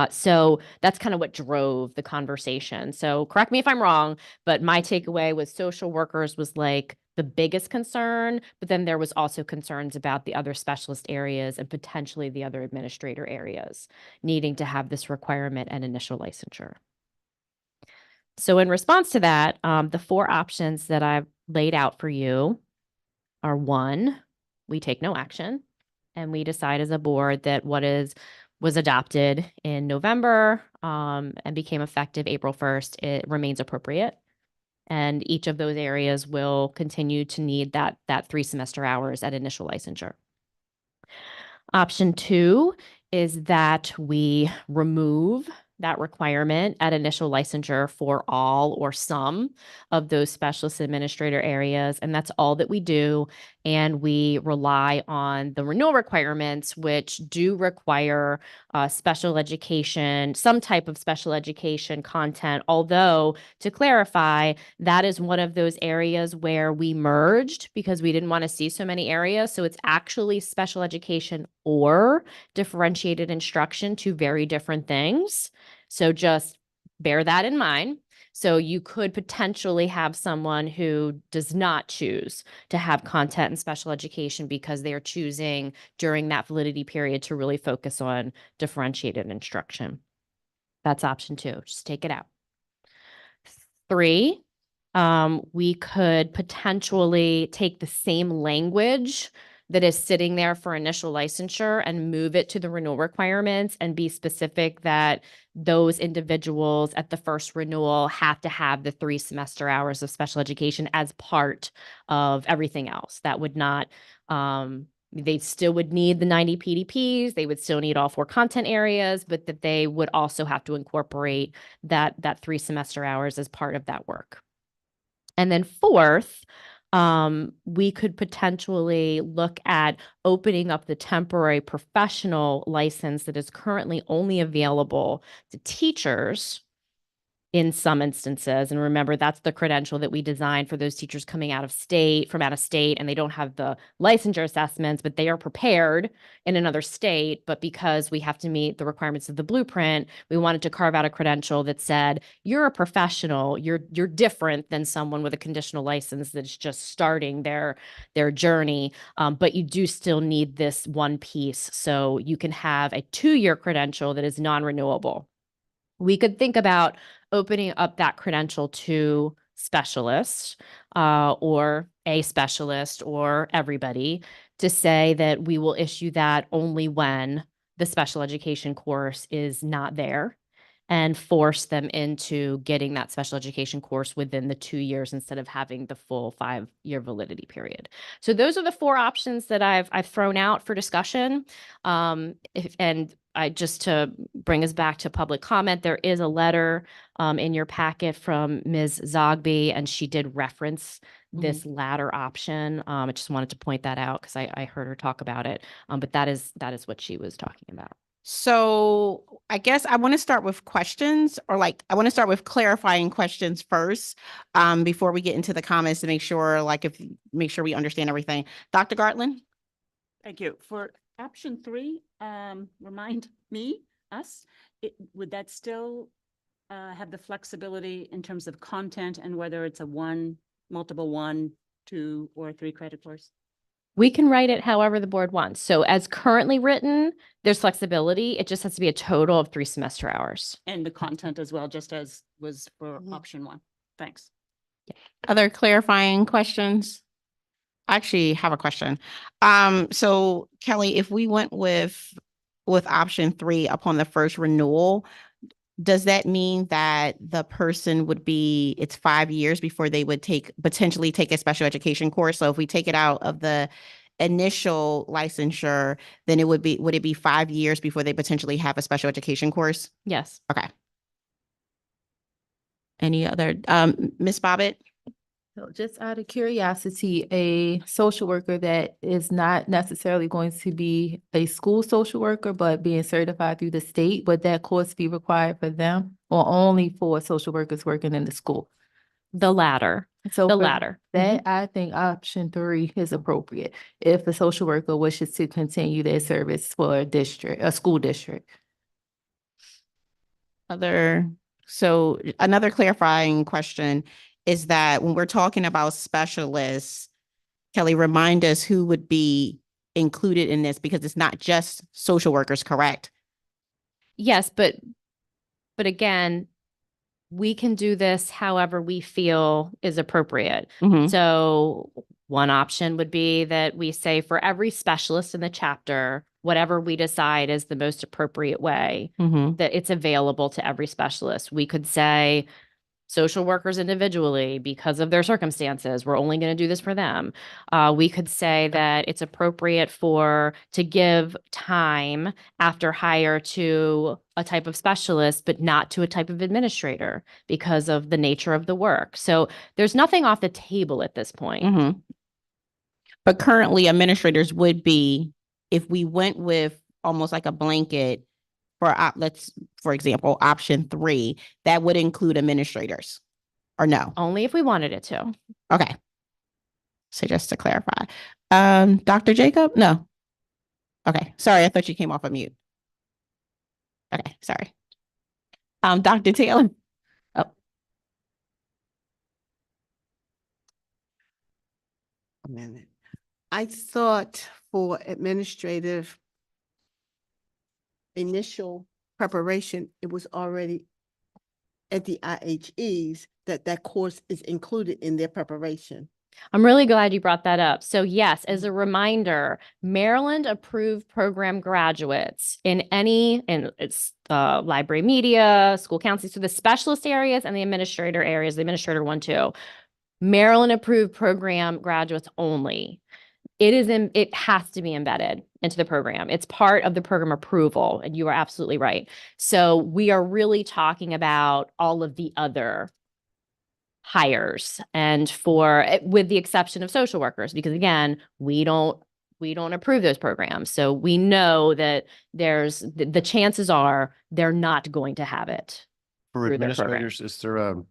So that's kind of what drove the conversation. So correct me if I'm wrong, but my takeaway was social workers was like the biggest concern, but then there was also concerns about the other specialist areas and potentially the other administrator areas needing to have this requirement and initial licensure. So in response to that, the 4 options that I've laid out for you are: 1, we take no action, and we decide as a board that what was adopted in November and became effective April 1st, it remains appropriate. And each of those areas will continue to need that 3 semester hours at initial licensure. Option 2 is that we remove that requirement at initial licensure for all or some of those specialist administrator areas. And that's all that we do. And we rely on the renewal requirements, which do require special education, some type of special education content. Although, to clarify, that is one of those areas where we merged because we didn't want to see so many areas. So it's actually special education or differentiated instruction, 2 very different things. So just bear that in mind. So you could potentially have someone who does not choose to have content in special education because they are choosing during that validity period to really focus on differentiated instruction. That's option 2. Just take it out. 3, we could potentially take the same language that is sitting there for initial licensure and move it to the renewal requirements and be specific that those individuals at the first renewal have to have the 3 semester hours of special education as part of everything else. That would not, they still would need the 90 PDPs, they would still need all 4 content areas, but that they would also have to incorporate that 3 semester hours as part of that work. And then 4th, we could potentially look at opening up the temporary professional license that is currently only available to teachers in some instances. And remember, that's the credential that we designed for those teachers coming from out of state, and they don't have the licensure assessments, but they are prepared in another state. But because we have to meet the requirements of the blueprint, we wanted to carve out a credential that said, you're a professional, you're different than someone with a conditional license that's just starting their journey. But you do still need this one piece. So you can have a 2-year credential that is non-renewable. We could think about opening up that credential to specialists or a specialist or everybody to say that we will issue that only when the special education course is not there, and force them into getting that special education course within the 2 years instead of having the full 5-year validity period. So those are the 4 options that I've thrown out for discussion. Just to bring us back to public comment, there is a letter in your packet from Ms. Zogby, and she did reference this latter option. I just wanted to point that out because I heard her talk about it. But that is what she was talking about. So I guess I want to start with questions, or like I want to start with clarifying questions first, before we get into the comments to make sure we understand everything. Dr. Gartland? Thank you. For option 3, remind us, would that still have the flexibility in terms of content and whether it's a multiple 1, 2, or 3 credit course? We can write it however the board wants. So as currently written, there's flexibility. It just has to be a total of 3 semester hours. And the content as well, just as was for option 1. Thanks. Other clarifying questions? I actually have a question. So Kelly, if we went with option 3 upon the first renewal, does that mean that the person it's 5 years before they would potentially take a special education course? So if we take it out of the initial licensure, then would it be 5 years before they potentially have a special education course? Yes. Okay. Any other, Ms. Bobbitt? So just out of curiosity, a social worker that is not necessarily going to be a school social worker, but being certified through the state, would that course be required for them or only for social workers working in the school? The latter. So the for latter. that, I think option 3 is appropriate if a social worker wishes to continue their service for a school district. So another clarifying question is that when we're talking about specialists, Kelly, remind us who would be included in this, because it's not just social workers, correct? Yes, but again, we can do this however we feel is appropriate. Mhm. So one option would be that we say for every specialist in the chapter, whatever we decide is the most appropriate way, Mhm. that it's available to every specialist. We could say social workers individually, because of their circumstances, we're only going to do this for them. We could say that it's appropriate to give time after hire to a type of specialist, but not to a type of administrator because of the nature of the work. So there's nothing off the table at this point. Mhm. But currently administrators would be, if we went with almost like a blanket for example, option 3, that would include administrators, or no? Only if we wanted it to. Okay. So just to clarify, Dr. Jacob? No. Okay. Sorry. I thought you came off of mute. Okay. Sorry. Dr. Taylor? Oh, A minute. I thought for administrative initial preparation, it was already at the IHEs that course is included in their preparation. I'm really glad you brought that up. So yes, as a reminder, Maryland approved program graduates in it's library media, school counseling, so the specialist areas and the administrator areas, the administrator 1, 2. Maryland approved program graduates only. It has to be embedded into the program. It's part of the program approval, and you are absolutely right. So we are really talking about all of the other hires, and with the exception of social workers, because again, we don't approve those programs. So we know that the chances are they're not going to have it. For through their program. administrators, is there a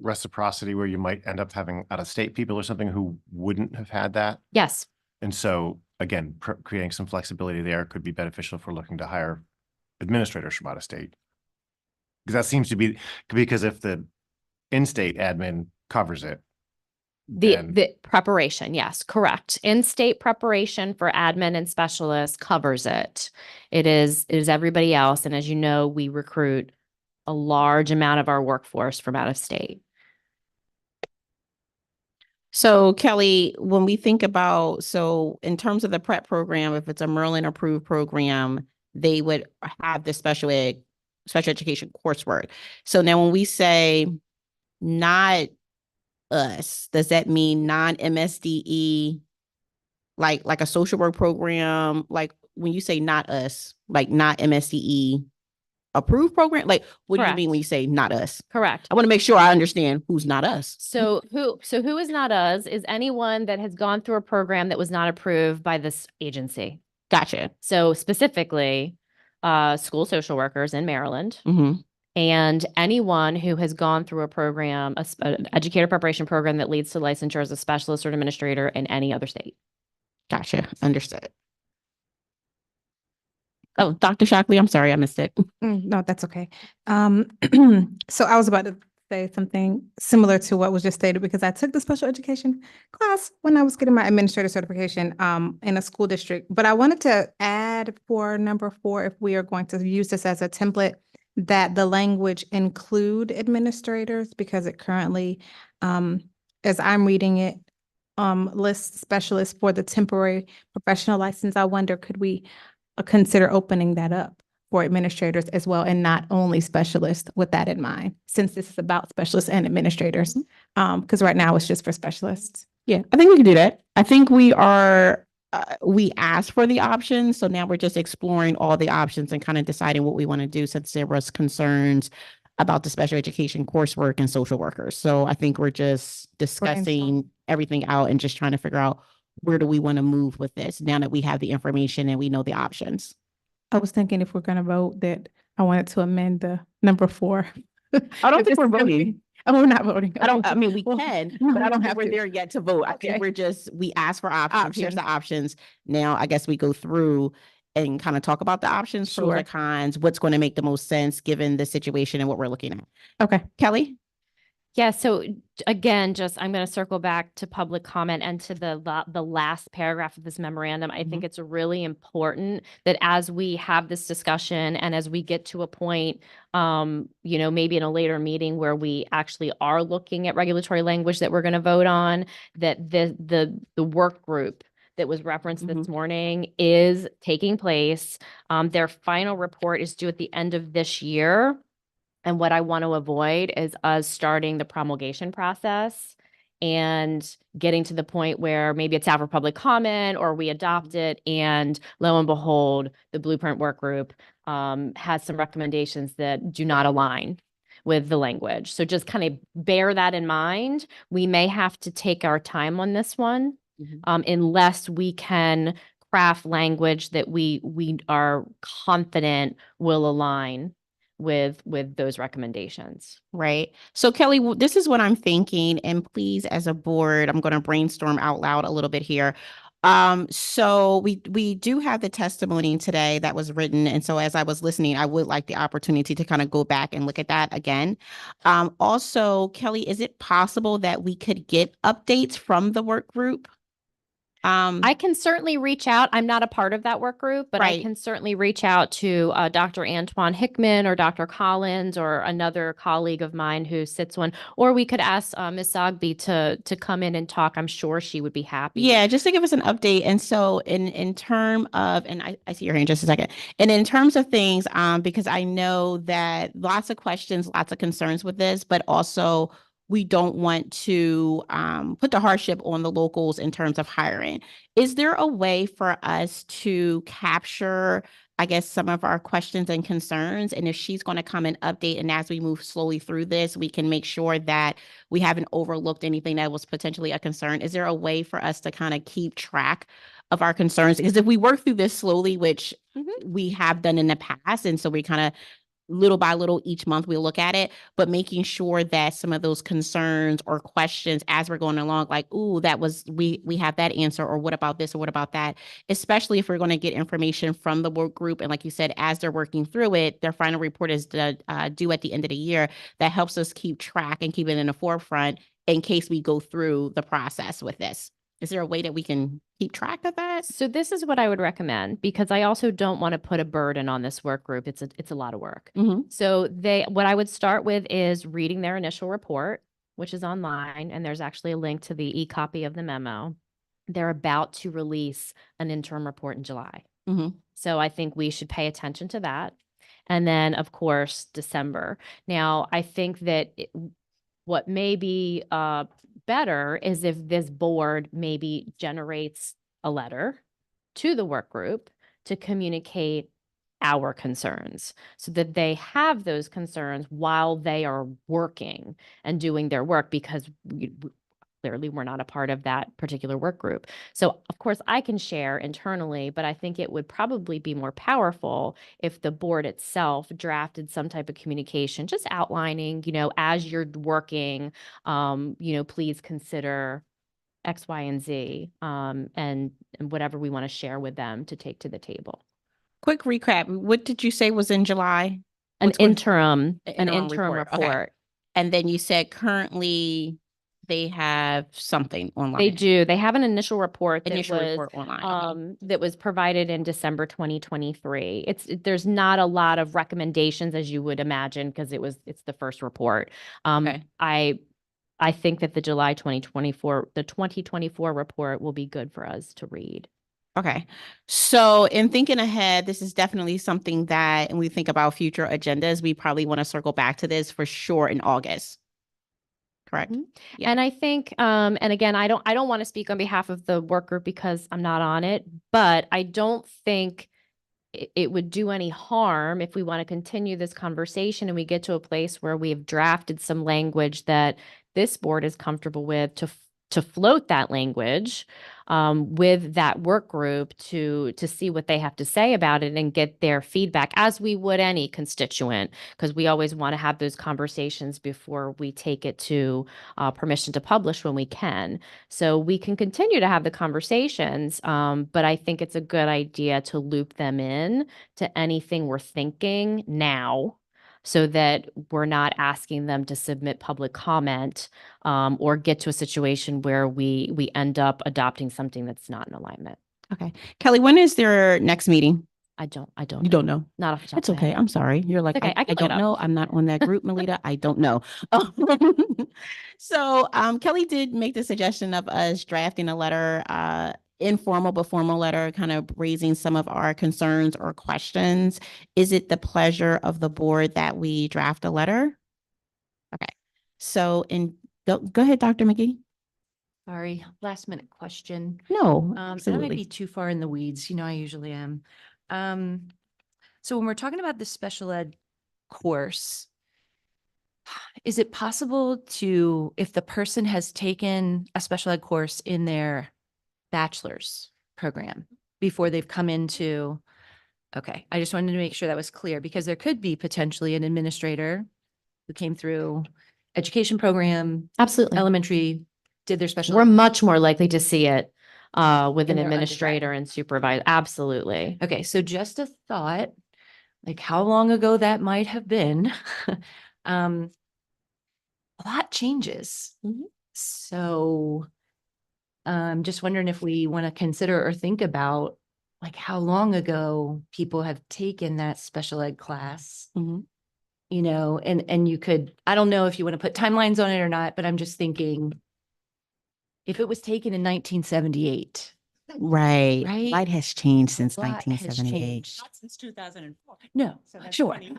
reciprocity where you might end up having out-of-state people or something who wouldn't have had that? Yes. And so, again, creating some flexibility there could be beneficial for looking to hire administrators from out of state. Because that seems to be, because if the in-state admin covers it. The preparation, yes, correct. In-state preparation for admin and specialists covers it. It is everybody else. And as you know, we recruit a large amount of our workforce from out of state. So Kelly, when we think about, in terms of the prep program, if it's a Maryland approved program, they would have the special education coursework. So now when we say not us, does that mean non-MSDE, like a social work program? Like when you say not us, like not MSDE, approved program? Like, what do you Correct. mean when you say not us? Correct. I want to make sure I understand who's not us. So who is not us is anyone that has gone through a program that was not approved by this agency. Gotcha. So specifically, school social workers in Maryland. Mm-hmm. And anyone who has gone through a program, an educator preparation program that leads to licensure as a specialist or administrator in any other state. Gotcha. Understood. Oh, Dr. Shockley, I'm sorry, I missed it. No, that's okay. So I was about to say something similar to what was just stated because I took the special education class when I was getting my administrator certification in a school district. But I wanted to add for number 4, if we are going to use this as a template, that the language include administrators because it currently, as I'm reading it, lists specialists for the temporary professional license. I wonder, could we consider opening that up for administrators as well and not only specialists with that in mind, since this is about specialists and administrators? Because right now it's just for specialists. Yeah, I think we can do that. I think we are, we asked for the options. So now we're just exploring all the options and kind of deciding what we want to do since there was concerns about the special education coursework and social workers. So I think we're just discussing everything out and just trying to figure out where do we want to move with this now that we have the information and we know the options. I was thinking if we're going to vote that I wanted to amend the number 4. I don't think we're voting. Oh, we're not voting. I mean, we can, but I don't think we're there yet to vote. I think Okay. we ask for options. Here's the options. Now, I guess we go through and kind of talk about the options, pros Sure. and cons, what's going to make the most sense given the situation and what we're looking at. Okay. Kelly? Yeah, so again, just I'm going to circle back to public comment and to the last paragraph of this memorandum. I think it's really important that as we have this discussion and as we get to a point, maybe in a later meeting where we actually are looking at regulatory language that we're going to vote on, that the work group that was referenced this morning is taking place. Their final report is due at the end of this year. And what I want to avoid is us starting the promulgation process and getting to the point where maybe it's out for public comment or we adopt it and lo and behold, the Blueprint Work Group has some recommendations that do not align with the language. So just kind of bear that in mind. We may have to take our time on this one unless we can craft language that we are confident will align with those recommendations. Right. So Kelly, this is what I'm thinking, and please, as a board, I'm going to brainstorm out loud a little bit here. So we do have the testimony today that was written. And so as I was listening, I would like the opportunity to kind of go back and look at that again. Also, Kelly, is it possible that we could get updates from the work group? I can certainly reach out. I'm not a part of that work group, but I can certainly reach out to Dr. Antoine Hickman or Dr. Collins or another colleague of mine who sits one, or we could ask Ms. Zogby to come in and talk. I'm sure she would be happy. Yeah, just to give us an update. And so in term of, and I see your hand just a second. And in terms of things, because I know that lots of questions, lots of concerns with this, but also we don't want to put the hardship on the locals in terms of hiring. Is there a way for us to capture, I guess, some of our questions and concerns? And if she's going to come and update, and as we move slowly through this, we can make sure that we haven't overlooked anything that was potentially a concern. Is there a way for us to kind of keep track of our concerns? Because if we work through this slowly, which we have done in the past, and so we kind of little by little each month we look at it, but making sure that some of those concerns or questions as we're going along, like, ooh, that was, we have that answer, or what about this, or what about that, especially if we're going to get information from the work group. And like you said, as they're working through it, their final report is due at the end of the year. That helps us keep track and keep it in the forefront in case we go through the process with this. Is there a way that we can keep track of that? So this is what I would recommend, because I also don't want to put a burden on this work group. It's a lot of work. So what I would start with is reading their initial report, which is online, and there's actually a link to the e-copy of the memo. They're about to release an interim report in July. So I think we should pay attention to that. And then, of course, December. Now, I think that what may be better is if this board maybe generates a letter to the work group to communicate our concerns so that they have those concerns while they are working and doing their work, because clearly we're not a part of that particular work group. So of course I can share internally, but I think it would probably be more powerful if the board itself drafted some type of communication, just outlining, as you're working, please consider X, Y, and Z, and whatever we want to share with them to take to the table. Quick recap. What did you say was in July? An What's- what- interim interim report. Okay. And then you said currently they have something online. They do. They have an initial report that Initial was report online. that was provided in December 2023. There's not a lot of recommendations, as you would imagine, because it's the first report. Okay. I think that the 2024 report will be good for us to read. Okay. So in thinking ahead, this is definitely something that, and we think about future agendas, we probably want to circle back to this for sure in August. Correct? Yeah. And I think, and again, I don't want to speak on behalf of the work group because I'm not on it, but I don't think it would do any harm if we want to continue this conversation and we get to a place where we've drafted some language that this board is comfortable with to float that language with that work group to see what they have to say about it and get their feedback, as we would any constituent, because we always want to have those conversations before we take it to permission to publish when we can. So we can continue to have the conversations, but I think it's a good idea to loop them in to anything we're thinking now, so that we're not asking them to submit public comment or get to a situation where we end up adopting something that's not in alignment. Okay. Kelly, when is their next meeting? I don't You don't know? Not off the top It's of my okay. head. I'm sorry. You're like, Okay, I I can look it don't up. know. I'm not on that group, Melita. I don't know. So Kelly did make the suggestion of us drafting a letter, informal but formal letter, kind of raising some of our concerns or questions. Is it the pleasure of the board that we draft a letter? Okay. So go ahead, Dr. McGee. Sorry, last minute question. No, I might absolutely. be too far in the weeds. I usually am. So when we're talking about the special ed course, is it possible to, if the person has taken a special ed course in their bachelor's program before they've come into, okay, I just wanted to make sure that was clear, because there could be potentially an administrator who came through education program, Absolutely. elementary, did their special We're ed. much more likely to see it with In an their administrator and supervisor. Absolutely. Okay, so just a thought, like how long ago that might have been. A lot changes. So just wondering if we want to consider or think about like how long ago people have taken that special ed class, and you could, I don't know if you want to put timelines on it or not, but I'm just thinking if it was taken in 1978. Right. Right? Light has changed since A lot has 1978. changed. Not since 2004. No, So that's sure. 20.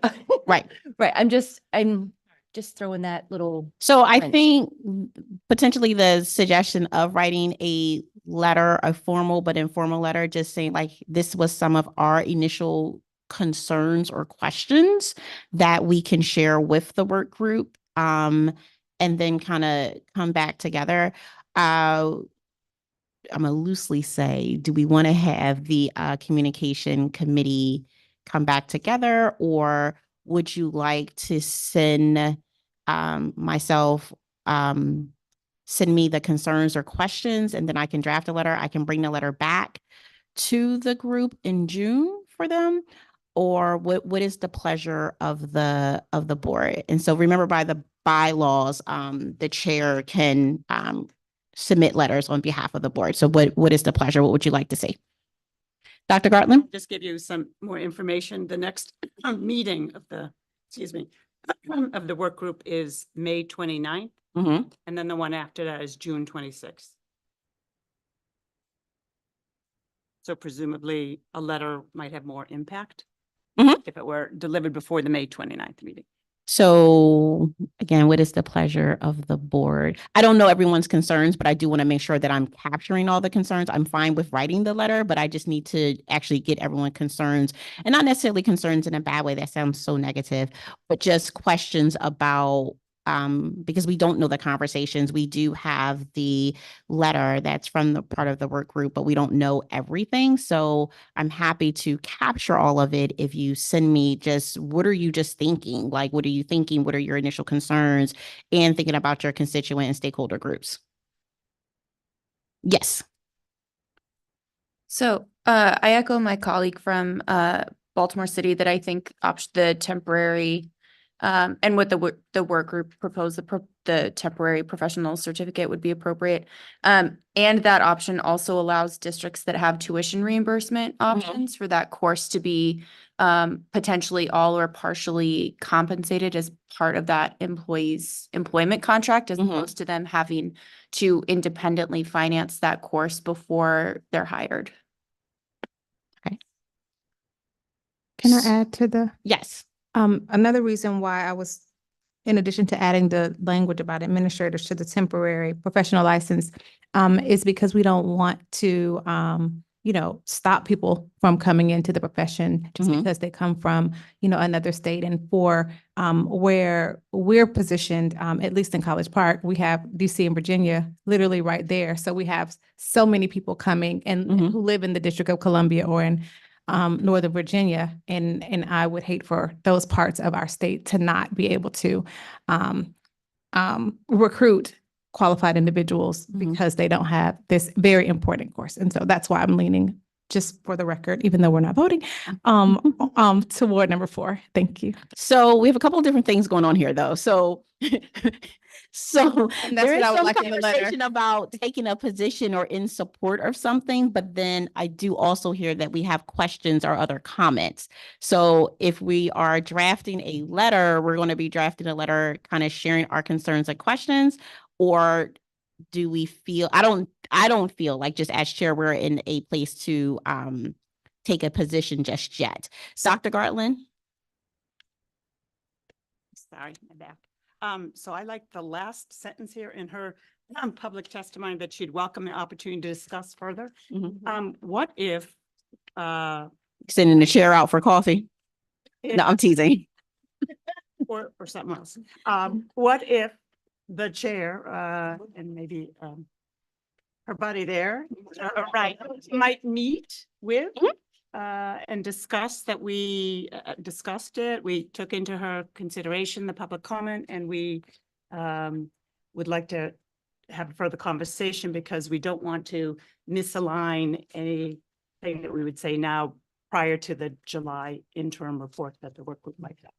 Right. Right. I'm just throwing that little. So I wrench. think potentially the suggestion of writing a letter, a formal but informal letter, just saying like, this was some of our initial concerns or questions that we can share with the work group, and then kind of come back together. I'm gonna loosely say, do we want to have the communication committee come back together, or would you like to send myself, send me the concerns or questions, and then I can draft a letter? I can bring the letter back to the group in June for them, or what is the pleasure of the board? And so remember, by the bylaws, the chair can submit letters on behalf of the board. So what is the pleasure? What would you like to see? Dr. Gartland? Just give you some more information. The next meeting of the, of the work group is May 29th. Mm-hmm. And then the one after that is June 26th. So presumably a letter might have more impact Mhm. if it were delivered before the May 29th meeting. So again, what is the pleasure of the board? I don't know everyone's concerns, but I do want to make sure that I'm capturing all the concerns. I'm fine with writing the letter, but I just need to actually get everyone concerns, and not necessarily concerns in a bad way. That sounds so negative, but just questions about because we don't know the conversations. We do have the letter that's from the part of the work group, but we don't know everything. So I'm happy to capture all of it if you send me just what are you just thinking? Like, what are you thinking? What are your initial concerns? And thinking about your constituent and stakeholder groups. Yes. So I echo my colleague from Baltimore City that I think the temporary and what the work group proposed, the temporary professional certificate would be appropriate. And that option also allows districts that have tuition reimbursement options for that course to be potentially all or partially compensated as part of that employee's employment contract, as opposed to them having to independently finance that course before they're hired. Can I add to the? Yes. Another reason why I was, in addition to adding the language about administrators to the temporary professional license, is because we don't want to, stop people from coming into the profession just because they come from, another state. And for where we're positioned, at least in College Park, we have DC and Virginia literally right there. So we have so many people coming and who live in the District of Columbia or in Northern Virginia, and I would hate for those parts of our state to not be able to recruit qualified individuals because they don't have this very important course. And so that's why I'm leaning, just for the record, even though we're not voting, toward number 4. Thank you. So we have a couple of different things going on here, though. So And that's there what is I would some like in the letter. conversation about taking a position or in support of something, but then I do also hear that we have questions or other comments. So if we are drafting a letter, we're going to be drafting a letter kind of sharing our concerns and questions, or do we feel, I don't feel like, just as chair, we're in a place to take a position just yet. Dr. Gartland? Sorry, my back. So I like the last sentence here in her public testimony that she'd welcome the opportunity to discuss further. What if Sending the chair out for coffee? No, I'm teasing. or something else. What if the chair and maybe her buddy there, right, might meet with and discuss that we discussed it. We took into her consideration the public comment, and we would like to have a further conversation because we don't want to misalign anything that we would say now prior to the July interim report that the work group might have.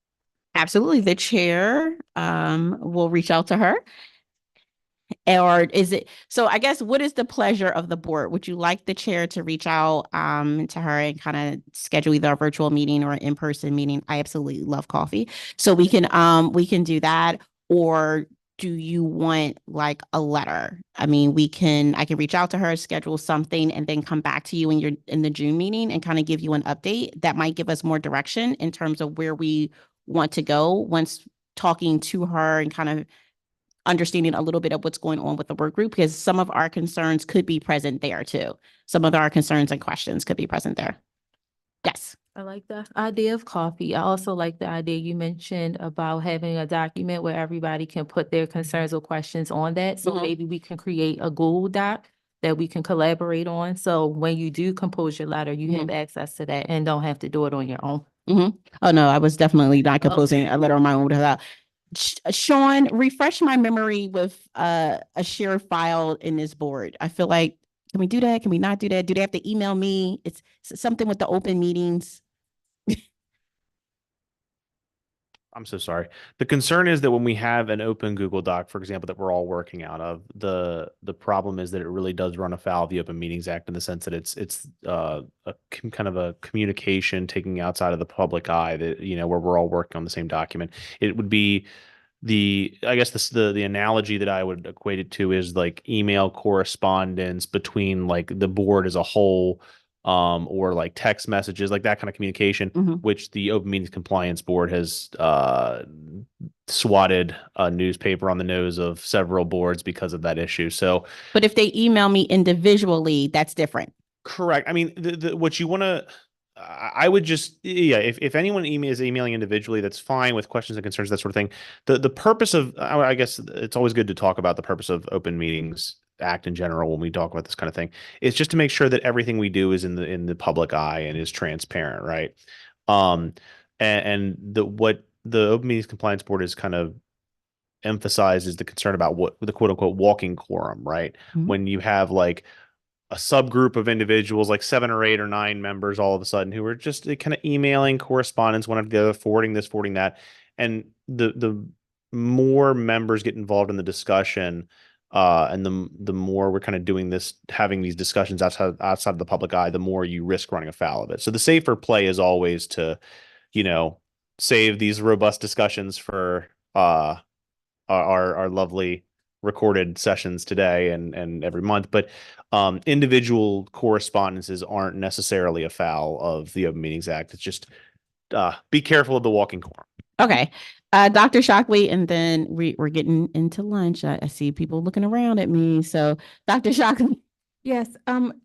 Absolutely. The chair will reach out to her. Or is it, so I guess, what is the pleasure of the board? Would you like the chair to reach out to her and kind of schedule either a virtual meeting or an in-person meeting? I absolutely love coffee. So we can do that. Or do you want like a letter? I mean, I can reach out to her, schedule something, and then come back to you in the June meeting and kind of give you an update that might give us more direction in terms of where we want to go once talking to her and kind of understanding a little bit of what's going on with the work group, because some of our concerns could be present there too. Some of our concerns and questions could be present there. Yes. I like the idea of coffee. I also like the idea you mentioned about having a document where everybody can put their concerns or questions on that. So maybe we can create a Google Doc that we can collaborate on. So when you do compose your letter, you have access to that and don't have to do it on your own. Oh no, I was definitely not composing a letter on my own without. Sean, refresh my memory with a shared file in this board. I feel like, can we do that? Can we not do that? Do they have to email me? It's something with the open meetings. I'm so sorry. The concern is that when we have an open Google Doc, for example, that we're all working out of, the problem is that it really does run afoul of the Open Meetings Act in the sense that it's kind of a communication taking outside of the public eye, that, where we're all working on the same document. It would be I guess the analogy that I would equate it to is like email correspondence between like the board as a whole or like text messages, like that kind of communication, which the Open Meetings Compliance Board has swatted a newspaper on the nose of several boards because of that issue. So, but if they email me individually, that's different. correct. I mean, what you want to, I would just, yeah, if anyone is emailing individually, that's fine with questions and concerns, that sort of thing. The purpose of, I guess it's always good to talk about the purpose of Open Meetings Act in general when we talk about this kind of thing. It's just to make sure that everything we do is in the public eye and is transparent, right? And what the Open Meetings Compliance Board is kind of emphasized is the concern about what the quote unquote walking quorum, right? When you have like a subgroup of individuals, like 7 or 8 or 9 members all of a sudden who are just kind of emailing correspondence one after the other, forwarding this, forwarding that. And the more members get involved in the discussion, and the more we're kind of doing this, having these discussions outside of the public eye, the more you risk running afoul of it. So the safer play is always to, save these robust discussions for our lovely recorded sessions today and every month, but individual correspondences aren't necessarily afoul of the Open Meetings Act. It's just be careful of the walking quorum. Okay. Dr. Shockley, and then we're getting into lunch. I see people looking around at me. So Dr. Shockley. Yes,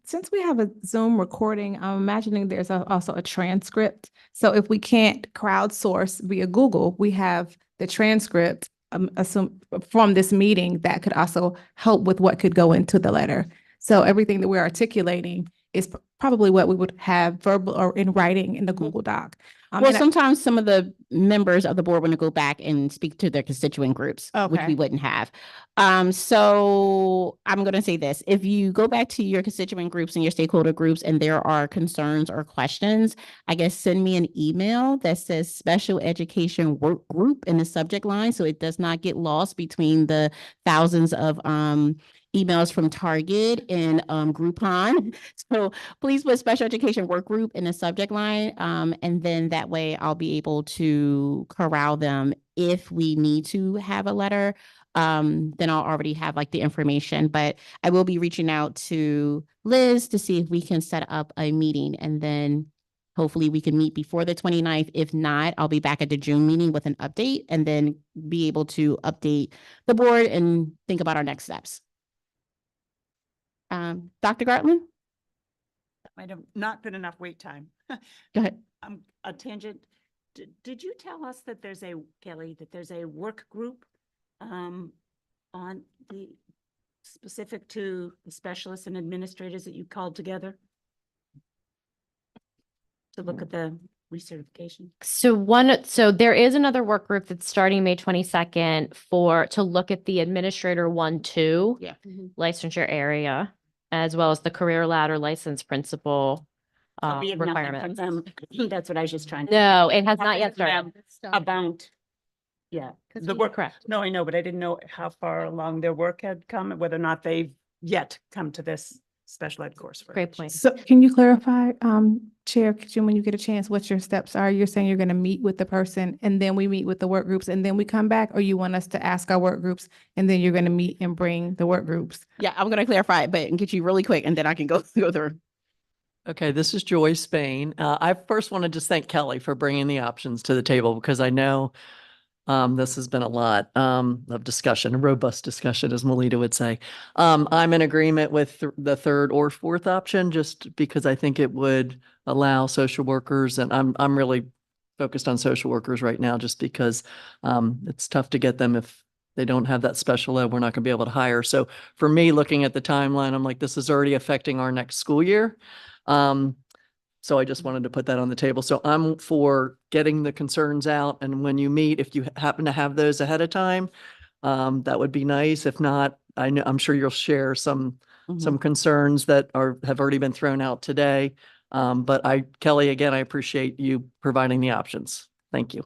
since we have a Zoom recording, I'm imagining there's also a transcript. So if we can't crowdsource via Google, we have the transcript from this meeting that could also help with what could go into the letter. So everything that we're articulating is probably what we would have verbal or in writing in the Google Doc. Well, sometimes some of the members of the board want to go back and speak to their constituent groups, which we wouldn't have. So I'm going to say this. If you go back to your constituent groups and your stakeholder groups and there are concerns or questions, I guess send me an email that says special education work group in the subject line so it does not get lost between the thousands of emails from Target and Groupon. So please put special education work group in the subject line. And then that way I'll be able to corral them if we need to have a letter. Then I'll already have like the information, but I will be reaching out to Liz to see if we can set up a meeting, and then hopefully we can meet before the 29th. If not, I'll be back at the June meeting with an update and then be able to update the board and think about our next steps. Dr. Gartland? That might have not been enough wait time. Go ahead. A tangent. Did you tell us that Kelly, that there's a work group on the specific to the specialists and administrators that you called together to look at the recertification? So there is another work group that's starting May 22nd to look at the administrator 1-2 licensure area, as well as the career ladder license principal We have nothing from requirements. them. That's what I was just trying to. No, it has not Nothing yet from started. them About, yeah, the work. Correct. No, I know, but I didn't know how far along their work had come, whether or not they've yet come to this special ed course. Great point. So can you clarify, Chair, Jim, when you get a chance, what your steps are? You're saying you're going to meet with the person and then we meet with the work groups and then we come back, or you want us to ask our work groups and then you're going to meet and bring the work groups? Yeah, I'm going to clarify it, but and get you really quick and then I can go through. Okay, this is Joy Spain. I first want to just thank Kelly for bringing the options to the table, because I know this has been a lot of discussion, a robust discussion, as Melita would say. I'm in agreement with the third or fourth option, just because I think it would allow social workers, and I'm really focused on social workers right now, just because it's tough to get them if they don't have that special ed. We're not going to be able to hire. So for me, looking at the timeline, I'm like, this is already affecting our next school year. So I just wanted to put that on the table. So I'm for getting the concerns out. And when you meet, if you happen to have those ahead of time, that would be nice. If not, I'm sure you'll share some concerns that have already been thrown out today. But Kelly, again, I appreciate you providing the options. Thank you.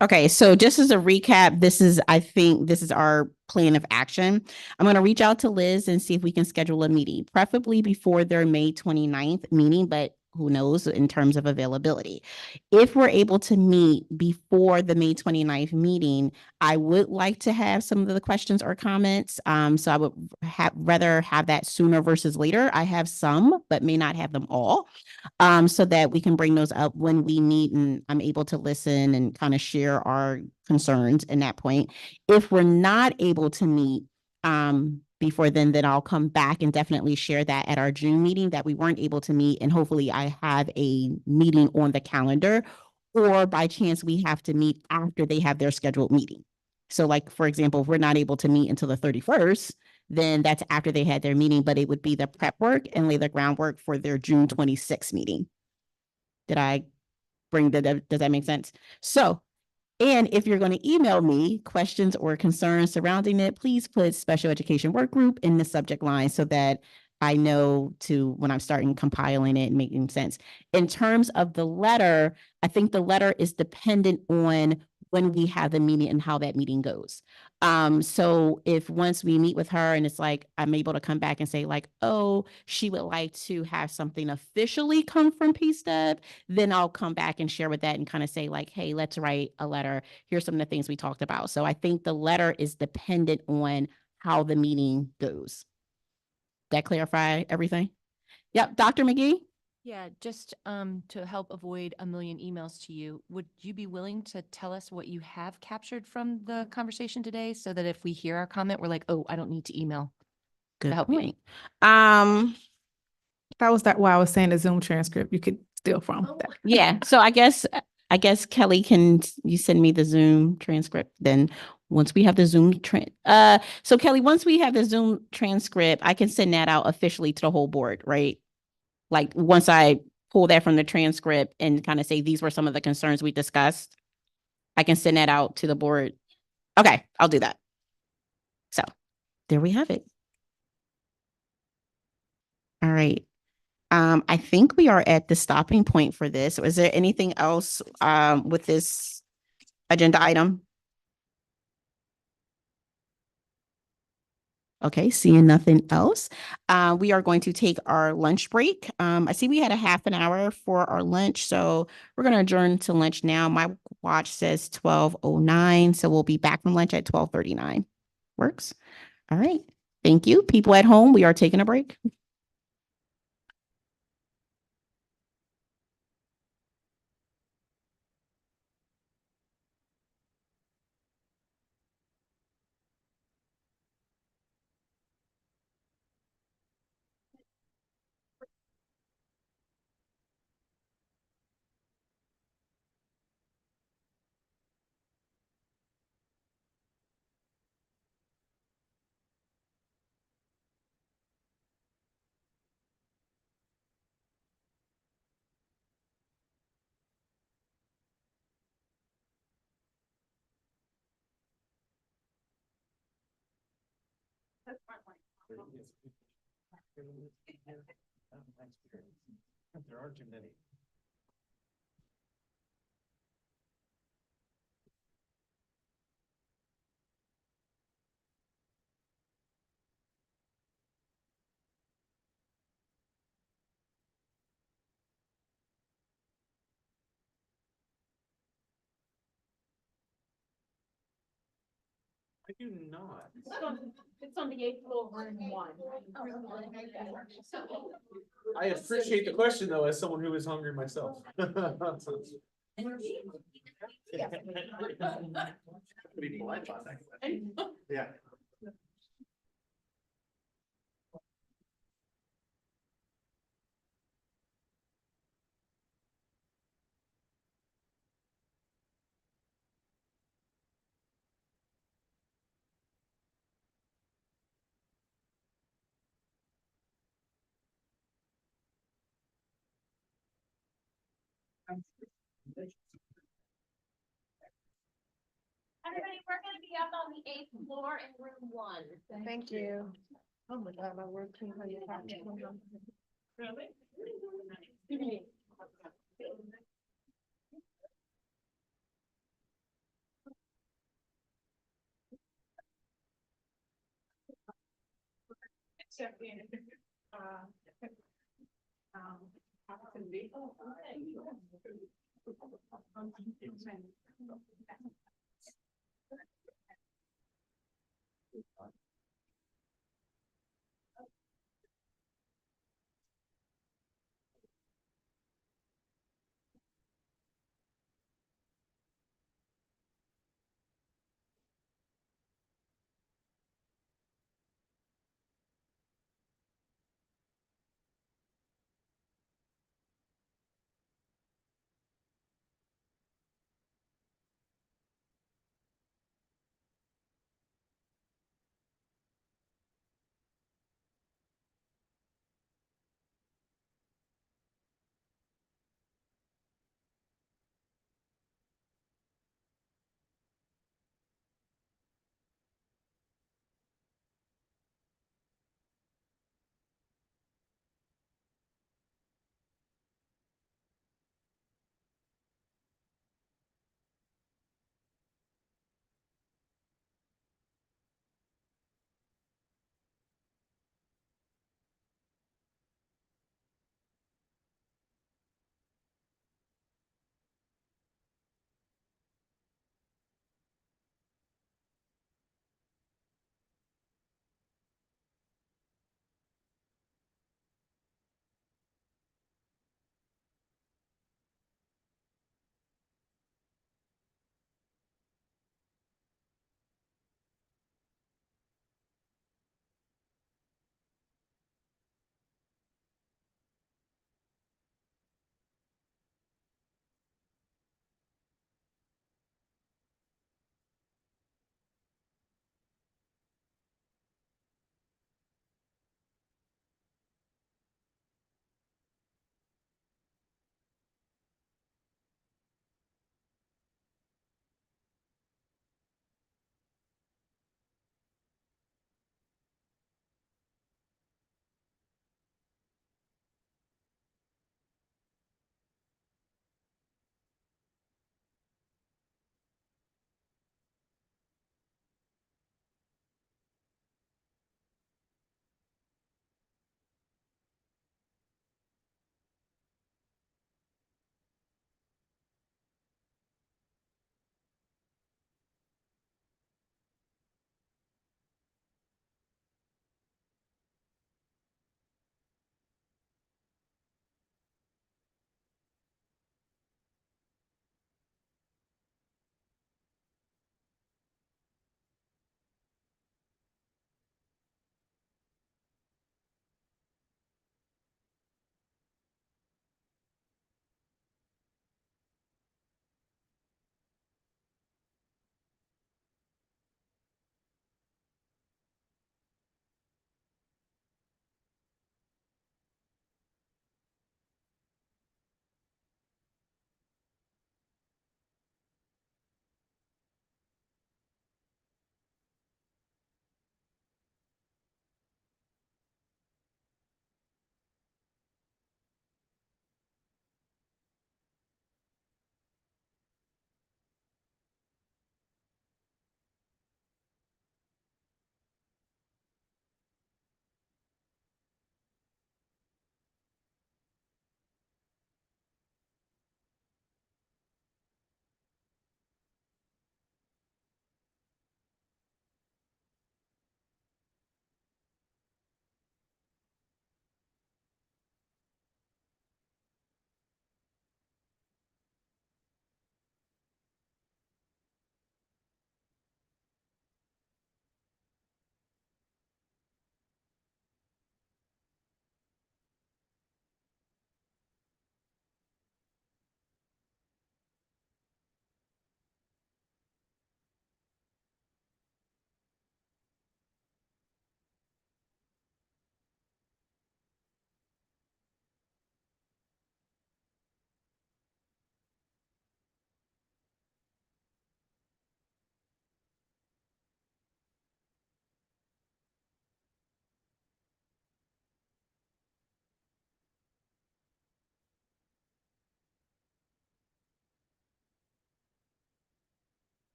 Okay, so just as a recap, I think this is our plan of action. I'm going to reach out to Liz and see if we can schedule a meeting, preferably before their May 29th meeting, but who knows in terms of availability. If we're able to meet before the May 29th meeting, I would like to have some of the questions or comments. So I would rather have that sooner versus later. I have some, but may not have them all. So that we can bring those up when we meet and I'm able to listen and kind of share our concerns in that point. If we're not able to meet before then I'll come back and definitely share that at our June meeting that we weren't able to meet. And hopefully I have a meeting on the calendar, or by chance we have to meet after they have their scheduled meeting. So like, for example, if we're not able to meet until the 31st, then that's after they had their meeting, but it would be the prep work and lay the groundwork for their June 26th meeting. Did I bring does that make sense? So, and if you're going to email me questions or concerns surrounding it, please put special education work group in the subject line so that I know to when I'm starting compiling it and making sense. In terms of the letter, I think the letter is dependent on when we have the meeting and how that meeting goes. So if once we meet with her and it's like, I'm able to come back and say like, oh, she would like to have something officially come from PSTEB, then I'll come back and share with that and kind of say like, hey, let's write a letter. Here's some of the things we talked about. So I think the letter is dependent on how the meeting goes. That clarify everything? Yep, Dr. McGee? Yeah, just to help avoid a million emails to you, would you be willing to tell us what you have captured from the conversation today so that if we hear our comment, we're like, oh, I don't need to email? Good help point. That was why I was saying the Zoom transcript you could steal from. That. Yeah, so I guess Kelly, can you send me the Zoom transcript? Then once we have the Zoom so Kelly, once we have the Zoom transcript, I can send that out officially to the whole board, right? Like once I pull that from the transcript and kind of say these were some of the concerns we discussed, I can send that out to the board. Okay, I'll do that. So there we have it. All right. I think we are at the stopping point for this. Is there anything else with this agenda item? Okay, seeing nothing else. We are going to take our lunch break. I see we had a half an hour for our lunch, so we're going to adjourn to lunch now. My watch says 12:09, so we'll be back from lunch at 12:39. Works? All right. Thank you. People at home, we are taking a break. There are too many. I do not. It's on the 8th floor, room 1. I appreciate the question though, as someone who is hungry myself. Be polite about that. Yeah. Everybody, we're going to be up on the 8th floor in room 1. Thank you. Oh my God, my word came from your pocket. Really? Except in,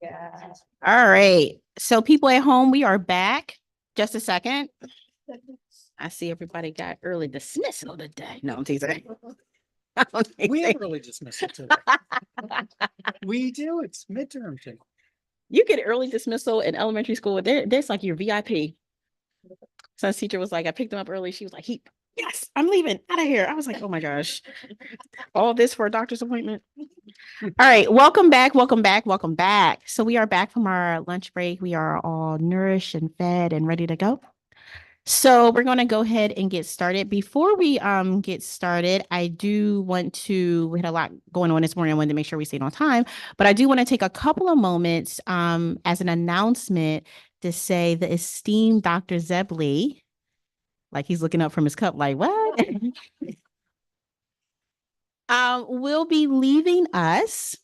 Yeah. All right. So people at home, we are back. Just a second. I see everybody got early dismissal today. No, I'm teasing. We have early dismissal today. We do. It's midterm today. You get early dismissal in elementary school. There's like your VIP. Science teacher was like, I picked him up early. She was like, yes, I'm leaving out of here. I was like, oh my gosh. All this for a doctor's appointment. All right. Welcome back. Welcome back. Welcome back. So we are back from our lunch break. We are all nourished and fed and ready to go. So we're going to go ahead and get started. Before we get started, I do want to, we had a lot going on this morning. I wanted to make sure we stayed on time, but I do want to take a couple of moments as an announcement to say the esteemed Dr. Zebley, like he's looking up from his cup like, what? Will be leaving us.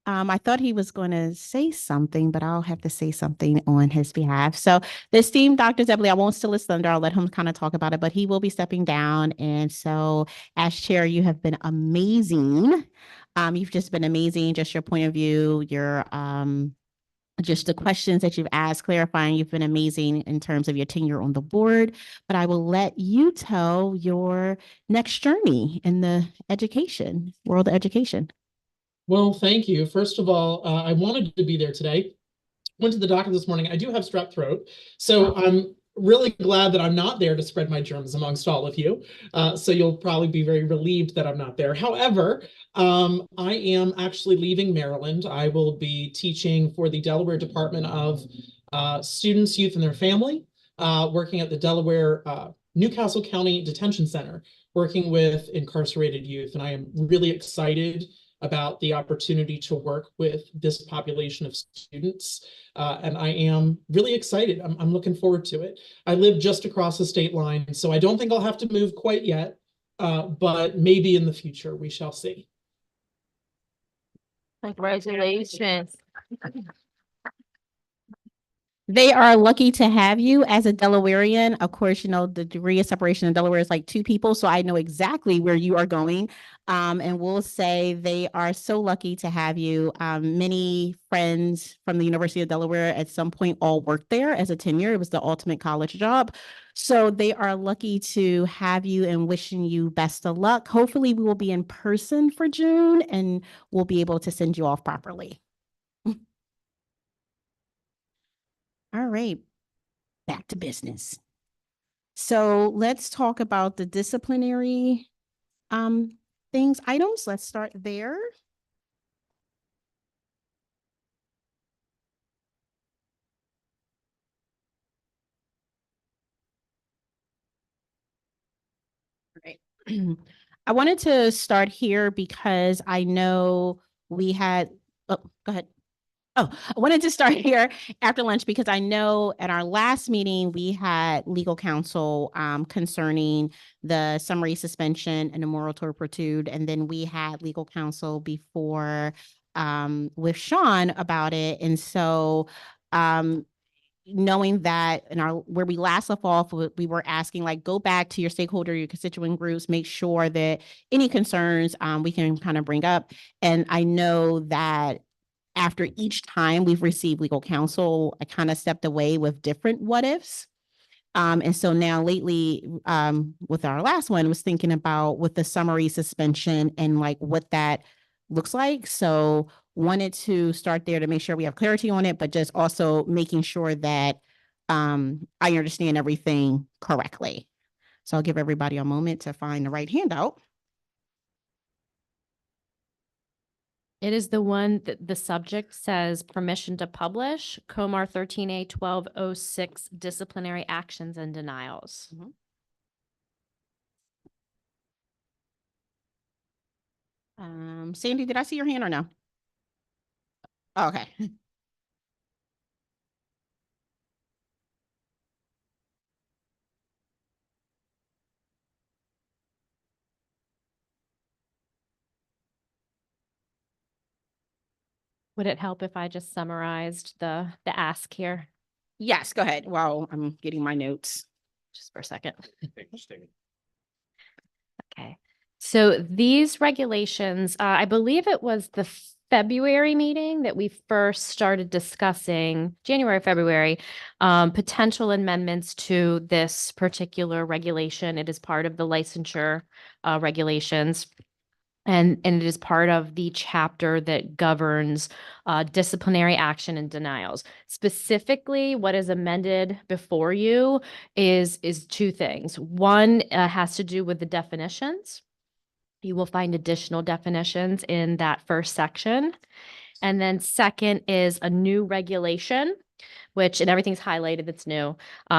I thought he was going to say something, but I'll have to say something on his behalf. So the esteemed Dr. Zebley, I won't steal his thunder. I'll let him kind of talk about it, but he will be stepping down. And so as chair, you have been amazing. You've just been amazing. Just your point of view, your just the questions that you've asked, clarifying, you've been amazing in terms of your tenure on the board. But I will let you tell your next journey in the education, world of education. Well, thank you. First of all, I wanted to be there today. Went to the doctor this morning. I do have strep throat, so I'm really glad that I'm not there to spread my germs amongst all of you. So you'll probably be very relieved that I'm not there. However, I am actually leaving Maryland. I will be teaching for the Delaware Department of Students, Youth, and Their Family, working at the Delaware Newcastle County Detention Center, working with incarcerated youth. And I am really excited about the opportunity to work with this population of students. And I am really excited. I'm looking forward to it. I live just across the state line, so I don't think I'll have to move quite yet, but maybe in the future, we shall see. Congratulations. They are lucky to have you as a Delawarean. Of course, you know, the degree of separation in Delaware is like 2 people, so I know exactly where you are going. And we'll say they are so lucky to have you. Many friends from the University of Delaware at some point all worked there as a tenure. It was the ultimate college job. So they are lucky to have you and wishing you best of luck. Hopefully we will be in person for June and we'll be able to send you off properly. All right, back to business. So let's talk about the disciplinary items. Let's start there. Right. I wanted to start here because I know we had, oh, go ahead. Oh, I wanted to start here after lunch because I know at our last meeting, we had legal counsel concerning the summary suspension and the moral turpitude. And then we had legal counsel before with Sean about it. And so knowing that in our where we last left off, we were asking like, go back to your stakeholder, your constituent groups, make sure that any concerns we can kind of bring up. And I know that after each time we've received legal counsel, I kind of stepped away with different what ifs. And so now lately, with our last one, was thinking about with the summary suspension and like what that looks like. So wanted to start there to make sure we have clarity on it, but just also making sure that I understand everything correctly. So I'll give everybody a moment to find the right handout. It is the one that the subject says permission to publish, Comar 13A 1206 disciplinary actions and denials. Sandy, did I see your hand or no? Oh, okay. Would it help if I just summarized the ask here? Yes, go ahead. While I'm getting my notes. Just for a second. Okay. So these regulations, I believe it was the February meeting that we first started discussing, January, February, potential amendments to this particular regulation. It is part of the licensure regulations. And it is part of the chapter that governs disciplinary action and denials. Specifically, what is amended before you is two things. One has to do with the definitions. You will find additional definitions in that first section. And then second is a new regulation, and everything's highlighted that's new,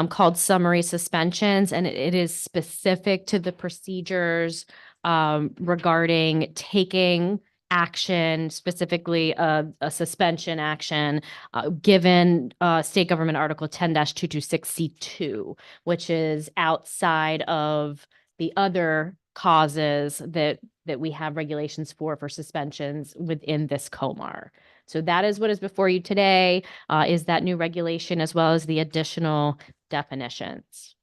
called summary suspensions. And it is specific to the procedures regarding taking action, specifically a suspension action, given State Government Article 10-226C2, which is outside of the other causes that we have regulations for suspensions within this COMAR. So that is what is before you today, is that new regulation as well as the additional definitions.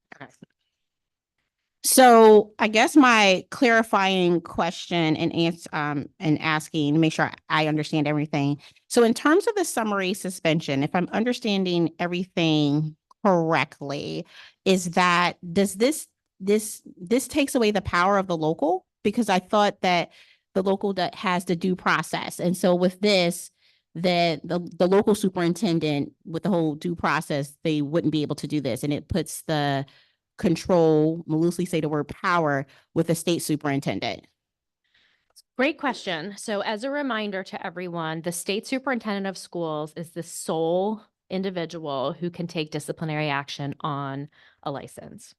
So I guess my clarifying question and asking to make sure I understand everything. So in terms of the summary suspension, if I'm understanding everything correctly, is that this takes away the power of the local? Because I thought that the local that has the due process. And so with this, that the local superintendent with the whole due process, they wouldn't be able to do this. And it puts the control, we'll loosely say the word power, with the state superintendent. Great question. So as a reminder to everyone, the state superintendent of schools is the sole individual who can take disciplinary action on a license.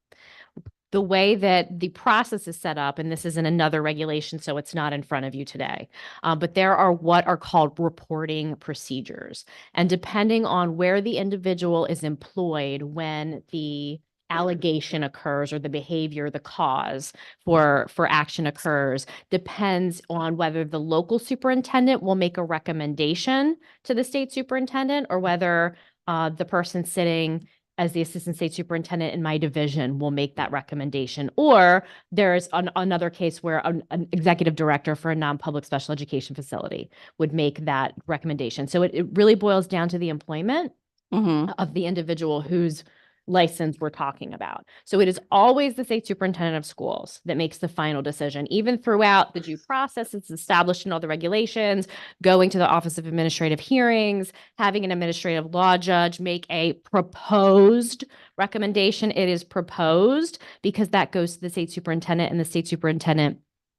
The way that the process is set up, and this is in another regulation, so it's not in front of you today, but there are what are called reporting procedures. And depending on where the individual is employed when the allegation occurs or the behavior, the cause for action occurs, depends on whether the local superintendent will make a recommendation to the state superintendent or whether the person sitting as the assistant state superintendent in my division will make that recommendation. Or there's another case where an executive director for a non-public special education facility would make that recommendation. So it really boils down to the employment of the individual whose license we're talking about. So it is always the state superintendent of schools that makes the final decision, even throughout the due process. It's established in all the regulations, going to the Office of Administrative Hearings, having an administrative law judge make a proposed recommendation. It is proposed because that goes to the state superintendent and the state superintendent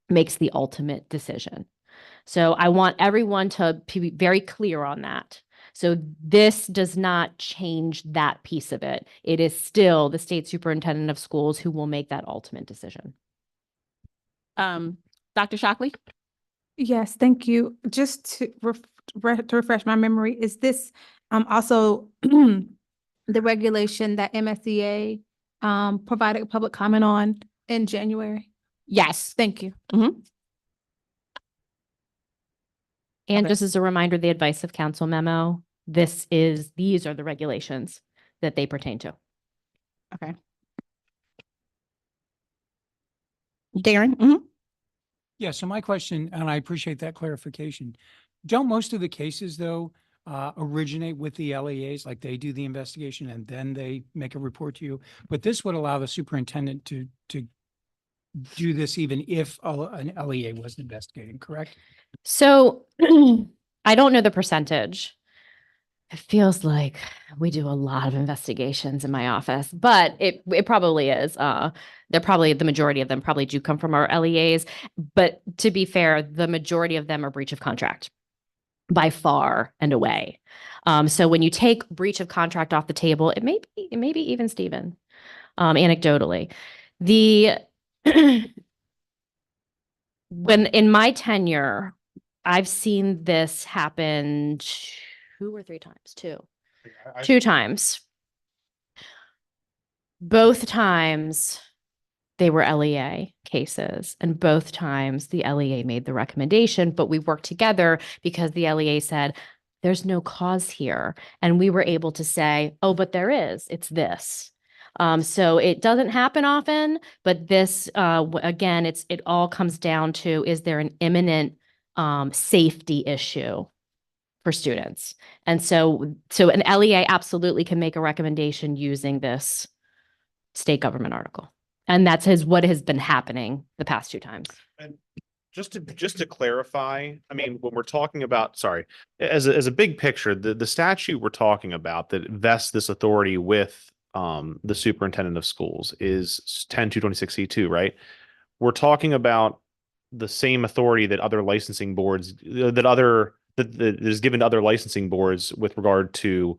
makes the ultimate decision. So I want everyone to be very clear on that. So this does not change that piece of it. It is still the state superintendent of schools who will make that ultimate decision. Dr. Shockley? Yes, thank you. Just to refresh my memory, is this also the regulation that MSEA provided public comment on in January? Yes. Thank you. And just as a reminder, the advice of council memo, these are the regulations that they pertain to. Okay. Darren? Yeah, so my question, and I appreciate that clarification. Don't most of the cases, though, originate with the LEAs, like they do the investigation and then they make a report to you? But this would allow the superintendent to do this even if an LEA wasn't investigating, correct? So I don't know the percentage. It feels like we do a lot of investigations in my office, but it probably is. The majority of them probably do come from our LEAs. But to be fair, the majority of them are breach of contract by far and away. So when you take breach of contract off the table, it may be even Stephen, anecdotally. When in my tenure, I've seen this happen 2 or 3 times, two times. Both times they were LEA cases, and both times the LEA made the recommendation, but we worked together because the LEA said, there's no cause here. And we were able to say, oh, but there is, it's this. So it doesn't happen often, but this, again, it all comes down to, is there an imminent safety issue for students. And so an LEA absolutely can make a recommendation using this state government article. And that's what has been happening the past 2 times. And just to clarify, I mean, when we're talking about, sorry, as a big picture, the statute we're talking about that vests this authority with the superintendent of schools is 10-226C2, right? We're talking about the same authority that other licensing boards that is given to other licensing boards with regard to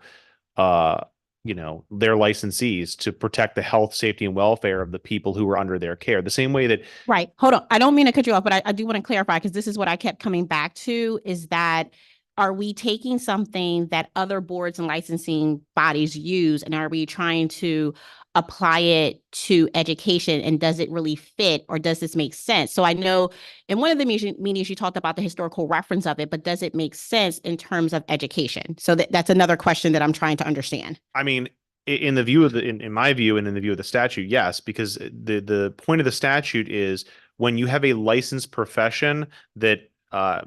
their licensees to protect the health, safety, and welfare of the people who are under their care. The same way that Right. Hold on. I don't mean to cut you off, but I do want to clarify, because this is what I kept coming back to, is that are we taking something that other boards and licensing bodies use, and are we trying to apply it to education, and does it really fit, or does this make sense? So I know in one of the meetings you talked about the historical reference of it, but does it make sense in terms of education? So that's another question that I'm trying to understand. I mean, in the view of in my view and in the view of the statute, yes, because the point of the statute is when you have a licensed profession that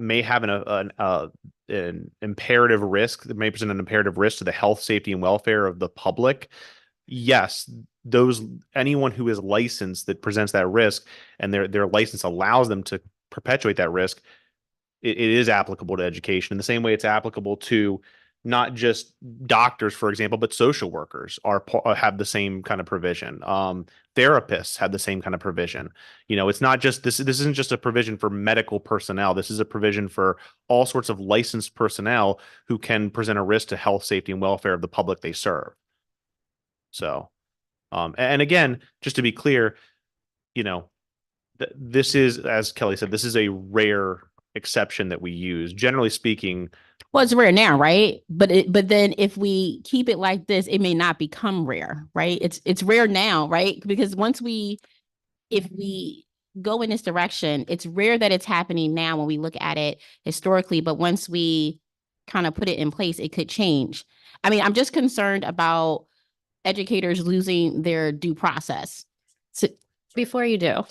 may have an imperative risk, that may present an imperative risk to the health, safety, and welfare of the public. Yes, anyone who is licensed that presents that risk and their license allows them to perpetuate that risk, it is applicable to education in the same way it's applicable to not just doctors, for example, but social workers have the same kind of provision. Therapists have the same kind of provision. It's not just this isn't just a provision for medical personnel. This is a provision for all sorts of licensed personnel who can present a risk to health, safety, and welfare of the public they serve. So, and again, just to be clear, this is, as Kelly said, this is a rare exception that we use. Generally speaking, well, it's rare now, right? But then if we keep it like this, it may not become rare, right? It's rare now, right? Because if we go in this direction, it's rare that it's happening now when we look at it historically, but once we kind of put it in place, it could change. I mean, I'm just concerned about educators losing their due process. So before you do,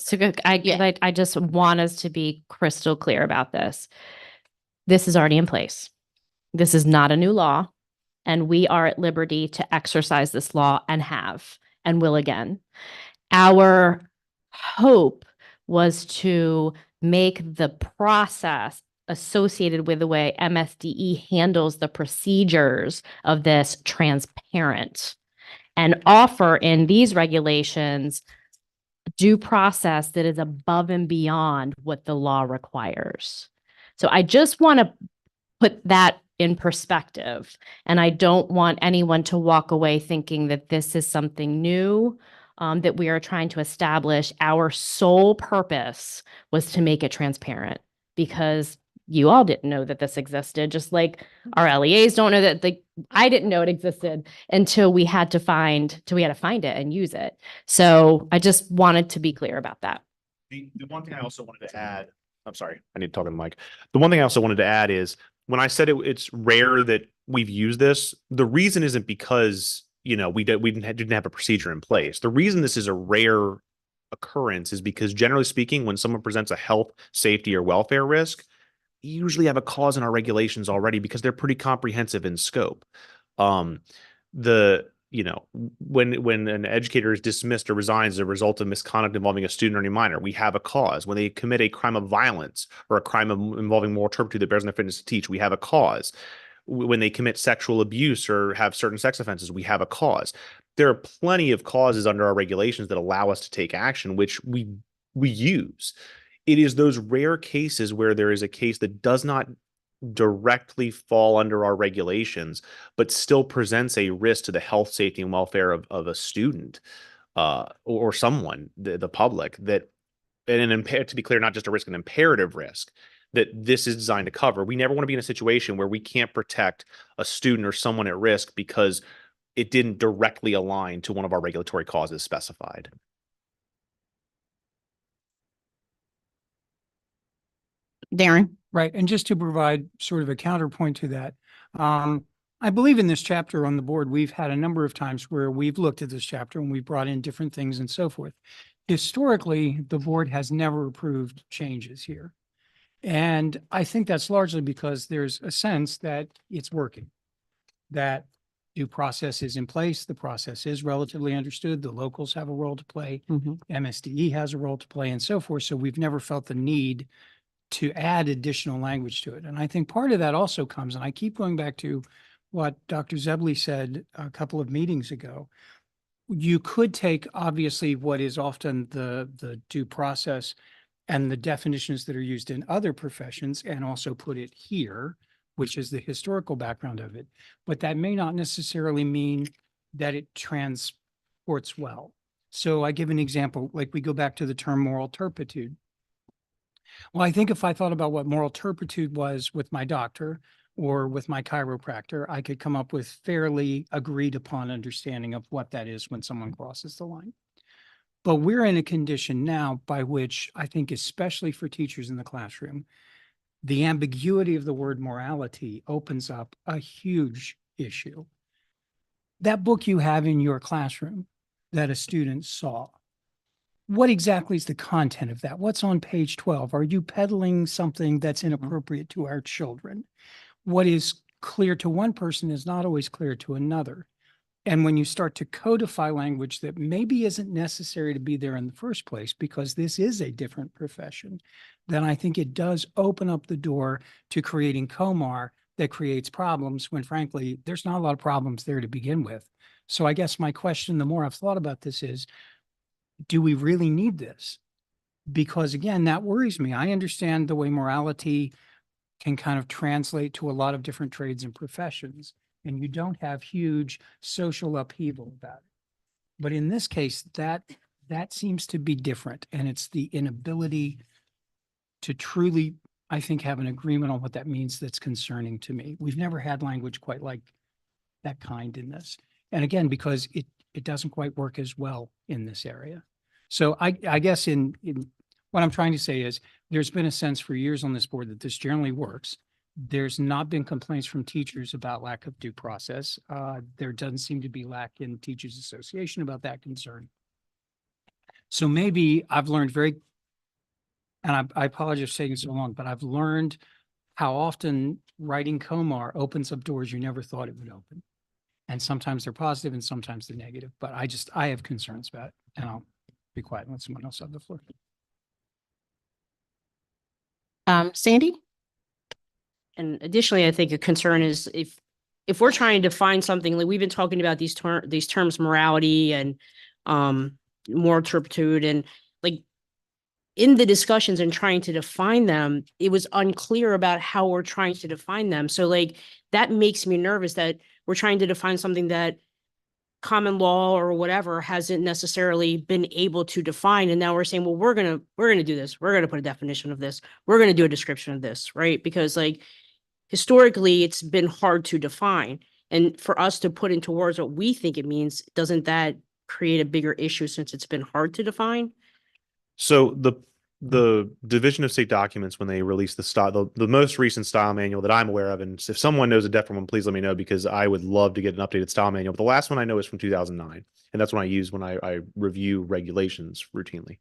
I just want us to be crystal clear about this. This is already in place. This is not a new law, and we are at liberty to exercise this law and will again. Our hope was to make the process associated with the way MSDE handles the procedures of this transparent and offer in these regulations due process that is above and beyond what the law requires. So I just want to put that in perspective. And I don't want anyone to walk away thinking that this is something new, that we are trying to establish. Our sole purpose was to make it transparent, because you all didn't know that this existed, just like our LEAs don't know that I didn't know it existed until we had to find it and use it. So I just wanted to be clear about that. The one thing I also wanted to add, I'm sorry, I need to talk to the mic. The one thing I also wanted to add is when I said it's rare that we've used this, the reason isn't because, we didn't have a procedure in place. The reason this is a rare occurrence is because generally speaking, when someone presents a health, safety, or welfare risk, you usually have a cause in our regulations already because they're pretty comprehensive in scope. When an educator is dismissed or resigns as a result of misconduct involving a student or any minor, we have a cause. When they commit a crime of violence or a crime involving moral turpitude that bears on their fitness to teach, we have a cause. When they commit sexual abuse or have certain sex offenses, we have a cause. There are plenty of causes under our regulations that allow us to take action, which we use. It is those rare cases where there is a case that does not directly fall under our regulations, but still presents a risk to the health, safety, and welfare of a student or someone, the public, that, to be clear, not just a risk, an imperative risk that this is designed to cover. We never want to be in a situation where we can't protect a student or someone at risk because it didn't directly align to one of our regulatory causes specified. Darren. Right. And just to provide sort of a counterpoint to that, I believe in this chapter on the board, we've had a number of times where we've looked at this chapter and we've brought in different things and so forth. Historically, the board has never approved changes here. And I think that's largely because there's a sense that it's working, that due process is in place, the process is relatively understood, the locals have a role to play, MSDE has a role to play, and so forth. So we've never felt the need to add additional language to it. And I think part of that also comes, and I keep going back to what Dr. Zebley said a couple of meetings ago. You could take obviously what is often the due process and the definitions that are used in other professions and also put it here, which is the historical background of it. But that may not necessarily mean that it transports well. So I give an example, like we go back to the term moral turpitude. Well, I think if I thought about what moral turpitude was with my doctor or with my chiropractor, I could come up with fairly agreed upon understanding of what that is when someone crosses the line. But we're in a condition now by which I think, especially for teachers in the classroom, the ambiguity of the word morality opens up a huge issue. That book you have in your classroom that a student saw, what exactly is the content of that? What's on page 12? Are you peddling something that's inappropriate to our children? What is clear to one person is not always clear to another. And when you start to codify language that maybe isn't necessary to be there in the first place, because this is a different profession, then I think it does open up the door to creating COMAR that creates problems when, frankly, there's not a lot of problems there to begin with. So I guess my question, the more I've thought about this is, do we really need this? Because again, that worries me. I understand the way morality can kind of translate to a lot of different trades and professions, and you don't have huge social upheaval about it. But in this case, that seems to be different, and it's the inability to truly, I think, have an agreement on what that means that's concerning to me. We've never had language quite like that kind in this. And again, because it doesn't quite work as well in this area. So I guess in what I'm trying to say is there's been a sense for years on this board that this generally works. There's not been complaints from teachers about lack of due process. There doesn't seem to be lack in Teachers Association about that concern. So maybe I've learned and I apologize for taking so long, but I've learned how often writing COMAR opens up doors you never thought it would open. And sometimes they're positive and sometimes they're negative, but I have concerns about it, and I'll be quiet and let someone else have the floor. Sandy? And additionally, I think a concern is if we're trying to find something, like we've been talking about these terms, morality and moral turpitude, and like in the discussions and trying to define them, it was unclear about how we're trying to define them. So like that makes me nervous that we're trying to define something that common law or whatever hasn't necessarily been able to define. And now we're saying, well, we're gonna do this. We're gonna put a definition of this. We're gonna do a description of this, right? Because like historically, it's been hard to define. And for us to put into words what we think it means, doesn't that create a bigger issue since it's been hard to define? So the Division of State Documents, when they released the most recent style manual that I'm aware of, and if someone knows a different one, please let me know, because I would love to get an updated style manual. But the last one I know is from 2009, and that's when I use when I review regulations routinely.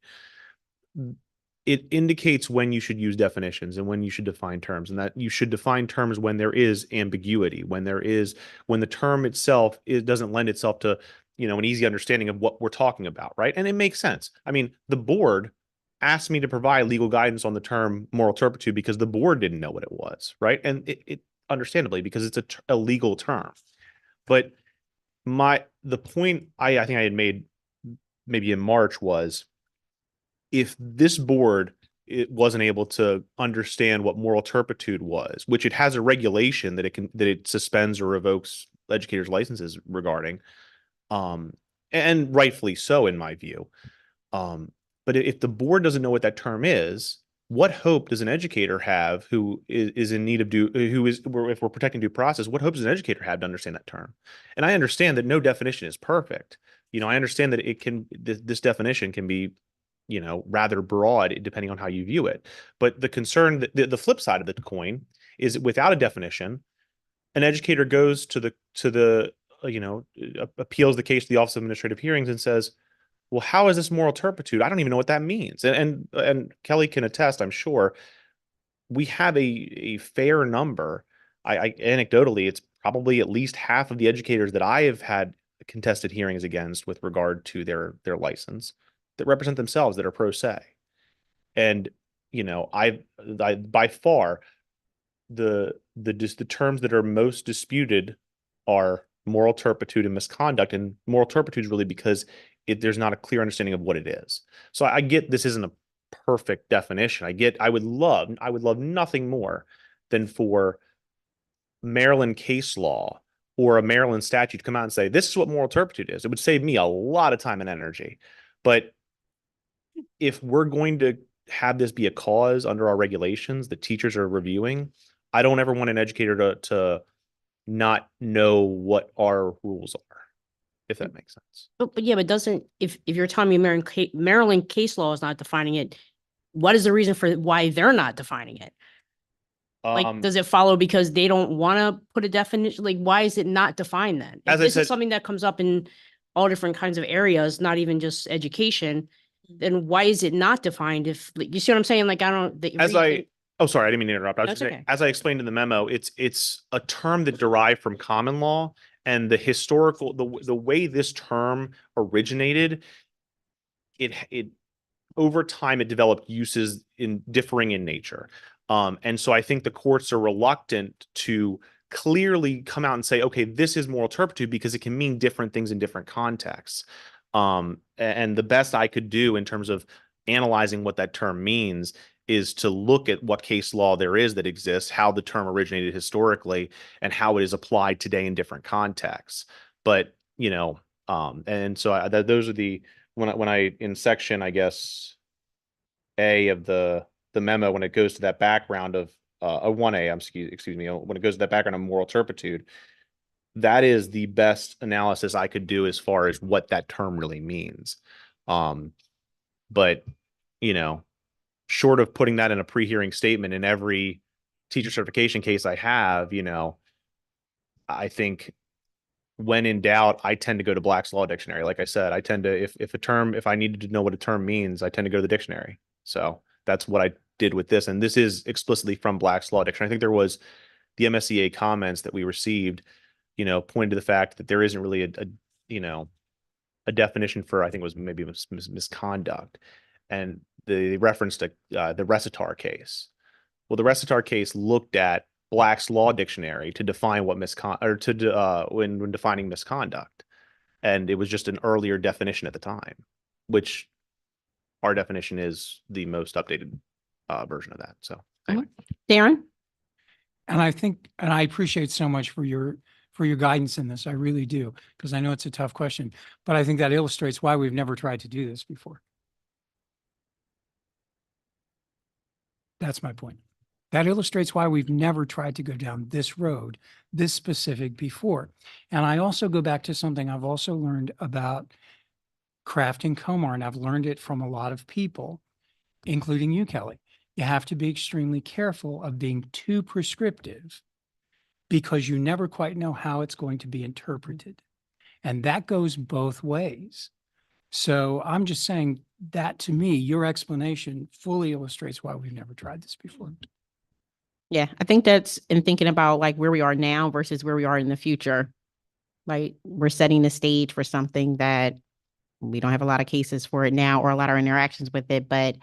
It indicates when you should use definitions and when you should define terms, and that you should define terms when there is ambiguity, when the term itself doesn't lend itself to, an easy understanding of what we're talking about, right? And it makes sense. I mean, the board asked me to provide legal guidance on the term moral turpitude because the board didn't know what it was, right? And it understandably, because it's a legal term. But the point I think I had made maybe in March was, if this board wasn't able to understand what moral turpitude was, which it has a regulation that it suspends or revokes educators' licenses regarding, and rightfully so in my view. But if the board doesn't know what that term is, what hope does an educator have who is in need of if we're protecting due process, what hope does an educator have to understand that term? And I understand that no definition is perfect. I understand that this definition can be, rather broad depending on how you view it. But the concern, the flip side of the coin is, without a definition, an educator goes to the appeals the case to the Office of Administrative Hearings and says, well, how is this moral turpitude? I don't even know what that means. And Kelly can attest, I'm sure, we have a fair number. I anecdotally, it's probably at least half of the educators that I have had contested hearings against with regard to their license that represent themselves that are pro se. And I by far the terms that are most disputed are moral turpitude and misconduct. And moral turpitude is really because there's not a clear understanding of what it is. So I get this isn't a perfect definition. I would love nothing more than for Maryland case law or a Maryland statute to come out and say, this is what moral turpitude is. It would save me a lot of time and energy. But if we're going to have this be a cause under our regulations that teachers are reviewing, I don't ever want an educator to not know what our rules are, if that makes sense. But yeah, but doesn't, if you're telling me Maryland case law is not defining it, what is the reason for why they're not defining it? Like, does it follow because they don't want to put a definition? Like, why is it not defined then? If As I this said- is something that comes up in all different kinds of areas, not even just education, then why is it not defined? If, like, you see what I'm saying? Like, I don't. Oh, sorry, I didn't mean to interrupt. I was That's just saying, okay. as I explained in the memo, it's a term that derived from common law, and the historical the way this term originated, it over time it developed uses in differing in nature. And so I think the courts are reluctant to clearly come out and say, okay, this is moral turpitude because it can mean different things in different contexts. And the best I could do in terms of analyzing what that term means is to look at what case law there is that exists, how the term originated historically, and how it is applied today in different contexts. But, and so those are when I in section, I guess, A of the memo, when it goes to that background of 1A, excuse me, when it goes to that background of moral turpitude, that is the best analysis I could do as far as what that term really means. But, short of putting that in a pre-hearing statement in every teacher certification case I have, I think when in doubt, I tend to go to Black's Law Dictionary. Like I said, I tend to, if I needed to know what a term means, I tend to go to the dictionary. So that's what I did with this. And this is explicitly from Black's Law Dictionary. I think there was the MSEA comments that we received, pointed to the fact that there isn't really a definition for, I think it was maybe misconduct. And the reference to the Recitar case. Well, the Recitar case looked at Black's Law Dictionary to define what when defining misconduct, and it was just an earlier definition at the time, which our definition is the most updated version of that. So, anyway. Darren? And I appreciate so much for your guidance in this. I really do, because I know it's a tough question, but I think that illustrates why we've never tried to do this before. That's my point. That illustrates why we've never tried to go down this road, this specific before. And I also go back to something I've also learned about craft and Comar, and I've learned it from a lot of people, including you, Kelly. You have to be extremely careful of being too prescriptive because you never quite know how it's going to be interpreted. And that goes both ways. So I'm just saying that, to me, your explanation fully illustrates why we've never tried this before. Yeah, I think that's in thinking about like where we are now versus where we are in the future. Like, we're setting the stage for something that we don't have a lot of cases for it now or a lot of interactions with it, but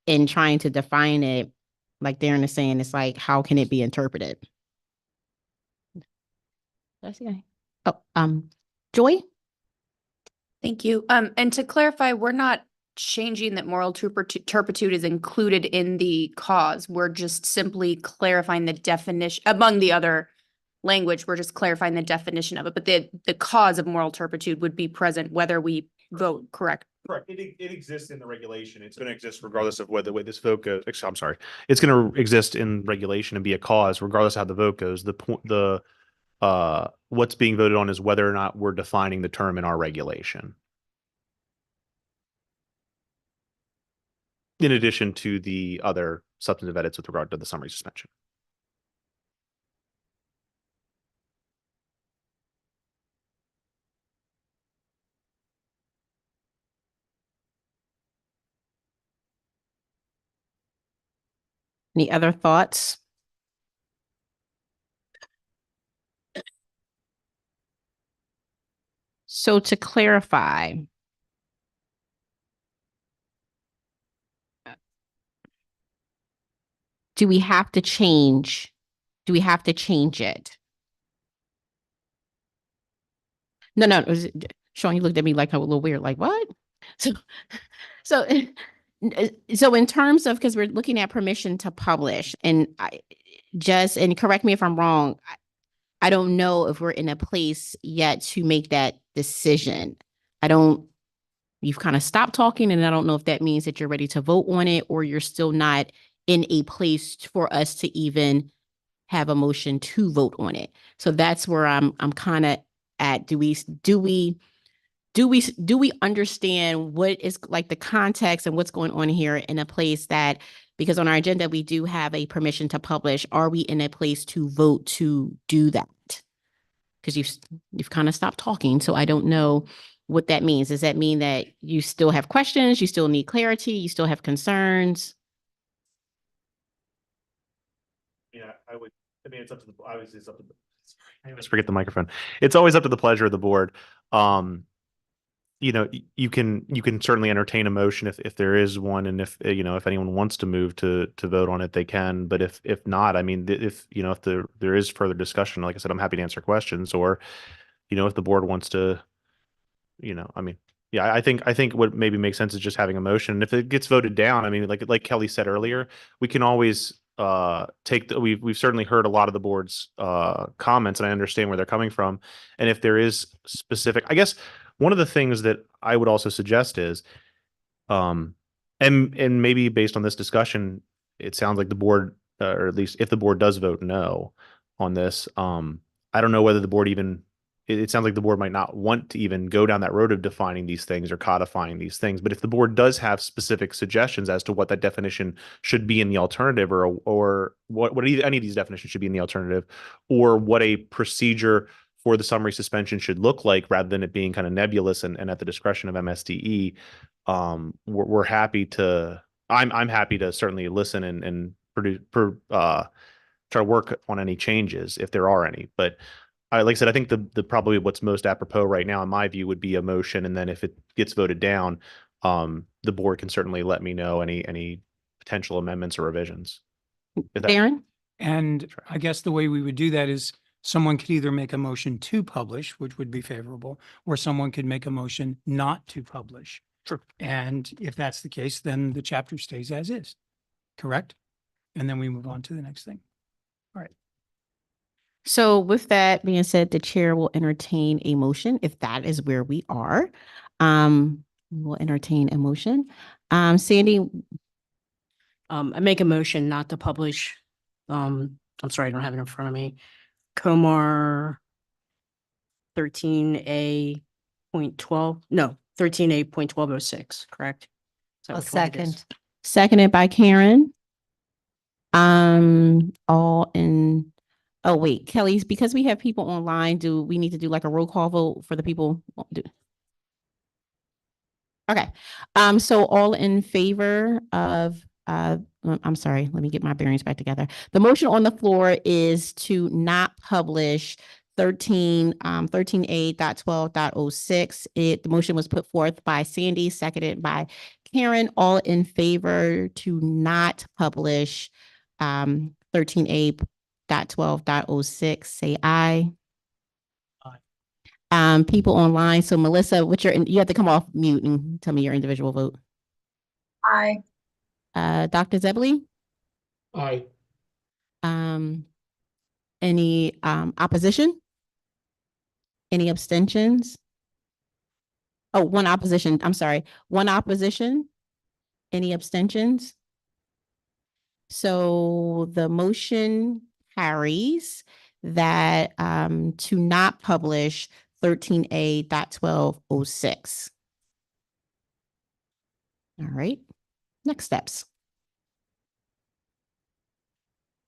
in trying to define it, like Darren is saying, it's like, how can it be interpreted? That's okay. Oh, Joy? Thank you. And to clarify, we're not changing that moral turpitude is included in the cause. We're just simply clarifying the definition among the other language. We're just clarifying the definition of it, but the cause of moral turpitude would be present whether we vote correct. Correct. It exists in the regulation. It's going to exist regardless of whether the way this vote goes. I'm sorry. It's going to exist in regulation and be a cause regardless of how the vote goes. What's being voted on is whether or not we're defining the term in our regulation. In addition to the other substantive edits with regard to the summary suspension. Any other thoughts? So to clarify, do we have to change? Do we have to change it? No. Sean, you looked at me like a little weird, like what? So, so, so in terms of, because we're looking at permission to publish, and and correct me if I'm wrong, I don't know if we're in a place yet to make that decision. You've kind of stopped talking, and I don't know if that means that you're ready to vote on it, or you're still not in a place for us to even have a motion to vote on it. So that's where I'm kind of at. Do we understand what is like the context and what's going on here in a place that, because on our agenda, we do have a permission to publish. Are we in a place to vote to do that? Because you've kind of stopped talking. So I don't know what that means. Does that mean that you still have questions? You still need clarity? You still have concerns? Yeah, I mean, it's up to obviously it's up to I always forget the microphone. It's always up to the pleasure of the board. You know, you can certainly entertain a motion if there is one, and if if anyone wants to move to vote on it, they can. But if not, I mean, if there is further discussion, like I said, I'm happy to answer questions, or if the board wants to, I mean, yeah, I think what maybe makes sense is just having a motion. And if it gets voted down, I mean, like Kelly said earlier, we can always we've certainly heard a lot of the board's comments, and I understand where they're coming from. And if there is specific, I guess one of the things that I would also suggest is, and maybe based on this discussion, it sounds like the board, or at least if the board does vote no on this, I don't know whether the board even, it sounds like the board might not want to even go down that road of defining these things or codifying these things. But if the board does have specific suggestions as to what that definition should be in the alternative, or what any of these definitions should be in the alternative, or what a procedure for the summary suspension should look like, rather than it being kind of nebulous and at the discretion of MSDE, we're happy to. I'm happy to certainly listen and try to work on any changes if there are any. But like I said, I think the probably what's most apropos right now, in my view, would be a motion, and then if it gets voted down, the board can certainly let me know any potential amendments or revisions. Darren? And I guess the way we would do that is someone could either make a motion to publish, which would be favorable, or someone could make a motion not to publish. Sure. And if that's the case, then the chapter stays as is, correct? And then we move on to the next thing. All right. So with that being said, the chair will entertain a motion if that is where we are. We'll entertain a motion. Sandy. I make a motion not to publish. I'm sorry, I don't have it in front of me. Comar 13A.12. No, 13A.1206, correct? Is that A which one it is? second. Seconded by Karen. All in. Oh, wait, Kelly, because we have people online, do we need to do like a roll call vote for the people? Okay. So all in favor of, I'm sorry, let me get my bearings back together. The motion on the floor is to not publish 13A.12.06. The motion was put forth by Sandy, seconded by Karen. All in favor to not publish 13A.12.06, say aye. People online. So Melissa, you have to come off mute and tell me your individual vote. Aye. Dr. Zebley? Aye. Any opposition? Any abstentions? Oh, one opposition. I'm sorry. One opposition. Any abstentions? So the motion carries that to not publish 13A.1206. All right. Next steps.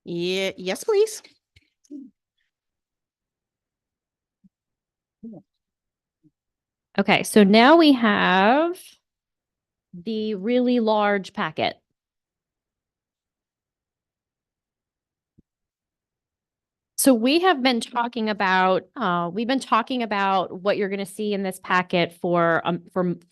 Yeah, yes, please. Okay, so now we have the really large packet. So we have been talking about, what you're going to see in this packet for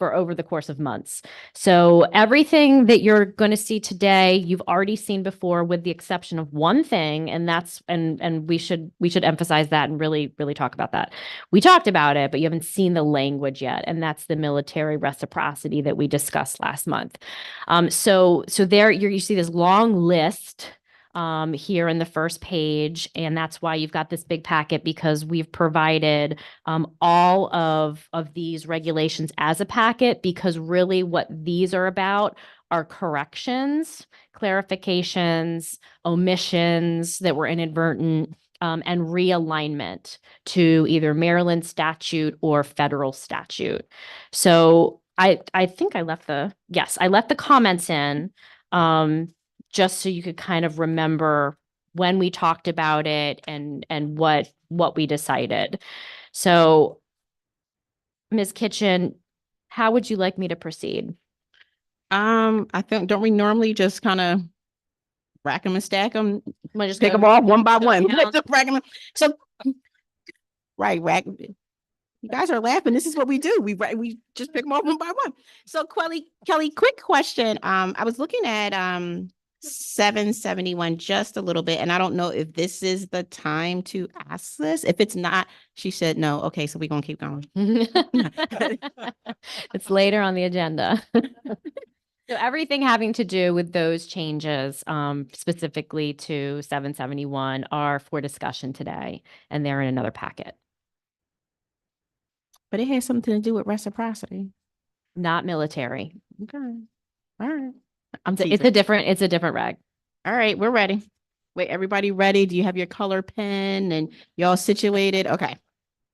over the course of months. So everything that you're going to see today, you've already seen before, with the exception of one thing, and that's and we should emphasize that and really talk about that. We talked about it, but you haven't seen the language yet, and that's the military reciprocity that we discussed last month. So there you see this long list here in the first page, and that's why you've got this big packet, because we've provided all of these regulations as a packet, because really what these are about are corrections, clarifications, omissions that were inadvertent, and realignment to either Maryland statute or federal statute. So I think I left the comments in, just so you could kind of remember when we talked about it and what we decided. So, Ms. Kitchen, how would you like me to proceed? I think, don't we normally just kind of rack them and stack them? Just Pick go them off one by go one. down? Just rack 'em. So, right, rack. You guys are laughing. This is what we do. We just pick them off one by one. So, Kelly, quick question. I was looking at 771 just a little bit, and I don't know if this is the time to ask this. If it's not, she said no. Okay, so we're gonna keep going. It's later on the agenda. So everything having to do with those changes, specifically to 771, are for discussion today, and they're in another packet. But it has something to do with reciprocity. Not military. Okay. All right. It's a different reg. All right, we're ready. Wait, everybody ready? Do you have your color pen and y'all situated? Okay.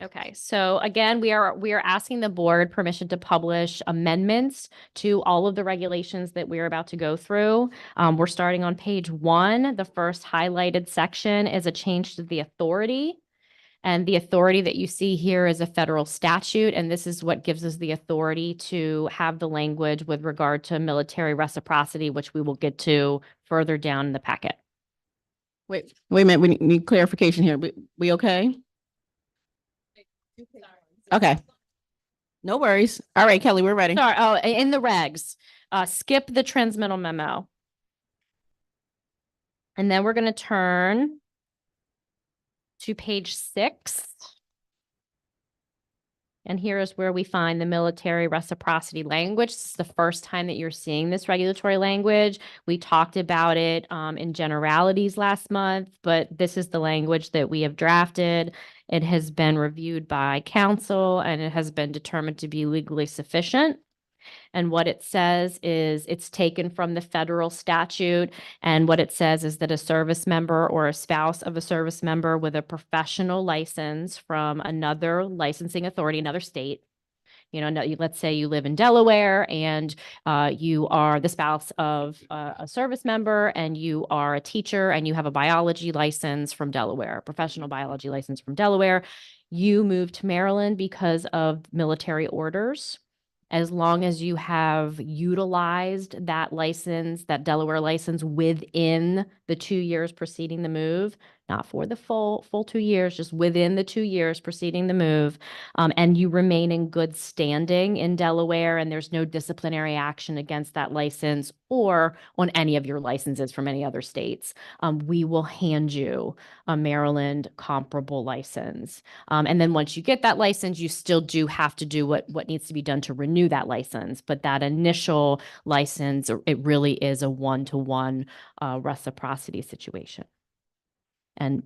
Okay, so again, we are asking the board permission to publish amendments to all of the regulations that we're about to go through. We're starting on page 1. The first highlighted section is a change to the authority. And the authority that you see here is a federal statute, and this is what gives us the authority to have the language with regard to military reciprocity, which we will get to further down in the packet. Wait a minute. We need clarification here. We okay? Okay. No worries. All right, Kelly, we're ready. Sorry, in the regs, skip the transmittal memo. And then we're going to turn to page 6. And here is where we find the military reciprocity language. This is the first time that you're seeing this regulatory language. We talked about it in generalities last month, but this is the language that we have drafted. It has been reviewed by counsel, and it has been determined to be legally sufficient. And what it says is it's taken from the federal statute. And what it says is that a service member or a spouse of a service member with a professional license from another licensing authority, another state, let's say you live in Delaware and you are the spouse of a service member, and you are a teacher and you have a biology license from Delaware, a professional biology license from Delaware. You move to Maryland because of military orders. As long as you have utilized that license, that Delaware license, within the 2 years preceding the move, not for the full 2 years, just within the 2 years preceding the move, and you remain in good standing in Delaware, and there's no disciplinary action against that license or on any of your licenses from any other states, we will hand you a Maryland comparable license. And then once you get that license, you still do have to do what needs to be done to renew that license. But that initial license, it really is a one-to-one reciprocity situation. And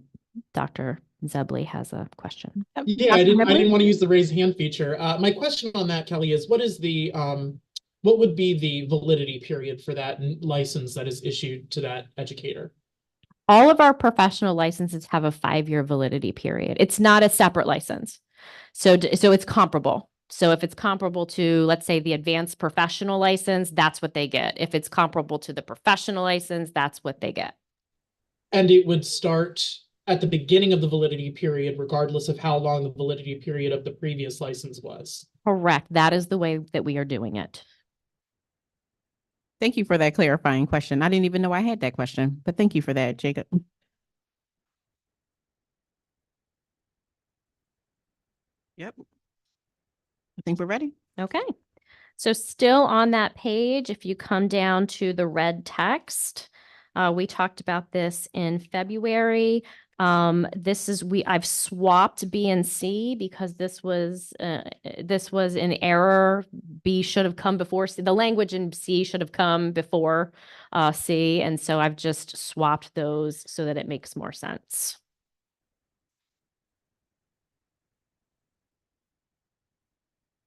Dr. Zebley has a question. Yeah, I didn't want to use the raise hand feature. My question on that, Kelly, is what would be the validity period for that license that is issued to that educator? All of our professional licenses have a 5-year validity period. It's not a separate license. So it's comparable. So if it's comparable to, let's say, the advanced professional license, that's what they get. If it's comparable to the professional license, that's what they get. And it would start at the beginning of the validity period, regardless of how long the validity period of the previous license was. Correct. That is the way that we are doing it. Thank you for that clarifying question. I didn't even know I had that question, but thank you for that, Jacob. Yep. I think we're ready. Okay. So still on that page, if you come down to the red text, we talked about this in February. I've swapped B and C because this was an error. B should have come before C. The language in C should have come before C. And so I've just swapped those so that it makes more sense.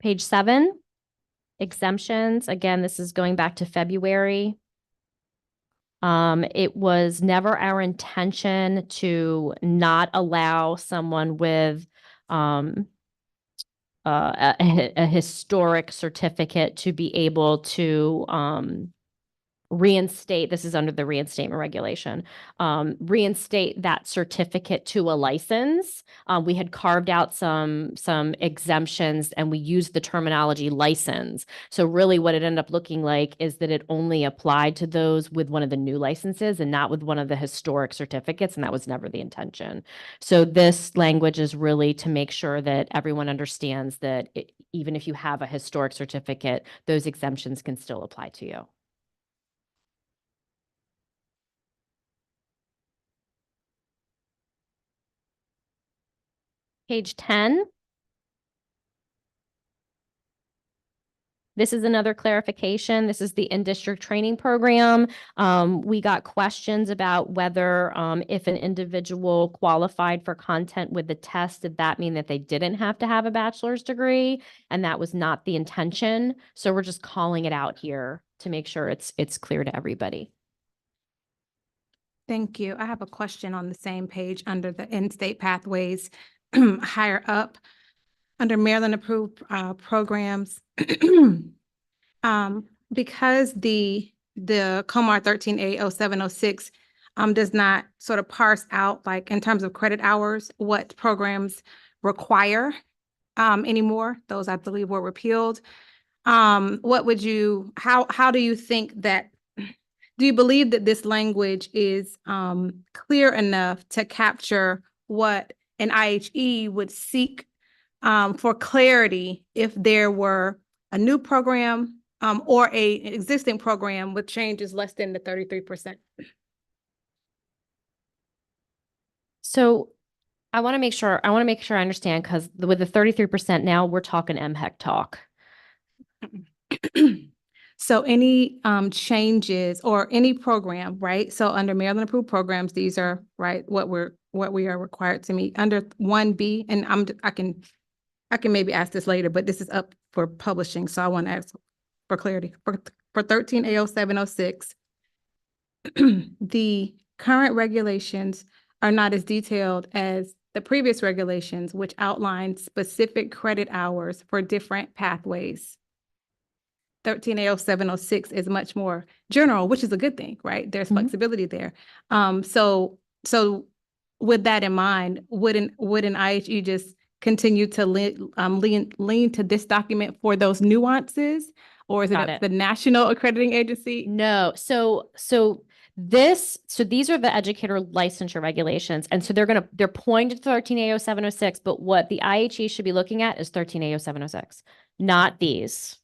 Page 7. Exemptions. Again, this is going back to February. It was never our intention to not allow someone with a historic certificate to be able to reinstate, this is under the reinstatement regulation, reinstate that certificate to a license. We had carved out some exemptions and we used the terminology license. So really what it ended up looking like is that it only applied to those with one of the new licenses and not with one of the historic certificates, and that was never the intention. So this language is really to make sure that everyone understands that even if you have a historic certificate, those exemptions can still apply to you. Page 10. This is another clarification. This is the in-district training program. We got questions about whether if an individual qualified for content with the test, did that mean that they didn't have to have a bachelor's degree? And that was not the intention. So we're just calling it out here to make sure it's clear to everybody. Thank you. I have a question on the same page under the in-state pathways, higher up, under Maryland approved programs. Because the COMAR 13A0706 does not sort of parse out, like in terms of credit hours, what programs require anymore. Those I believe were repealed. How do you think that, do you believe that this language is clear enough to capture what an IHE would seek for clarity if there were a new program or an existing program with changes less than the 33%? So I want to make sure I understand, because with the 33% now we're talking MHEC talk. So any changes or any program, right? So under Maryland approved programs, these are right what we are required to meet under 1B, and I can maybe ask this later, but this is up for publishing, so I want to ask for clarity for 13A0706. The current regulations are not as detailed as the previous regulations, which outline specific credit hours for different pathways. 13A0706 is much more general, which is a good thing, right? There's flexibility there. So with that in mind, would an IHE just continue to lean to this document for those nuances, or is it the National Accrediting Agency? No. So these are the educator licensure regulations. And so they're pointed to 13A0706, but what the IHE should be looking at is 13A0706, not these.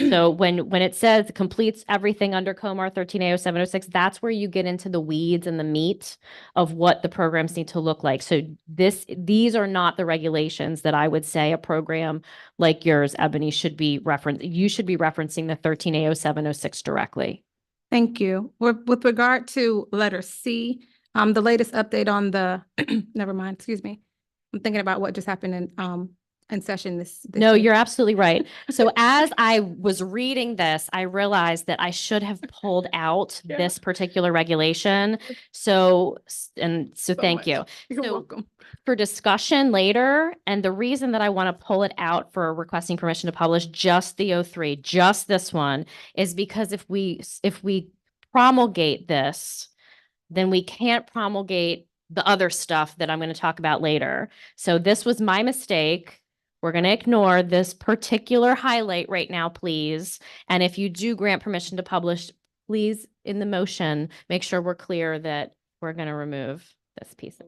So when it says completes everything under COMAR 13A0706, that's where you get into the weeds and the meat of what the programs need to look like. So these are not the regulations that I would say a program like yours, Ebony, should be you should be referencing the 13A0706 directly. Thank you. With regard to letter C, the latest update on the, never mind, excuse me. I'm thinking about what just happened in session this No, year. you're absolutely right. So as I was reading this, I realized that I should have pulled out this particular regulation. So thank you. You're welcome. For discussion later, and the reason that I want to pull it out for requesting permission to publish just the 03, just this one, is because if we promulgate this, then we can't promulgate the other stuff that I'm going to talk about later. So this was my mistake. We're going to ignore this particular highlight right now, please. And if you do grant permission to publish, please, in the motion, make sure we're clear that we're going to remove this piece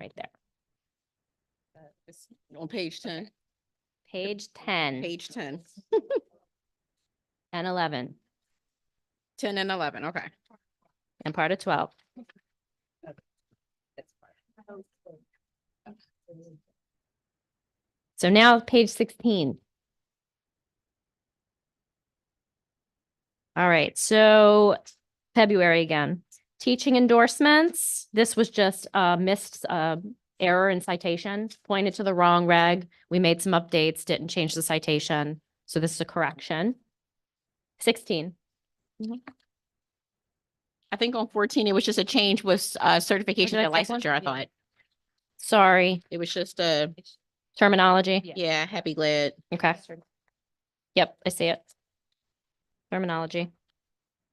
right there. It's on page 10. Page 10 Page 10. and 11 10 and 11. Okay. and part of 12. So now page 16. All right, so February again. Teaching endorsements. This was just a missed error in citation, pointed to the wrong reg. We made some updates, didn't change the citation. So this is a correction. 16. I think on 14, it was just a change with certification Did to I take one? licensure, I thought. Sorry, It was just a, terminology. yeah, happy glad. Okay. Yep, I see it. Terminology.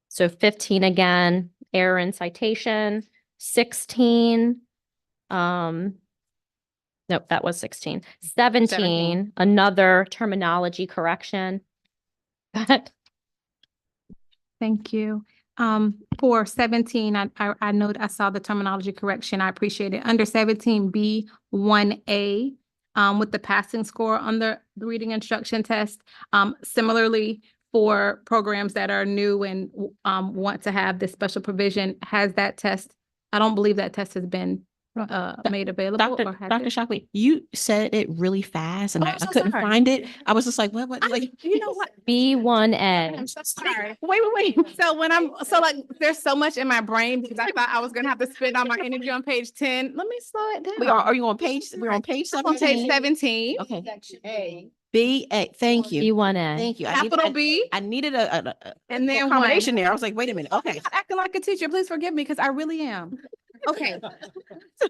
So 15 again, error in citation. 16. Nope, that was 16. 17, another terminology correction. Go ahead. Thank you. For 17, I know I saw the terminology correction. I appreciate it. Under 17B, 1A, with the passing score on the reading instruction test. Similarly, for programs that are new and want to have this special provision, has that test, I don't believe that test has been made available. or has Dr. it? Shockley, you said it really fast and Oh, I I'm so couldn't sorry. find it. I was just like, what, like, You know what? B1A. I'm so sorry. Wait. So like, there's so much in my brain because I thought I was gonna have to spend all my energy on page 10. Let me slow it down. are you on page, we're on page I'm on 17? page 17. Okay. Section A. B, thank you. B1A. Thank you. Capital B. I needed a And then accommodation one. there. I was like, wait a minute. Okay. I'm acting like a teacher. Please forgive me because I really am. Okay.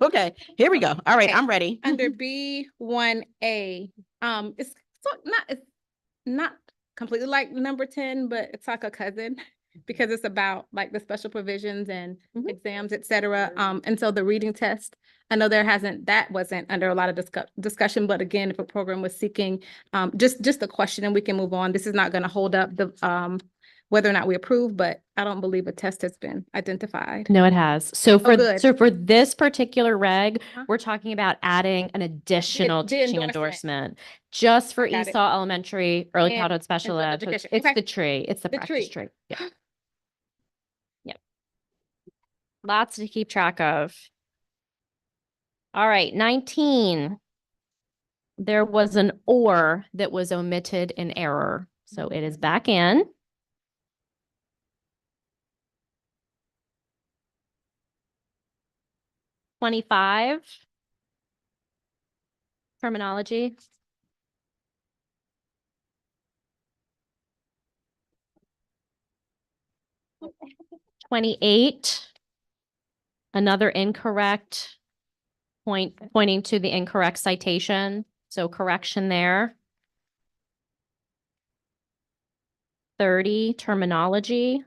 Okay. Here we go. All right. Okay. I'm ready. Under B1A, it's not completely like number 10, but it's like a cousin because it's about like the special provisions and exams, et cetera. And so the reading test, I know that wasn't under a lot of discussion, but again, if a program was seeking just a question and we can move on, this is not going to hold up the whether or not we approve, but I don't believe a test has been identified. No, it has. So good. for this particular reg, Uh-huh. we're talking about adding an additional the teaching endorsement. endorsement just for Got it. ESOL Elementary, Early And- Childhood Special and Ed. So education. it's Okay. the tree. It's the The practice tree. tree. Yeah. Yep. Lots to keep track of. All right, 19. There was an or that was omitted in error. So it is back in. '25. Terminology. '28. Another incorrect pointing to the incorrect citation. So correction there. 30, terminology.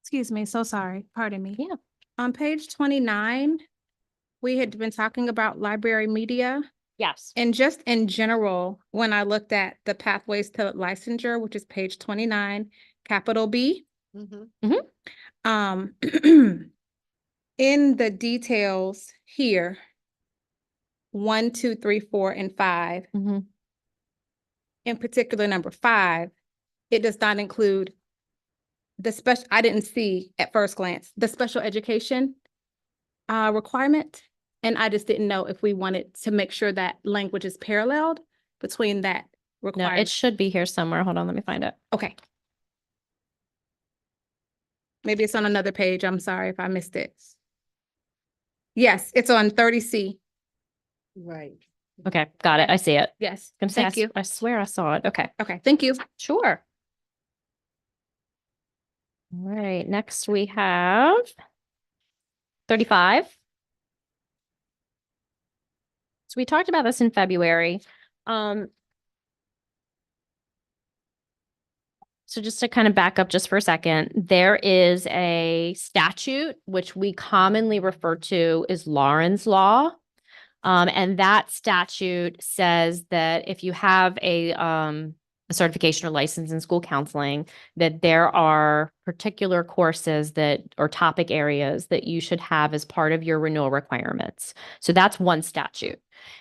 Excuse me, so sorry. Pardon me. Yeah. On page 29, we had been talking about library media. Yes. And just in general, when I looked at the pathways to licensure, which is page 29, capital B. In the details here, 1, 2, 3, 4, and 5, in particular number 5, it does not include the special, I didn't see at first glance, the special education requirement. And I just didn't know if we wanted to make sure that language is paralleled between that No, requirement. it should be here somewhere. Hold on, let me find it. Okay. Maybe it's on another page. I'm sorry if I missed it. Yes, it's on 30C. Right. Okay, got it. I see it. Yes, Gonna say, thank you. I swear I saw it. Okay. Okay, thank you. Sure. All right, next we have 35. So we talked about this in February. So just to kind of back up just for a second, there is a statute which we commonly refer to as Lawrence Law. And that statute says that if you have a a certification or license in school counseling, that there are particular courses that or topic areas that you should have as part of your renewal requirements. So that's one statute.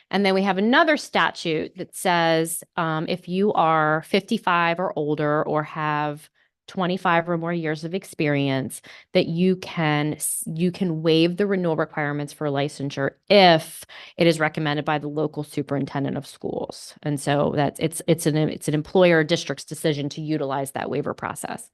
And then we have another statute that says if you are 55 or older or have 25 or more years of experience, that you can waive the renewal requirements for licensure if it is recommended by the local superintendent of schools. And so that's it's an employer or district's decision to utilize that waiver process.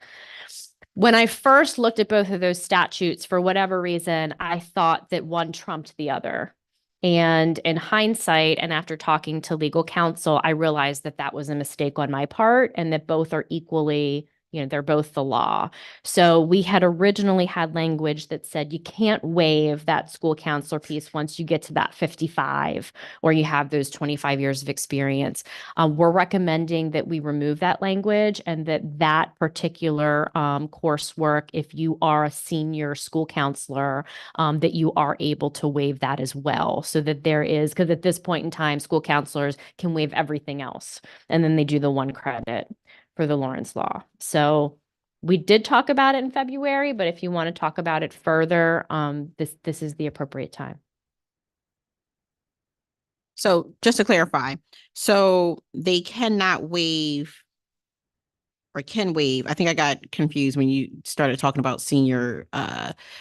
When I first looked at both of those statutes, for whatever reason, I thought that one trumped the other. And in hindsight, and after talking to legal counsel, I realized that that was a mistake on my part and that both are equally, they're both the law. So we had originally had language that said you can't waive that school counselor piece once you get to that 55 or you have those 25 years of experience. We're recommending that we remove that language and that particular coursework, if you are a senior school counselor, that you are able to waive that as well. So that there is, because at this point in time, school counselors can waive everything else. And then they do the one credit for the Lawrence Law. So we did talk about it in February, but if you want to talk about it further, this is the appropriate time. So just to clarify, so they cannot waive or can waive. I think I got confused when you started talking about senior.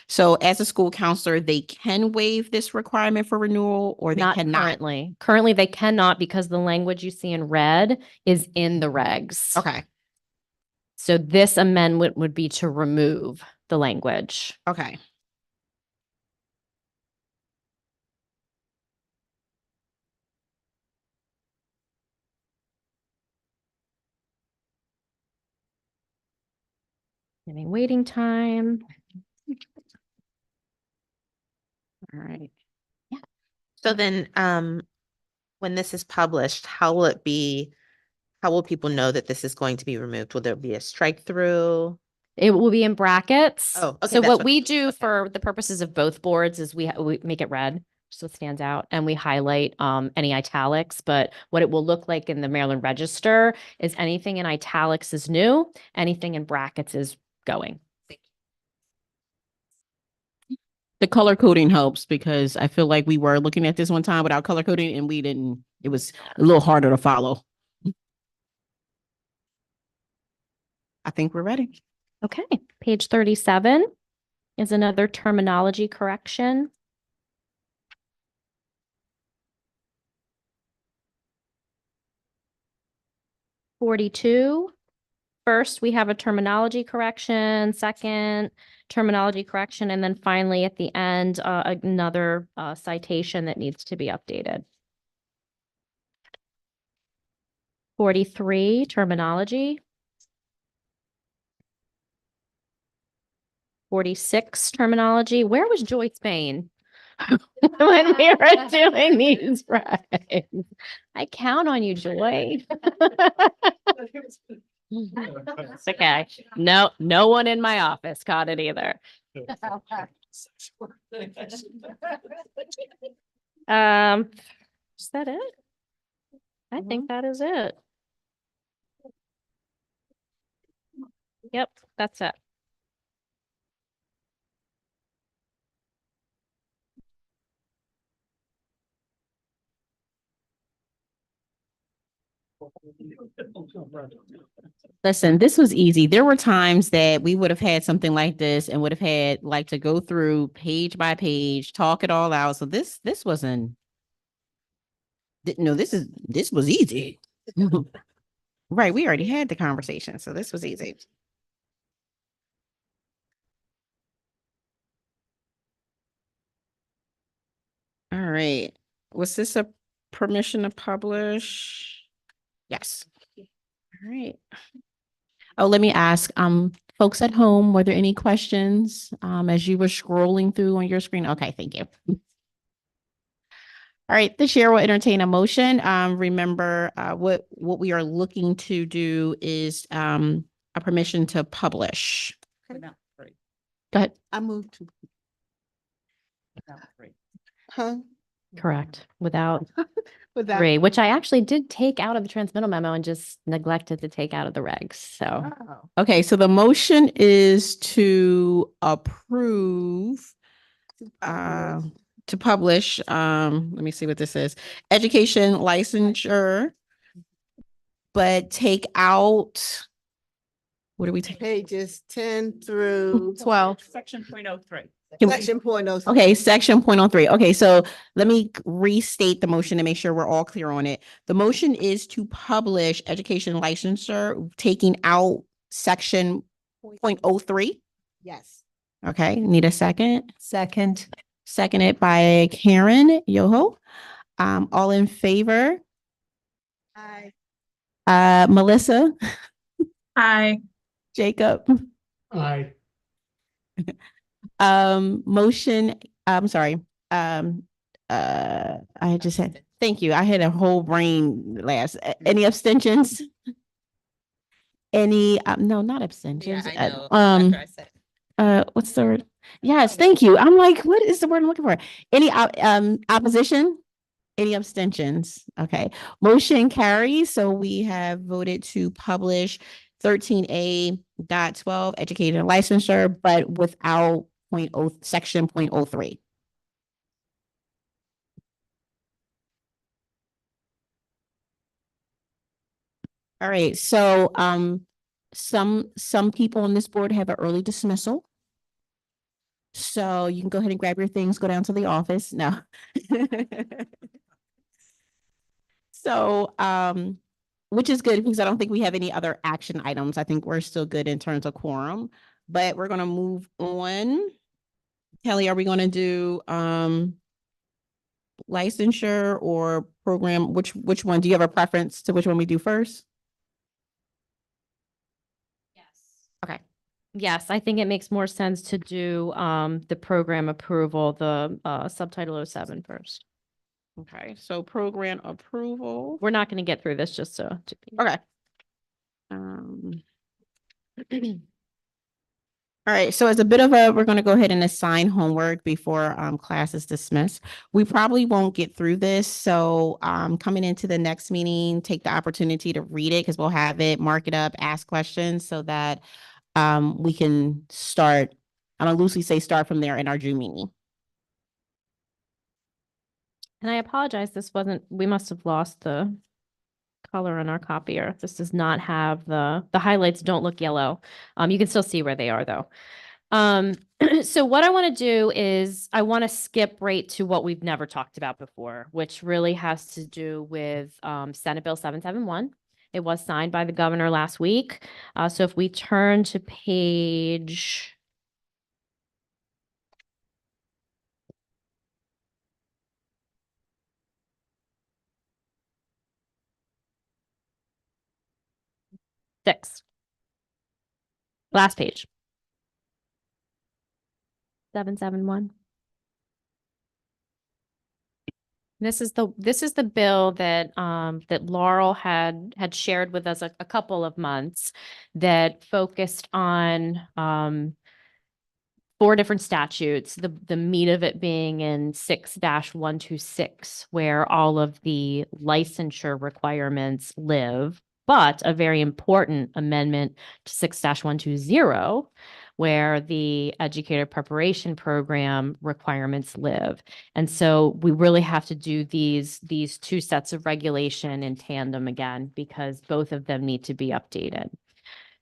So as a school counselor, they can waive this requirement for renewal or they Not cannot? currently. Currently, they cannot because the language you see in red is in the regs. Okay. So this amendment would be to remove the language. Okay. Any waiting time? All right. Yeah. So then, when this is published, how will people know that this is going to be removed? Will there be a strike through? It will be in brackets. Oh, okay. So that's what we do for the purposes of both boards is we make it red, so it stands out, and we highlight any italics. But what it will look like in the Maryland Register is anything in italics is new, anything in brackets is going. The color coding helps because I feel like we were looking at this one time without color coding and it was a little harder to follow. I think we're ready. Okay, page 37 is another terminology correction. First, we have a terminology correction, second terminology correction, and then finally at the end, another citation that needs to be updated. 43, terminology. 46, terminology. Where was Joy Spain when we were doing these right? I count on you, Joy. It's okay. No one in my office caught it either. Is that it? I think that is it. Yep, that's it. Listen, this was easy. There were times that we would have had something like this and would have had like to go through page by page, talk it all out. So this wasn't, no, this was easy. Right. We already had the conversation. So this was easy. All right. Was this a permission to publish? Yes. All right. Oh, let me ask, folks at home, were there any questions, as you were scrolling through on your screen? Okay, thank you. All right, the chair will entertain a motion. Remember, what we are looking to do is, a permission to publish. Go ahead. I moved to. Huh? Correct. Without Would that- 3, which I actually did take out of the transmittal memo and just neglected to take out of the regs. So Okay, so the motion is to approve, to publish, let me see what this is, education licensure, but take out, what are we taking? Pages 10 through 12. Section 0.03. Section point oh. Okay, section 0.03. Okay, so let me restate the motion to make sure we're all clear on it. The motion is to publish education licensure, taking out section 0.03. Yes. Okay, need a second? Second. Seconded by Karen Yoho. All in favor? Aye. Melissa, Aye. Jacob, Aye. motion, I'm sorry. I just had, thank you. I had a whole brain last. Any abstentions? Any, no, not abstentions. What's the word? Yes, thank you. I'm like, what is the word I'm looking for? Any, opposition? Any abstentions? Okay, motion carries. So we have voted to publish 13A.12 educator licensure, but without section 0.03. All right, so some people on this board have an early dismissal. So you can go ahead and grab your things, go down to the office. No. So which is good because I don't think we have any other action items. I think we're still good in terms of quorum, but we're gonna move on. Kelly, are we gonna do licensure or program? Which one? Do you have a preference to which one we do first? Okay. yes, I think it makes more sense to do the program approval, the subtitle 07 first. Okay, so program approval. We're not going to get through this just to Okay. All right, so as a bit of we're going to go ahead and assign homework before class is dismissed. We probably won't get through this, so coming into the next meeting, take the opportunity to read it because we'll have it, mark it up, ask questions so that we can start, I'm gonna loosely say start from there in our June meeting. And I apologize, we must have lost the color on our copier. This does not have the highlights don't look yellow. You can still see where they are though. So what I want to do is I want to skip right to what we've never talked about before, which really has to do with Senate Bill 771. It was signed by the governor last week. So if we turn to page six. Last page. 771. This is the bill that that Laurel had shared with us a couple of months that focused on 4 different statutes, the meat of it being in 6-126, where all of the licensure requirements live, but a very important amendment to 6-120, where the educator preparation program requirements live. And so we really have to do these 2 sets of regulation in tandem again, because both of them need to be updated.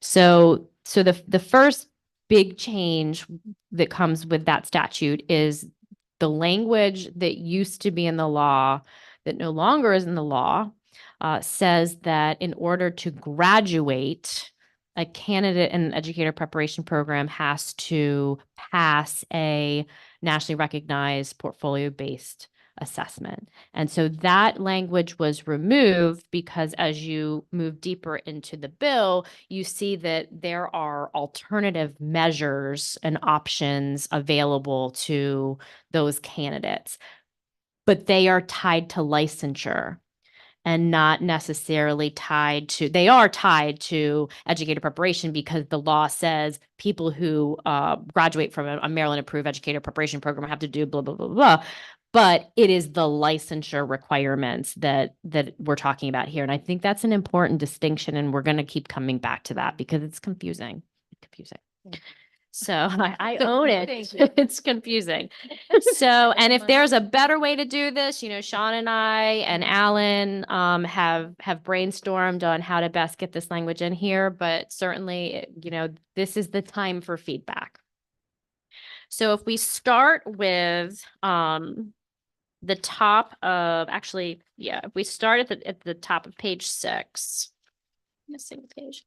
So the first big change that comes with that statute is the language that used to be in the law that no longer is in the law says that in order to graduate, a candidate in an educator preparation program has to pass a nationally recognized portfolio-based assessment. And so that language was removed because as you move deeper into the bill, you see that there are alternative measures and options available to those candidates, but they are tied to licensure and not necessarily tied to, they are tied to educator preparation because the law says people who graduate from a Maryland approved educator preparation program have to do blah, blah, blah, blah. but it is the licensure requirements that we're talking about here. And I think that's an important distinction, and we're going to keep coming back to that because it's confusing. So I own it. It's confusing. So, and if there's a better way to do this, Sean and I and Alan have brainstormed on how to best get this language in here, but certainly, this is the time for feedback. So if we start with the top of, actually, yeah, if we start at the top of page 6, missing a page.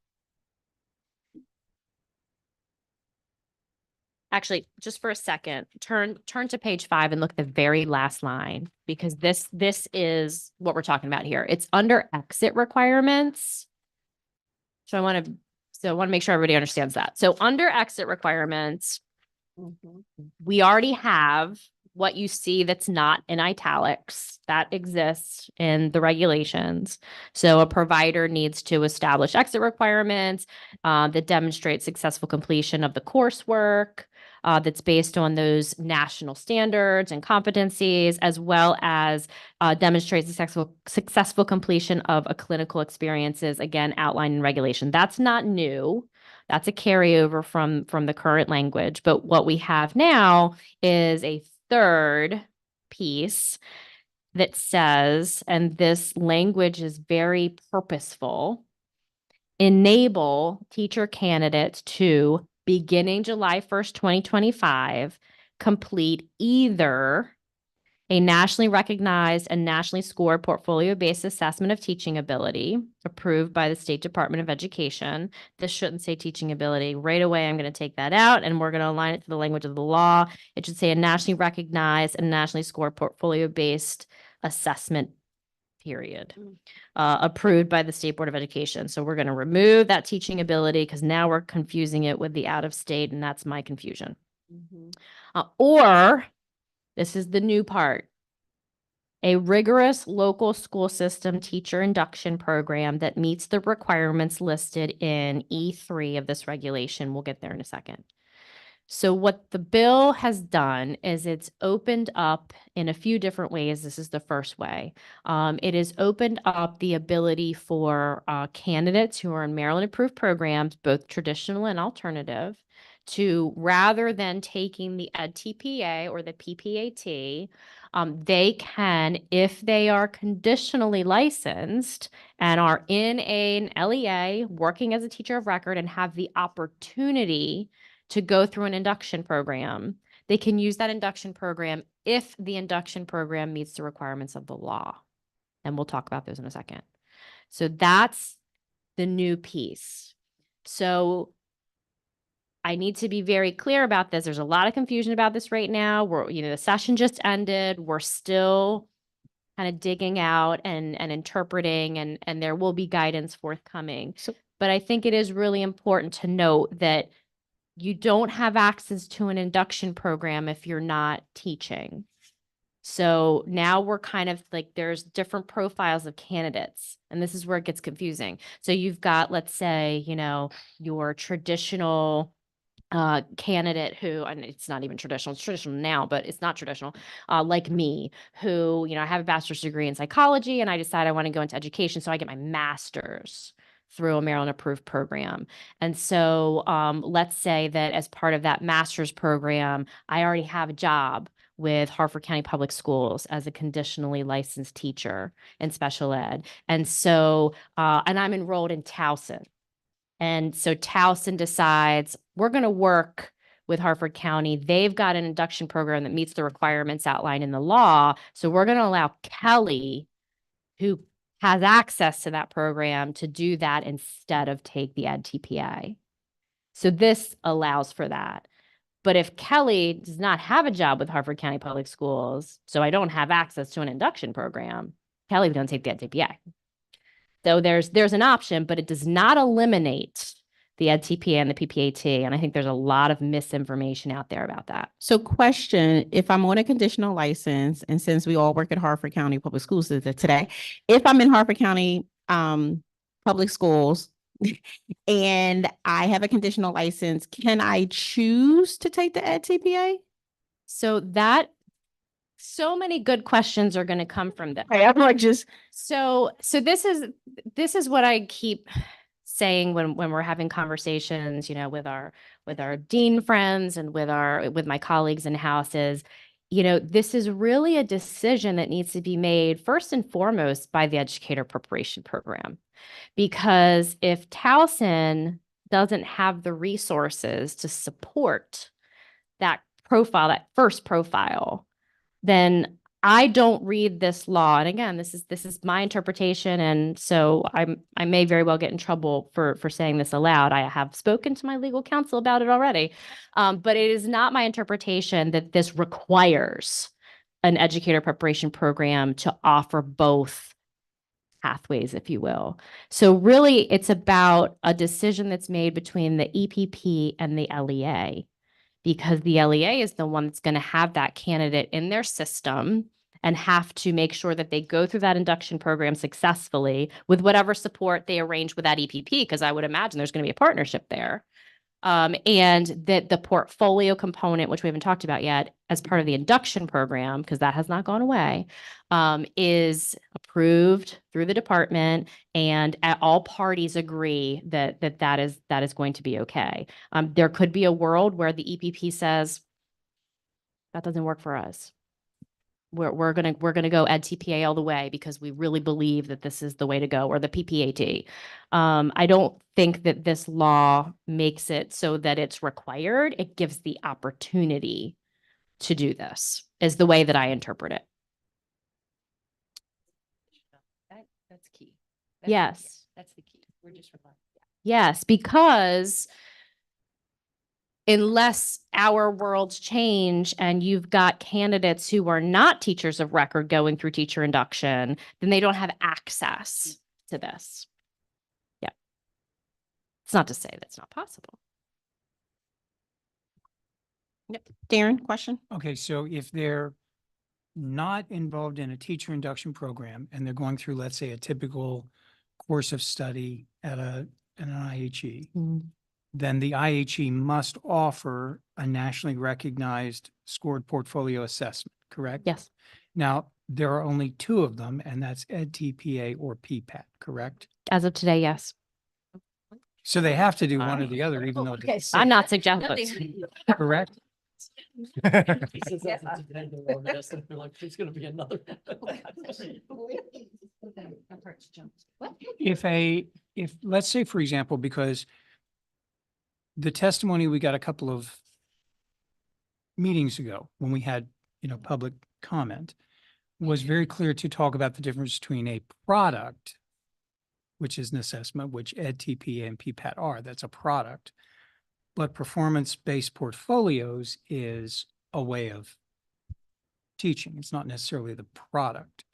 Actually, just for a second, turn to page 5 and look at the very last line, because this is what we're talking about here. It's under exit requirements. So I want to make sure everybody understands that. So under exit requirements, we already have what you see that's not in italics that exists in the regulations. So a provider needs to establish exit requirements that demonstrate successful completion of the coursework that's based on those national standards and competencies, as well as demonstrate successful completion of a clinical experiences, again, outlined in regulation. That's not new. That's a carryover from the current language. But what we have now is a third piece that says, and this language is very purposeful, enable teacher candidates to, beginning July 1st, 2025, complete either a nationally recognized and nationally scored portfolio-based assessment of teaching ability approved by the State Department of Education. This shouldn't say teaching ability. Right away, I'm going to take that out, and we're going to align it to the language of the law. It should say a nationally recognized and nationally scored portfolio-based assessment, period, approved by the State Board of Education. So we're going to remove that teaching ability because now we're confusing it with the out-of-state, and that's my confusion. Or this is the new part. A rigorous local school system teacher induction program that meets the requirements listed in E3 of this regulation. We'll get there in a second. So what the bill has done is it's opened up in a few different ways. This is the first way. It has opened up the ability for candidates who are in Maryland approved programs, both traditional and alternative, to, rather than taking the EdTPA or the PPAT, they can, if they are conditionally licensed and are in an LEA working as a teacher of record and have the opportunity to go through an induction program, they can use that induction program if the induction program meets the requirements of the law. And we'll talk about those in a second. So that's the new piece. So I need to be very clear about this. There's a lot of confusion about this right now. The session just ended. We're still kind of digging out and interpreting, and there will be guidance forthcoming. But I think it is really important to note that you don't have access to an induction program if you're not teaching. So now we're kind of like, there's different profiles of candidates, and this is where it gets confusing. So you've got, let's say, your traditional candidate who, and it's not even traditional, it's traditional now, but it's not traditional, like me, who, I have a bachelor's degree in psychology and I decide I want to go into education. So I get my master's through a Maryland approved program. And so let's say that as part of that master's program, I already have a job with Harford County Public Schools as a conditionally licensed teacher in special ed. And so, and I'm enrolled in Towson. And so Towson decides we're going to work with Harford County. They've got an induction program that meets the requirements outlined in the law. So we're going to allow Kelly, who has access to that program, to do that instead of take the EdTPA. So this allows for that. But if Kelly does not have a job with Harford County Public Schools, so I don't have access to an induction program, Kelly would not take the EdTPA. So there's an option, but it does not eliminate the EdTPA and the PPAT. And I think there's a lot of misinformation out there about that. So question, if I'm on a conditional license, and since we all work at Harford County Public Schools today, if I'm in Harford County Public Schools and I have a conditional license, can I choose to take the EdTPA? So that So many good questions are going to come from this. I'm like just So this is what I keep saying when we're having conversations, with our dean friends and with my colleagues in house is, this is really a decision that needs to be made first and foremost by the educator preparation program. Because if Towson doesn't have the resources to support that profile, that first profile, then I don't read this law. And again, this is my interpretation. And so I may very well get in trouble for saying this aloud. I have spoken to my legal counsel about it already. But it is not my interpretation that this requires an educator preparation program to offer both pathways, if you will. So really, it's about a decision that's made between the EPP and the LEA, because the LEA is the one that's going to have that candidate in their system and have to make sure that they go through that induction program successfully with whatever support they arrange with that EPP, because I would imagine there's going to be a partnership there. And that the portfolio component, which we haven't talked about yet, as part of the induction program, because that has not gone away, is approved through the department, and all parties agree that is going to be okay. There could be a world where the EPP says that doesn't work for us. We're gonna go ed TPA all the way because we really believe that this is the way to go, or the PPAT. I don't think that this law makes it so that it's required. It gives the opportunity to do this, is the way that I interpret it. That's key. Yes. That's the key. We're just relying. Yes, because unless our worlds change and you've got candidates who are not teachers of record going through teacher induction, then they don't have access to this. Yeah. It's not to say that's not possible. Yep. Darren, question? Okay, so if they're not involved in a teacher induction program and they're going through, let's say, a typical course of study at an IHE, then the IHE must offer a nationally recognized scored portfolio assessment, correct? Yes. Now, there are only two of them, and that's EdTPA or PPAT, correct? As of today, yes. So they have to do one or the other, even though it's I'm not suggesting. correct. She's gonna be another. If let's say, for example, because the testimony we got a couple of meetings ago when we had, public comment, was very clear to talk about the difference between a product, which is an assessment, which EdTPA and PPAT are, that's a product, but performance-based portfolios is a way of teaching. It's not necessarily the product.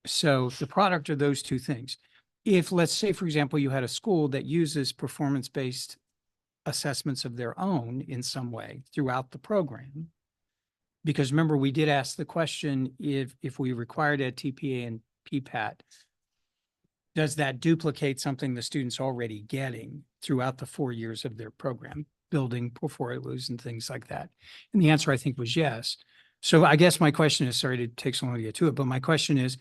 So the product are those two things. If, let's say, for example, you had a school that uses performance-based assessments of their own in some way throughout the program, because remember, we did ask the question, if we required EdTPA and PPAT, does that duplicate something the student's already getting throughout the 4 years of their program, building portfolios and things like that? And the answer, I think, was yes. So I guess my question is, sorry to take so long to get to it, but my question is,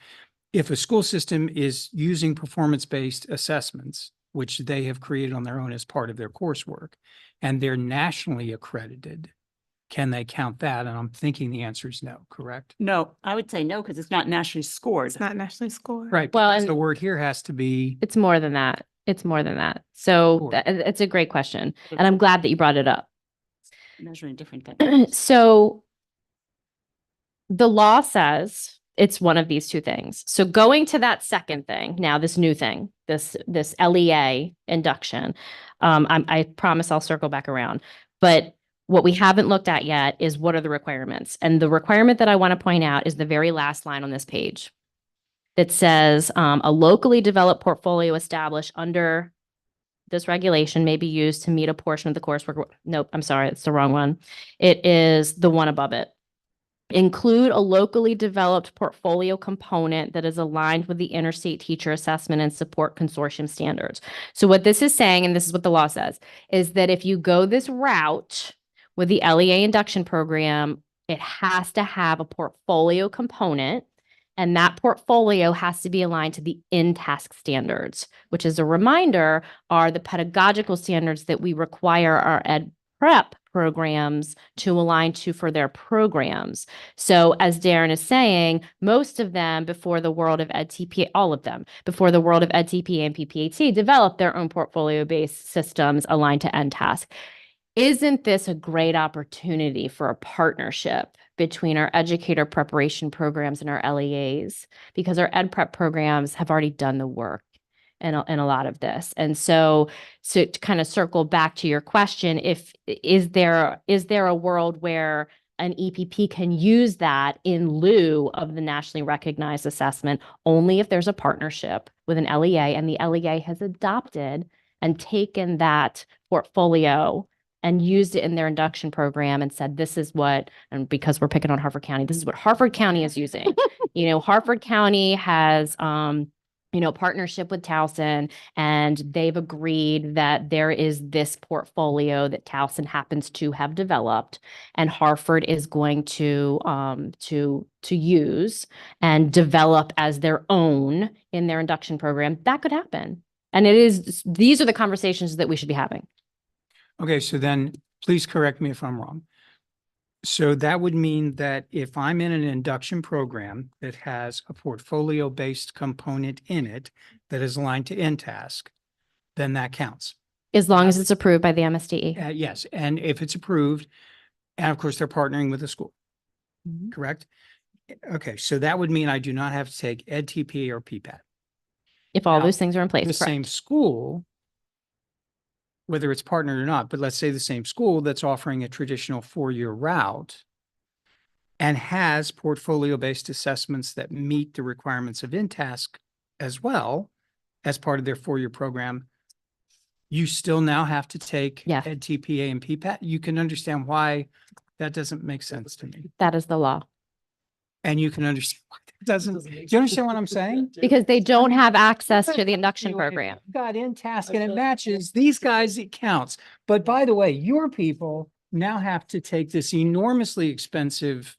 if a school system is using performance-based assessments, which they have created on their own as part of their coursework, and they're nationally accredited, can they count that? And I'm thinking the answer is no, correct? No, I would say no, because it's not nationally scored. It's not nationally scored. Right. Well, Well, and the word here has to be, it's more than that. It's more than that. So it's a great question. And I'm glad that you brought it up. Measuring different things. So the law says it's one of these two things. So going to that second thing, now this new thing, this LEA induction, I promise I'll circle back around. But what we haven't looked at yet is what are the requirements. And the requirement that I want to point out is the very last line on this page that says a locally developed portfolio established under this regulation may be used to meet a portion of the coursework. Nope, I'm sorry, it's the wrong one. It is the one above it. Include a locally developed portfolio component that is aligned with the interstate teacher assessment and support consortium standards. So what this is saying, and this is what the law says, is that if you go this route with the LEA induction program, It has to have a portfolio component, and that portfolio has to be aligned to the in-task standards, which, as a reminder, are the pedagogical standards that we require our ed prep programs to align to for their programs. So as Darren is saying, most of them before the world of EdTPA, all of them before the world of EdTPA and PPAT developed their own portfolio-based systems aligned to NTASC. Isn't this a great opportunity for a partnership between our educator preparation programs and our LEAs? Because our ed prep programs have already done the work in a lot of this. And so to kind of circle back to your question, is there a world where an EPP can use that in lieu of the nationally recognized assessment only if there's a partnership with an LEA and the LEA has adopted and taken that portfolio and used it in their induction program and said, this is what, and because we're picking on Harford County, this is what Harford County is using. Harford County has, partnership with Towson, and they've agreed that there is this portfolio that Towson happens to have developed, and Harford is going to use and develop as their own in their induction program. That could happen. And these are the conversations that we should be having. Okay, so then please correct me if I'm wrong. So that would mean that if I'm in an induction program that has a portfolio-based component in it that is aligned to InTask, then that counts. As long as it's approved by the MSDE. Yes, and if it's approved, and of course they're partnering with the school, correct? Okay, so that would mean I do not have to take EdTPA or PPAT. If all Now, those things are in place, the correct. same school, whether it's partnered or not, but let's say the same school that's offering a traditional 4-year route and has portfolio-based assessments that meet the requirements of InTask as well as part of their 4-year program, you still now have to take EdTPA and PPAT. You can understand why that doesn't make sense to me. That is the law. And you can understand why that doesn't. Do you understand what I'm saying? Because they don't have access to the induction program. Got InTask and it matches these guys, it counts. But by the way, your people now have to take this enormously expensive,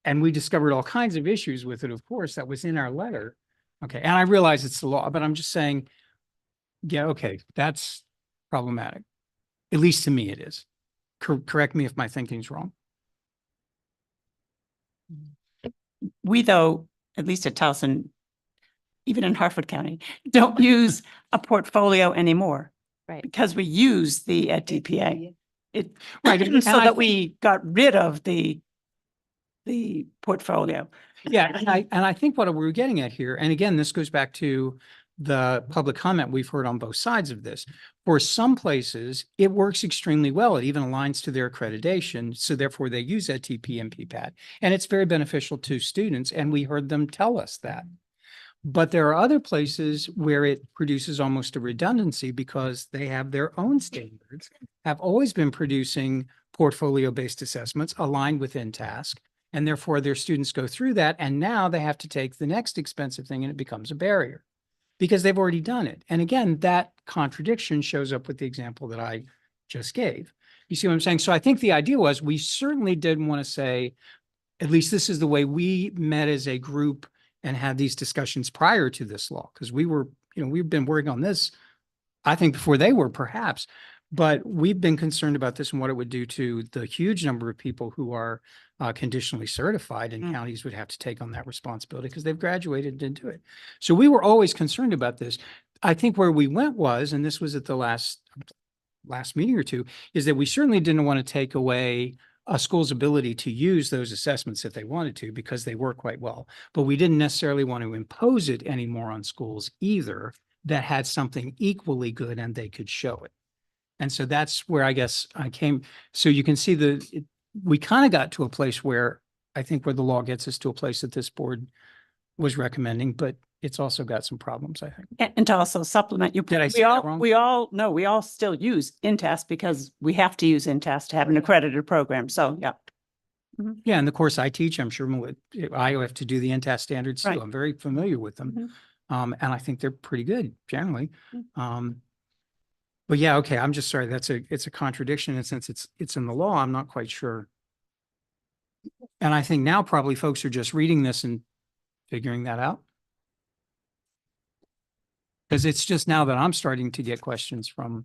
and we discovered all kinds of issues with it, of course, that was in our letter. Okay, and I realize it's the law, but I'm just saying, yeah, okay, that's problematic. At least to me it is. Correct me if my thinking's wrong. We, though, at least at Towson, even in Harford County, don't use a portfolio anymore. Right. Because we use the EdTPA. Right. So that we got rid of the portfolio. Yeah, and I think what we're getting at here, and again, this goes back to the public comment we've heard on both sides of this. For some places, it works extremely well. It even aligns to their accreditation. So therefore they use EdTP and PPAT. And it's very beneficial to students. And we heard them tell us that. But there are other places where it produces almost a redundancy because they have their own standards, have always been producing portfolio-based assessments aligned with InTask. And therefore their students go through that. And now they have to take the next expensive thing and it becomes a barrier, because they've already done it. And again, that contradiction shows up with the example that I just gave. You see what I'm saying? So I think the idea was we certainly didn't want to say, at least this is the way we met as a group and had these discussions prior to this law, because we were, we've been working on this, I think before they were perhaps, but we've been concerned about this and what it would do to the huge number of people who are conditionally certified, and counties would have to take on that responsibility because they've graduated and do it. So we were always concerned about this. I think where we went was, and this was at the last meeting or two, is that we certainly didn't want to take away a school's ability to use those assessments if they wanted to, because they work quite well. But we didn't necessarily want to impose it anymore on schools either that had something equally good and they could show it. And so that's where I guess I came. So you can see we kind of got to a place where I think where the law gets us to a place that this board was recommending, but it's also got some problems, I think. And to also supplement you, Did I say that wrong? we all still use InTask because we have to use InTask to have an accredited program. So yeah. Yeah, and the course I teach, I'm sure I have to do the InTask standards too. Right. I'm very familiar with them. And I think they're pretty good generally. But yeah, okay, I'm just sorry. It's a contradiction. And since it's in the law, I'm not quite sure And I think now probably folks are just reading this and figuring that out. Because it's just now that I'm starting to get questions from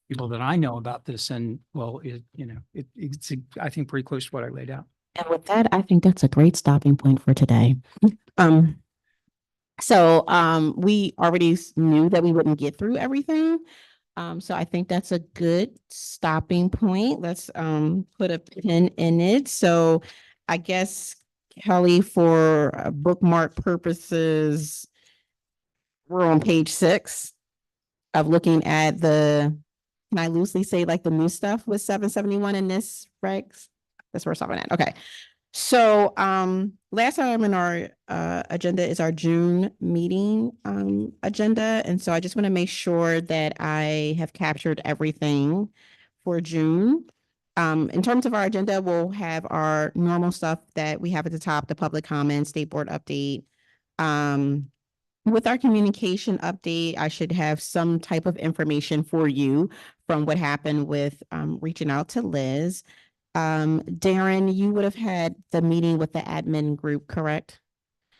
people that I know about this, and well, it's I think pretty close to what I laid out. And with that, I think that's a great stopping point for today. We already knew that we wouldn't get through everything. So I think that's a good stopping point. Let's put a pin in it. So I guess, Kelly, for bookmark purposes, we're on page 6 of looking at can I loosely say like the new stuff with 771 in this regs? That's where we're stopping at. Okay. So last item in our agenda is our June meeting agenda. And so I just want to make sure that I have captured everything for June. In terms of our agenda, we'll have our normal stuff that we have at the top, the public comment, state board update. With our communication update, I should have some type of information for you from what happened with reaching out to Liz. Darren, you would have had the meeting with the admin group, correct?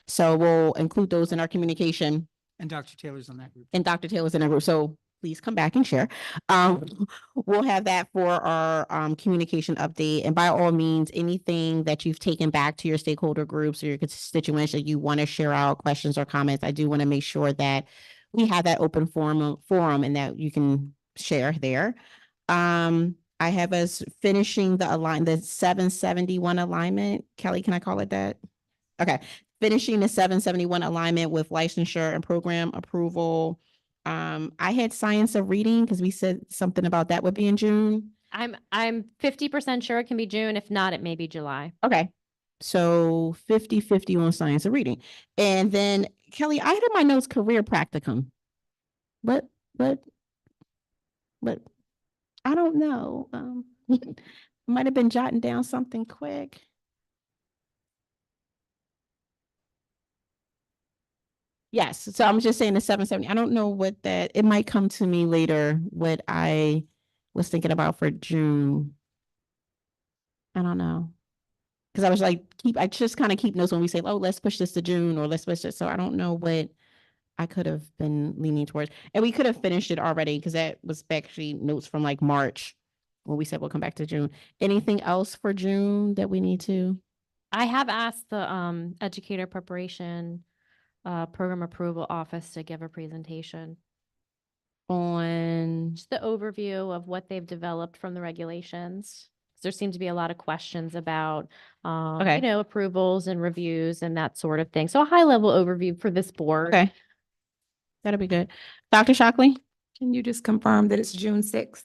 So we'll include those in our communication. And Dr. Taylor's on that group. And Dr. Taylor's in that group. So please come back and share. We'll have that for our communication update. And by all means, anything that you've taken back to your stakeholder groups or your constituents that you want to share out, questions or comments, I do want to make sure that we have that open forum and that you can share there. I have us finishing the 771 alignment. Kelly, can I call it that? Okay. Finishing the 771 alignment with licensure and program approval. I had science of reading because we said something about that would be in June. I'm 50% sure it can be June. If not, it may be July. Okay. So 50-50 on science of reading. And then Kelly, I had in my notes career practicum. But I don't know. Might have been jotting down something quick. Yes, so I'm just saying the 770. I don't know what it might come to me later what I was thinking about for June. I don't know. Because I was like, I just kind of keep notes when we say, oh, let's push this to June or let's push it. So I don't know what I could have been leaning towards. And we could have finished it already because that was actually notes from like March when we said we'll come back to June. Anything else for June that we need to? I have asked the educator preparation program approval office to give a presentation on just the overview of what they've developed from the regulations. There seem to be a lot of questions about, approvals and reviews and that sort of thing. So a high level overview for this board. Okay. That'll be good. Dr. Shockley? Can you just confirm that it's June 6th?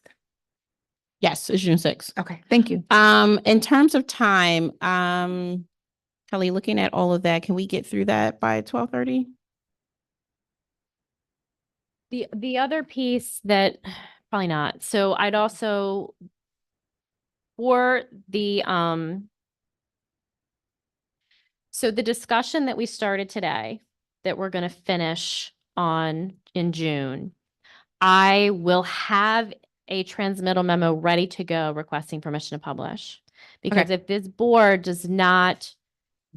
Yes, it's June 6th. Okay, thank you. In terms of time, Kelly, looking at all of that, can we get through that by 12:30? The other piece that probably not. So I'd also for the so the discussion that we started today that we're going to finish on in June, I will have a transmittal memo ready to go requesting permission to publish. Because if this board does not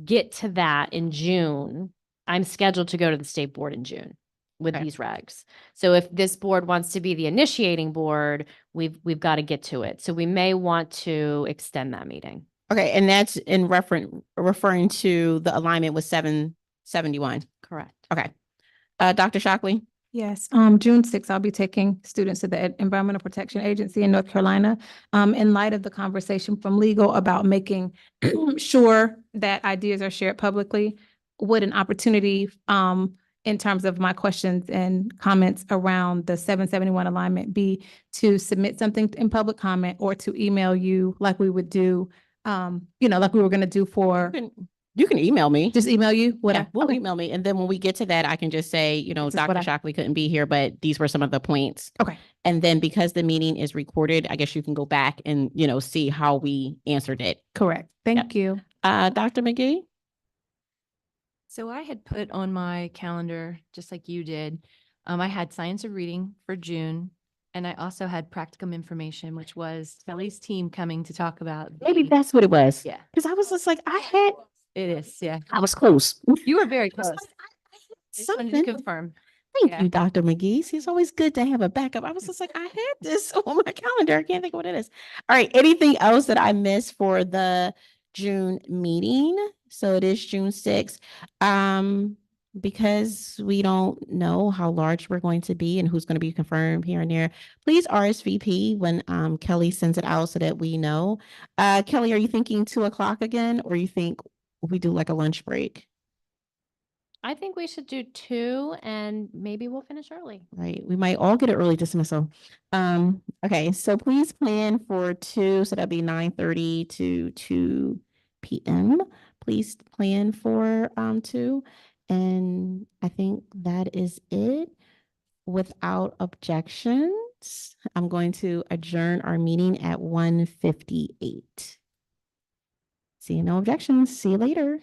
get to that in June, I'm scheduled to go to the state board in June with these regs. So if this board wants to be the initiating board, we've got to get to it. So we may want to extend that meeting. Okay, and that's in referring to the alignment with 771. Correct. Okay. Dr. Shockley? Yes, June 6th, I'll be taking students to the Environmental Protection Agency in North Carolina. In light of the conversation from legal about making sure that ideas are shared publicly, would an opportunity in terms of my questions and comments around the 771 alignment be to submit something in public comment or to email you like we would do, like we were going to do for. You can email me. Just email you? Will email me. And then when we get to that, I can just say, Dr. Shockley couldn't be here, but these were some of the points. Okay. And then because the meeting is recorded, I guess you can go back and, see how we answered it. Correct. Thank you. Dr. McGee? So I had put on my calendar, just like you did, I had science of reading for June. And I also had practicum information, which was Kelly's team coming to talk about. Maybe that's what it was. Yeah, Because I was just like, it is. Yeah. I was close. You were very close. Just wanted to Something. confirm. Thank Yeah. you, Dr. McGee. It's always good to have a backup. I was just like, I had this on my calendar. I can't think of what it is. All right. Anything else that I missed for the June meeting? So it is June 6th. Because we don't know how large we're going to be and who's going to be confirmed here and there, please RSVP when Kelly sends it out so that we know. Kelly, are you thinking 2:00 again, or you think we do like a lunch break? I think we should do 2 and maybe we'll finish early. Right, we might all get an early dismissal. Okay, so please plan for 2, so that'd be 9:30 to 2 p.m. Please plan for 2. And I think that is it. Without objections, I'm going to adjourn our meeting at 1:58. See no objections. See you later.